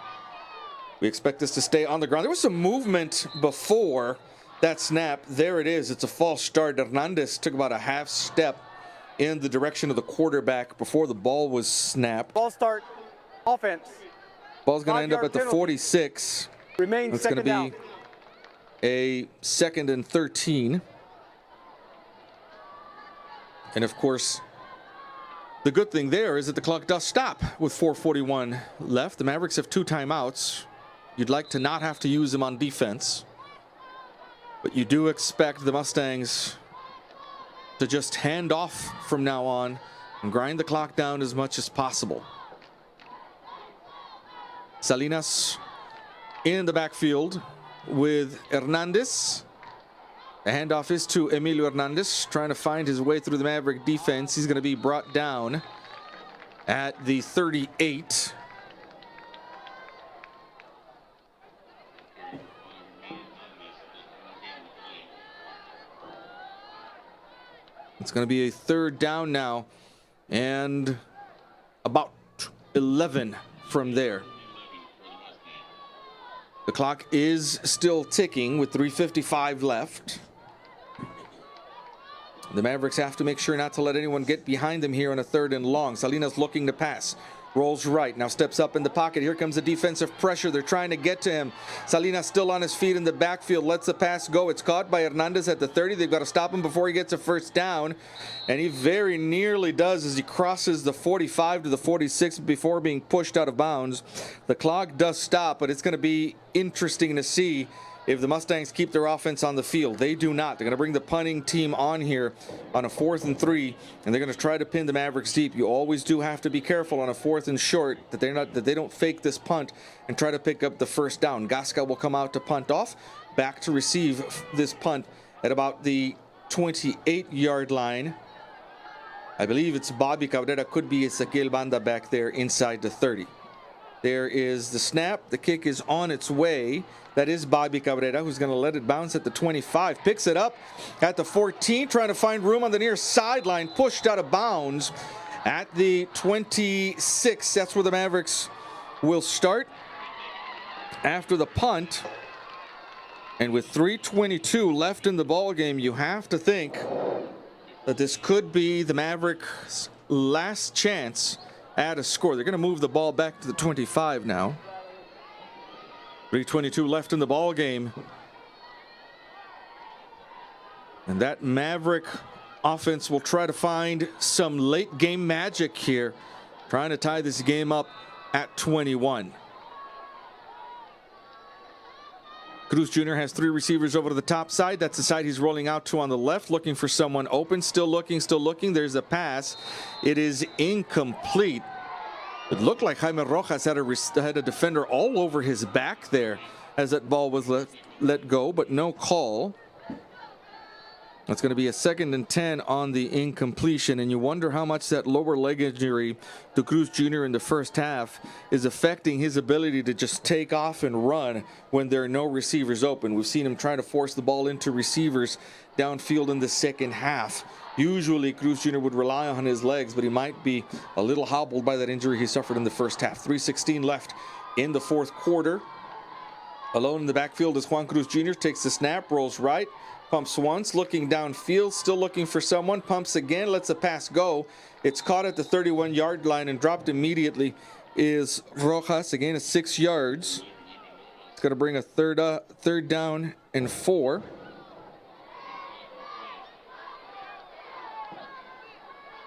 We expect this to stay on the ground. There was some movement before that snap. There it is. It's a false start. Hernandez took about a half step in the direction of the quarterback before the ball was snapped. Ball start, offense. Ball's going to end up at the 46. Remains it's going to be a 2nd and 13. And of course, the good thing there is that the clock does stop with 4:41 left. The Mavericks have 2 timeouts. You'd like to not have to use them on defense, but you do expect the Mustangs to just hand off from now on and grind the clock down as much as possible. Salinas in the backfield with Hernandez. The handoff is to Emilio Hernandez, trying to find his way through the Maverick defense. He's going to be brought down at the 38. It's going to be a 3rd down now, and about 11 from there. The clock is still ticking with 3:55 left. The Mavericks have to make sure not to let anyone get behind them here on a 3rd and long. Salinas looking to pass. Rolls right. Now steps up in the pocket. Here comes the defensive pressure. They're trying to get to him. Salinas still on his feet in the backfield. Lets the pass go. It's caught by Hernandez at the 30. They've got to stop him before he gets a 1st down. And he very nearly does as he crosses the 45 to the 46 before being pushed out of bounds. The clock does stop, but it's going to be interesting to see if the Mustangs keep their offense on the field. They do not. They're going to bring the punting team on here on a 4th and 3, and they're going to try to pin the Mavericks deep. You always do have to be careful on a 4th and short that they don't fake this punt and try to pick up the 1st down. Gasca will come out to punt off, back to receive this punt at about the 28-yard line. I believe it's Bobby Cabrera, could be Ezequiel Banda back there inside the 30. There is the snap. The kick is on its way. That is Bobby Cabrera, who's going to let it bounce at the 25. Picks it up at the 14, trying to find room on the near sideline. Pushed out of bounds at the 26. That's where the Mavericks will start after the punt. And with 3:22 left in the ball game, you have to think that this could be the Mavericks' last chance at a score. They're going to move the ball back to the 25 now. 3:22 left in the ball game. And that Maverick offense will try to find some late game magic here, trying to tie this game up at 21. Cruz Jr. has 3 receivers over to the top side. That's the side he's rolling out to on the left, looking for someone open. Still looking, still looking. There's a pass. It is incomplete. It looked like Jaime Rojas had a defender all over his back there as that ball was let go, but no call. That's going to be a 2nd and 10 on the incompletion, and you wonder how much that lower leg injury to Cruz Jr. in the first half is affecting his ability to just take off and run when there are no receivers open. We've seen him try to force the ball into receivers downfield in the second half. Usually Cruz Jr. would rely on his legs, but he might be a little hobbled by that injury he suffered in the first half. 3:16 left in the fourth quarter. Alone in the backfield is Juan Cruz Jr. Takes the snap, rolls right, pumps once, looking downfield, still looking for someone, pumps again, lets the pass go. It's caught at the 31-yard line and dropped immediately. Is Rojas, again, at 6 yards. It's going to bring a third down and 4.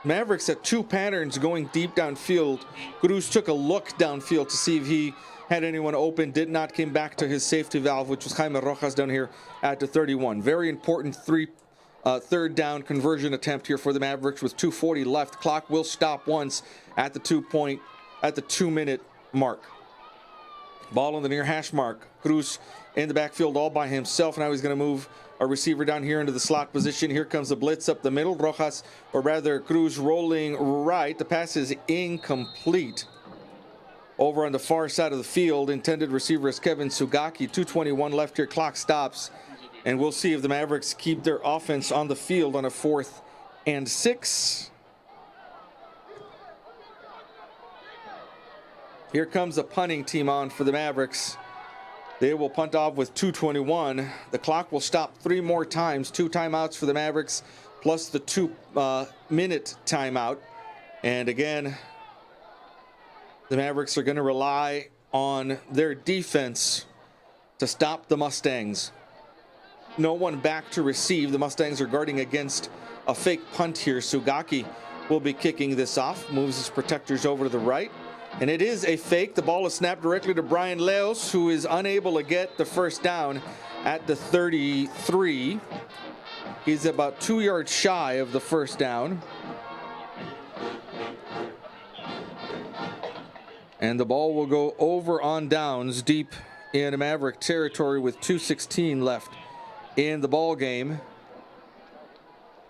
Mavericks had 2 patterns going deep downfield. Cruz took a look downfield to see if he had anyone open, did not, came back to his safety valve, which was Jaime Rojas down here at the 31. Very important third down conversion attempt here for the Mavericks with 2:40 left. Clock will stop once at the 2-minute mark. Ball on the near hash mark. Cruz in the backfield all by himself. Now he's going to move a receiver down here into the slot position. Here comes the blitz up the middle. Rojas, or rather Cruz, rolling right. The pass is incomplete. Over on the far side of the field, intended receiver is Kevin Sugaki. 2:21 left here. Clock stops. And we'll see if the Mavericks keep their offense on the field on a 4th and 6. Here comes the punting team on for the Mavericks. They will punt off with 2:21. The clock will stop 3 more times. 2 timeouts for the Mavericks, plus the 2-minute timeout. And again, the Mavericks are going to rely on their defense to stop the Mustangs. No one back to receive. The Mustangs are guarding against a fake punt here. Sugaki will be kicking this off. Moves his protectors over to the right. And it is a fake. The ball is snapped directly to Brian Leos, who is unable to get the first down at the 33. He's about 2 yards shy of the first down. And the ball will go over on downs deep in Maverick territory with 2:16 left in the ball game.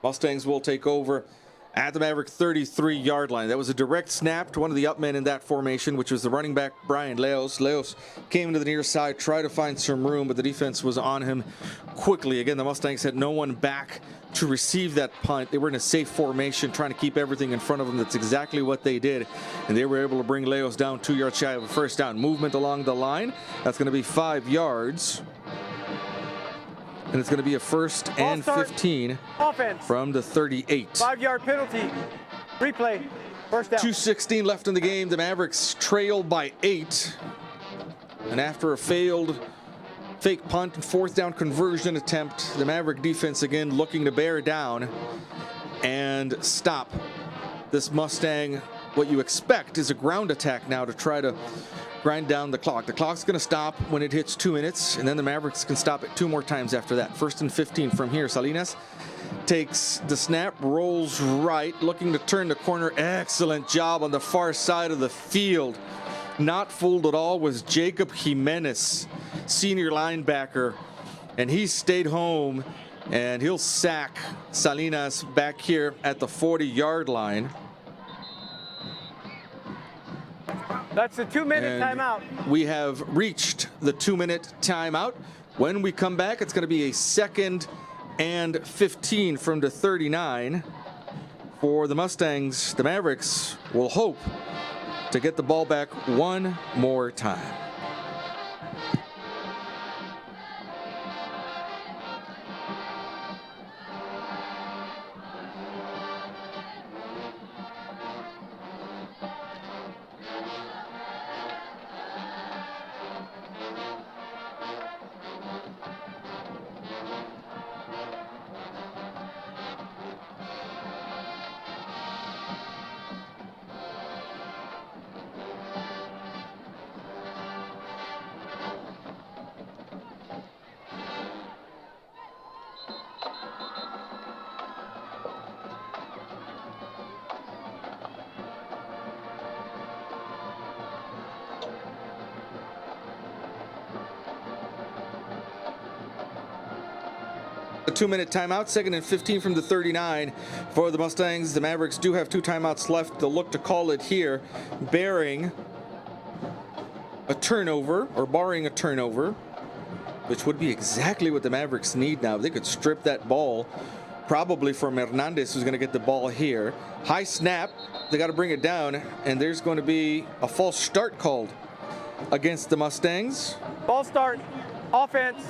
Mustangs will take over at the Maverick 33-yard line. That was a direct snap to one of the up men in that formation, which was the running back Brian Leos. Leos came to the near side, tried to find some room, but the defense was on him quickly. Again, the Mustangs had no one back to receive that punt. They were in a safe formation, trying to keep everything in front of them. That's exactly what they did, and they were able to bring Leos down 2 yards shy of a first down. Movement along the line. That's going to be 5 yards. And it's going to be a 1st and 15 offense from the 38. 5-yard penalty. Replay. First down. 2:16 left in the game. The Mavericks trail by 8. And after a failed fake punt and 4th down conversion attempt, the Maverick defense again looking to bear down and stop this Mustang. What you expect is a ground attack now to try to grind down the clock. The clock's going to stop when it hits 2 minutes, and then the Mavericks can stop it 2 more times after that. 1st and 15 from here. Salinas takes the snap, rolls right, looking to turn the corner. Excellent job on the far side of the field. Not fooled at all was Jacob Jimenez, senior linebacker, and he stayed home, and he'll sack Salinas back here at the 40-yard line. That's the 2-minute timeout. We have reached the 2-minute timeout. When we come back, it's going to be a 2nd and 15 from the 39 for the Mustangs. The Mavericks will hope to get the ball back one more time. 2-minute timeout. 2nd and 15 from the 39 for the Mustangs. The Mavericks do have 2 timeouts left. They'll look to call it here, barring a turnover, which would be exactly what the Mavericks need now. They could strip that ball, probably from Hernandez, who's going to get the ball here. High snap. They got to bring it down, and there's going to be a false start called against the Mustangs. Ball start, offense,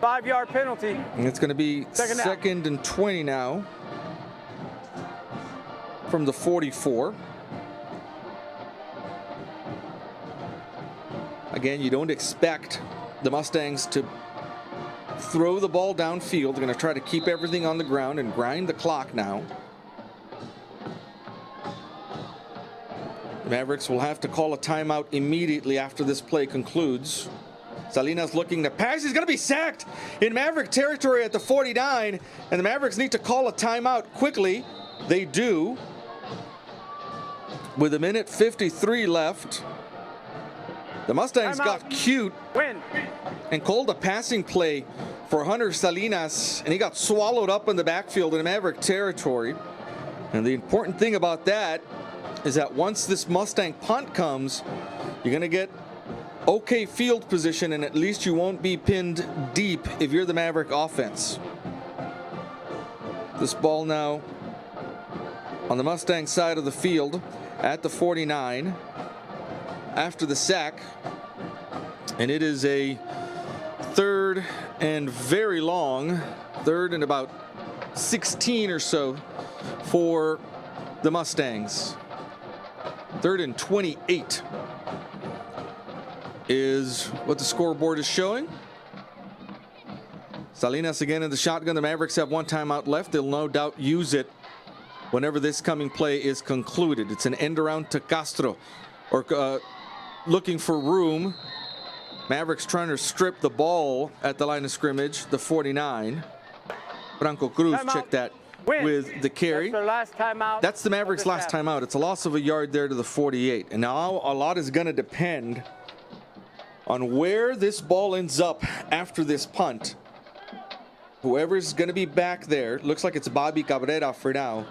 5-yard penalty. And it's going to be second and 20 now from the 44. Again, you don't expect the Mustangs to throw the ball downfield. They're going to try to keep everything on the ground and grind the clock now. The Mavericks will have to call a timeout immediately after this play concludes. Salinas looking to pass. He's going to be sacked in Maverick territory at the 49, and the Mavericks need to call a timeout quickly. They do. With 1:53 left. The Mustangs got cute and called a passing play for Hunter Salinas, and he got swallowed up in the backfield in Maverick territory. And the important thing about that is that once this Mustang punt comes, you're going to get okay field position, and at least you won't be pinned deep if you're the Maverick offense. This ball now on the Mustang side of the field at the 49 after the sack, and it is a 3rd and very long, 3rd and about 16 or so for the Mustangs. 3rd and 28 is what the scoreboard is showing. Salinas again in the shotgun. The Mavericks have 1 timeout left. They'll no doubt use it whenever this coming play is concluded. It's an end around to Castro, or looking for room. Mavericks trying to strip the ball at the line of scrimmage, the 49. Franco Cruz checked that with the carry. That's their last timeout. That's the Mavericks' last timeout. It's a loss of a yard there to the 48. And now a lot is going to depend on where this ball ends up after this punt. Whoever's going to be back there, looks like it's Bobby Cabrera for now.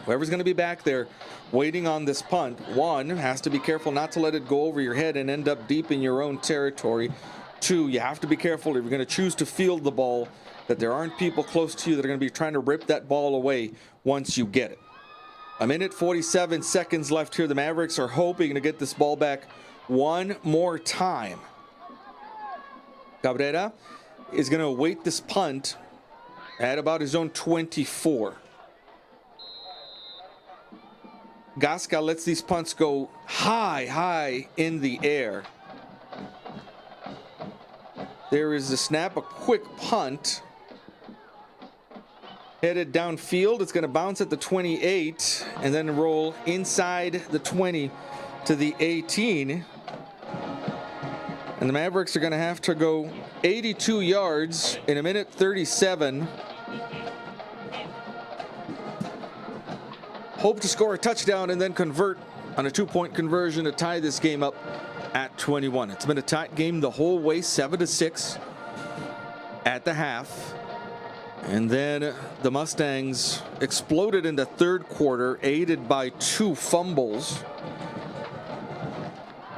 Whoever's going to be back there waiting on this punt, 1, has to be careful not to let it go over your head and end up deep in your own territory. 2, you have to be careful if you're going to choose to field the ball that there aren't people close to you that are going to be trying to rip that ball away once you get it. 1:47 seconds left here. The Mavericks are hoping to get this ball back one more time. Cabrera is going to await this punt at about his own 24. Gasca lets these punts go high in the air. There is the snap, a quick punt. Headed downfield, it's going to bounce at the 28 and then roll inside the 20 to the 18. And the Mavericks are going to have to go 82 yards in 1:37. Hope to score a touchdown and then convert on a 2-point conversion to tie this game up at 21. It's been a tight game the whole way, 7-6 at the half. And then the Mustangs exploded in the 3rd quarter, aided by 2 fumbles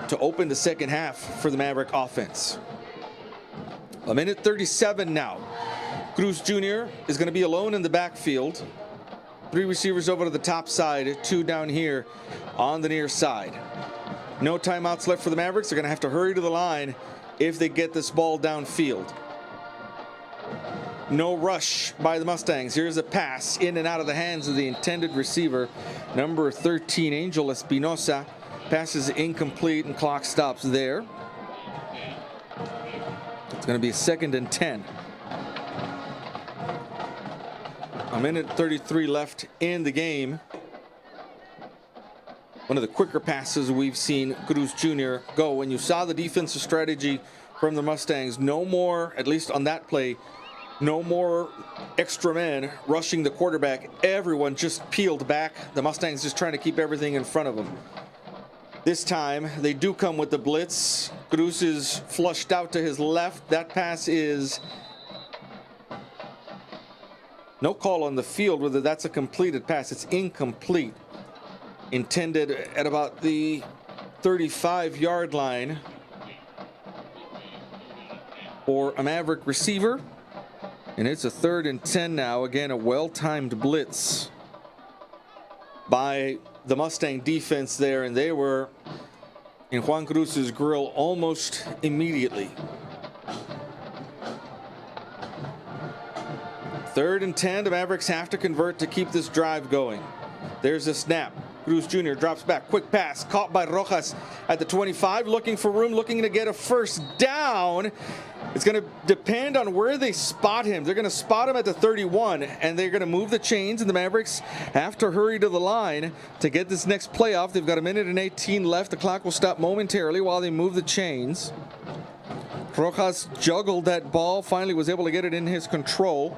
to open the 2nd half for the Maverick offense. 1:37 now. Cruz Jr. is going to be alone in the backfield. 3 receivers over to the top side, 2 down here on the near side. No timeouts left for the Mavericks. They're going to have to hurry to the line if they get this ball downfield. No rush by the Mustangs. Here's a pass in and out of the hands of the intended receiver, number 13, Angel Espinosa. Pass is incomplete and clock stops there. It's going to be a 2nd and 10. 1:33 left in the game. One of the quicker passes we've seen Cruz Jr. go. When you saw the defensive strategy from the Mustangs, no more, at least on that play, no more extra men rushing the quarterback. Everyone just peeled back. The Mustangs just trying to keep everything in front of them. This time, they do come with the blitz. Cruz is flushed out to his left. That pass is No call on the field whether that's a completed pass. It's incomplete. Intended at about the 35-yard line for a Maverick receiver. And it's a 3rd and 10 now. Again, a well-timed blitz by the Mustang defense there, and they were in Juan Cruz's grill almost immediately. 3rd and 10. The Mavericks have to convert to keep this drive going. There's a snap. Cruz Jr. drops back. Quick pass. Caught by Rojas at the 25. Looking for room. Looking to get a first down. It's going to depend on where they spot him. They're going to spot him at the 31, and they're going to move the chains, and the Mavericks have to hurry to the line to get this next play off. They've got 1:18 left. The clock will stop momentarily while they move the chains. Rojas juggled that ball, finally was able to get it in his control,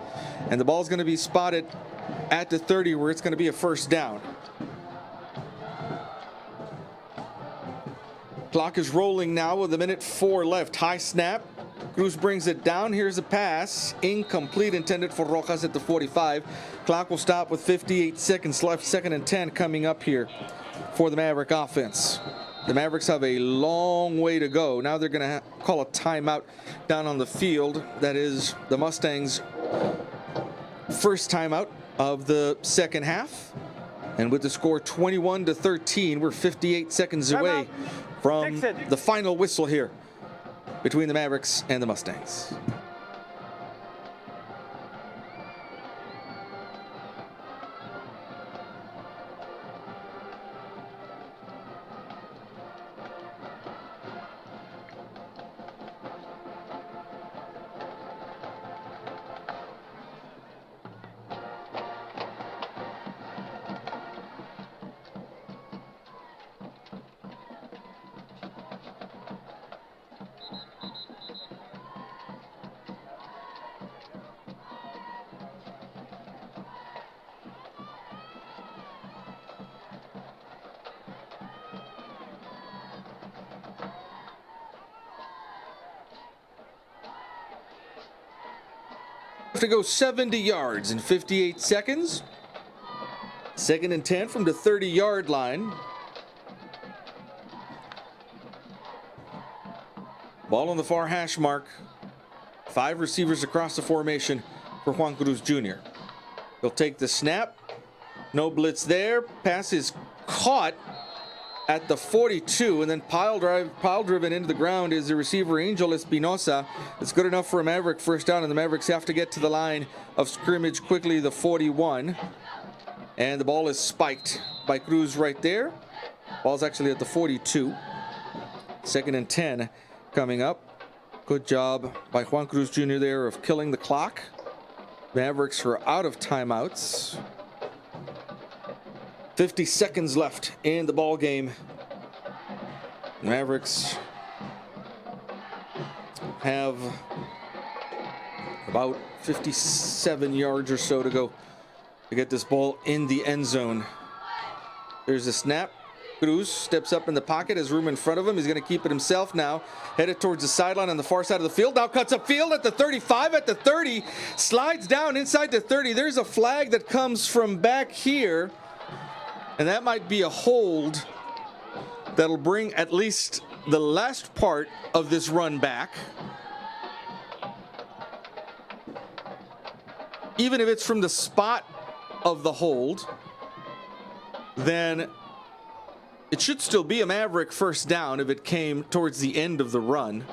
and the ball's going to be spotted at the 30 where it's going to be a first down. Clock is rolling now with 1:04 left. High snap. Cruz brings it down. Here's a pass. Incomplete, intended for Rojas at the 45. Clock will stop with 58 seconds left. 2nd and 10 coming up here for the Maverick offense. The Mavericks have a long way to go. Now they're going to call a timeout down on the field. That is the Mustangs' first timeout of the second half. And with the score 21-13, we're 58 seconds away from the final whistle here between the Mavericks and the Mustangs. To go 70 yards in 58 seconds. 2nd and 10 from the 30-yard line. Ball on the far hash mark. 5 receivers across the formation for Juan Cruz Jr. He'll take the snap. No blitz there. Pass is caught at the 42, and then pile driven into the ground is the receiver Angel Espinosa. It's good enough for a Maverick first down, and the Mavericks have to get to the line of scrimmage quickly, the 41. And the ball is spiked by Cruz right there. Ball's actually at the 42. 2nd and 10 coming up. Good job by Juan Cruz Jr. there of killing the clock. Mavericks are out of timeouts. 50 seconds left in the ball game. Mavericks have about 57 yards or so to go to get this ball in the end zone. There's a snap. Cruz steps up in the pocket, has room in front of him. He's going to keep it himself now. Headed towards the sideline on the far side of the field. Now cuts upfield at the 35, at the 30. Slides down inside the 30. There's a flag that comes from back here. And that might be a hold that'll bring at least the last part of this run back. Even if it's from the spot of the hold, then it should still be a Maverick first down if it came towards the end of the run.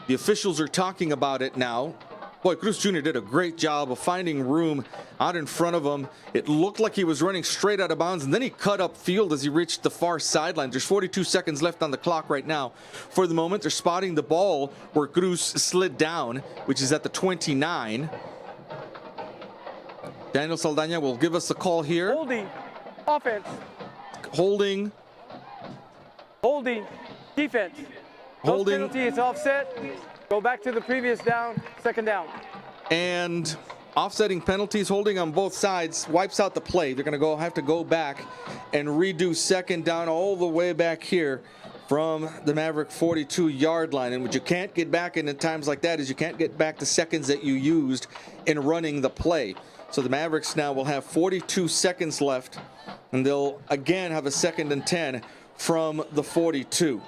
The officials are talking about it now. Boy, Cruz Jr. did a great job of finding room out in front of him. It looked like he was running straight out of bounds, and then he cut upfield as he reached the far sideline. There's 42 seconds left on the clock right now. For the moment, they're spotting the ball where Cruz slid down, which is at the 29. Daniel Saldaña will give us the call here. Holding. Offense. Holding. Holding. Defense. Holding. No penalty. It's offset. Go back to the previous down. 2nd down. And offsetting penalties, holding on both sides, wipes out the play. They're going to have to go back and redo 2nd down all the way back here from the Maverick 42-yard line. And what you can't get back in at times like that is you can't get back the seconds that you used in running the play. So the Mavericks now will have 42 seconds left, and they'll again have a 2nd and 10 from the 42.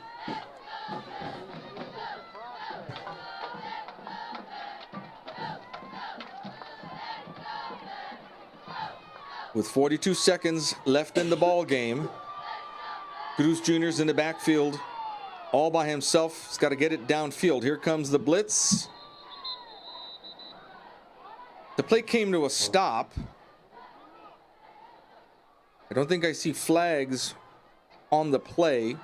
With 42 seconds left in the ball game, Cruz Jr.'s in the backfield all by himself. He's got to get it downfield. Here comes the blitz. The play came to a stop. I don't think I see flags on the play.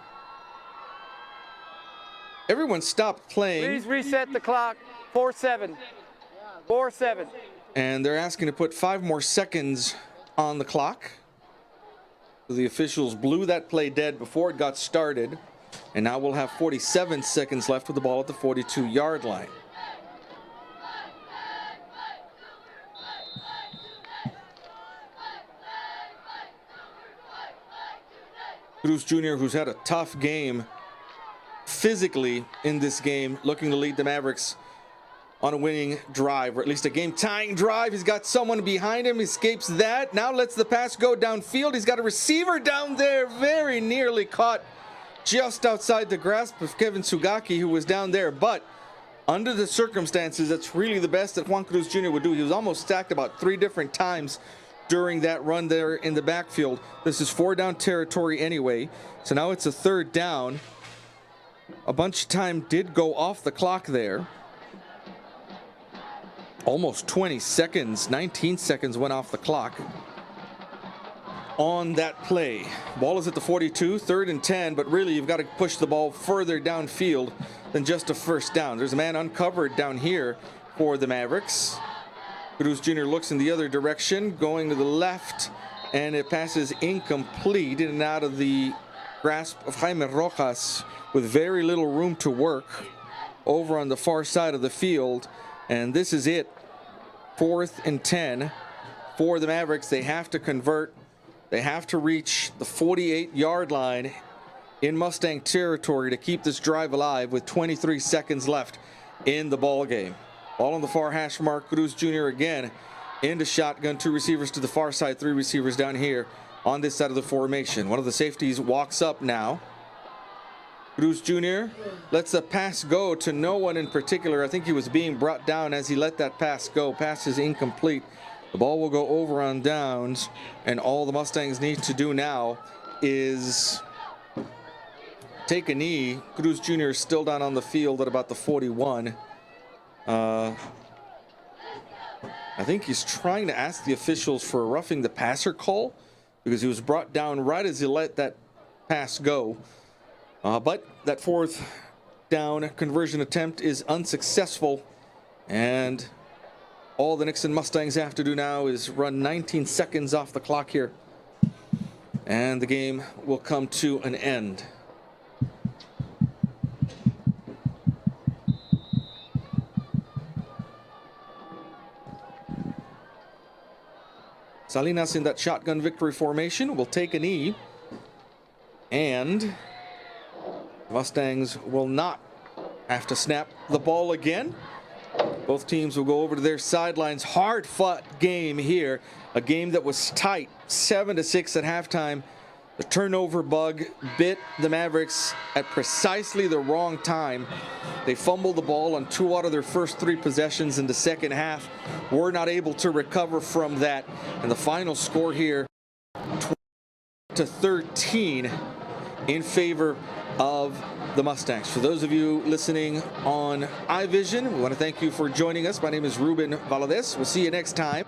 Everyone stopped playing. Please reset the clock. 4-7. 4-7. And they're asking to put 5 more seconds on the clock. The officials blew that play dead before it got started. And now we'll have 47 seconds left with the ball at the 42-yard line. Cruz Jr., who's had a tough game physically in this game, looking to lead the Mavericks on a winning drive, or at least a game-tying drive. He's got someone behind him, escapes that. Now lets the pass go downfield. He's got a receiver down there, very nearly caught just outside the grasp of Kevin Sugaki, who was down there. But under the circumstances, that's really the best that Juan Cruz Jr. would do. He was almost sacked about 3 different times during that run there in the backfield. This is 4-down territory anyway, so now it's a 3rd down. A bunch of time did go off the clock there. Almost 20 seconds, 19 seconds went off the clock on that play. Ball is at the 42, 3rd and 10, but really you've got to push the ball further downfield than just a 1st down. There's a man uncovered down here for the Mavericks. Cruz Jr. looks in the other direction, going to the left, and it passes incomplete in and out of the grasp of Jaime Rojas with very little room to work over on the far side of the field. And this is it. 4th and 10 for the Mavericks. They have to convert. They have to reach the 48-yard line in Mustang territory to keep this drive alive with 23 seconds left in the ball game. Ball on the far hash mark. Cruz Jr. again into shotgun. 2 receivers to the far side, 3 receivers down here on this side of the formation. One of the safeties walks up now. Cruz Jr. lets the pass go to no one in particular. I think he was being brought down as he let that pass go. Pass is incomplete. The ball will go over on downs, and all the Mustangs need to do now is take a knee. Cruz Jr. is still down on the field at about the 41. I think he's trying to ask the officials for a roughing the passer call because he was brought down right as he let that pass go. But that 4th down conversion attempt is unsuccessful, and all the Nixon Mustangs have to do now is run 19 seconds off the clock here, and the game will come to an end. Salinas in that shotgun victory formation will take a knee, and Mustangs will not have to snap the ball again. Both teams will go over to their sidelines. Hard-fought game here. A game that was tight, 7-6 at halftime. The turnover bug bit the Mavericks at precisely the wrong time. They fumbled the ball on 2 out of their first 3 possessions in the second half. Were not able to recover from that. And the final score here, 20-13 in favor of the Mustangs. For those of you listening on iVision, we want to thank you for joining us. My name is Ruben Valadez. We'll see you next time.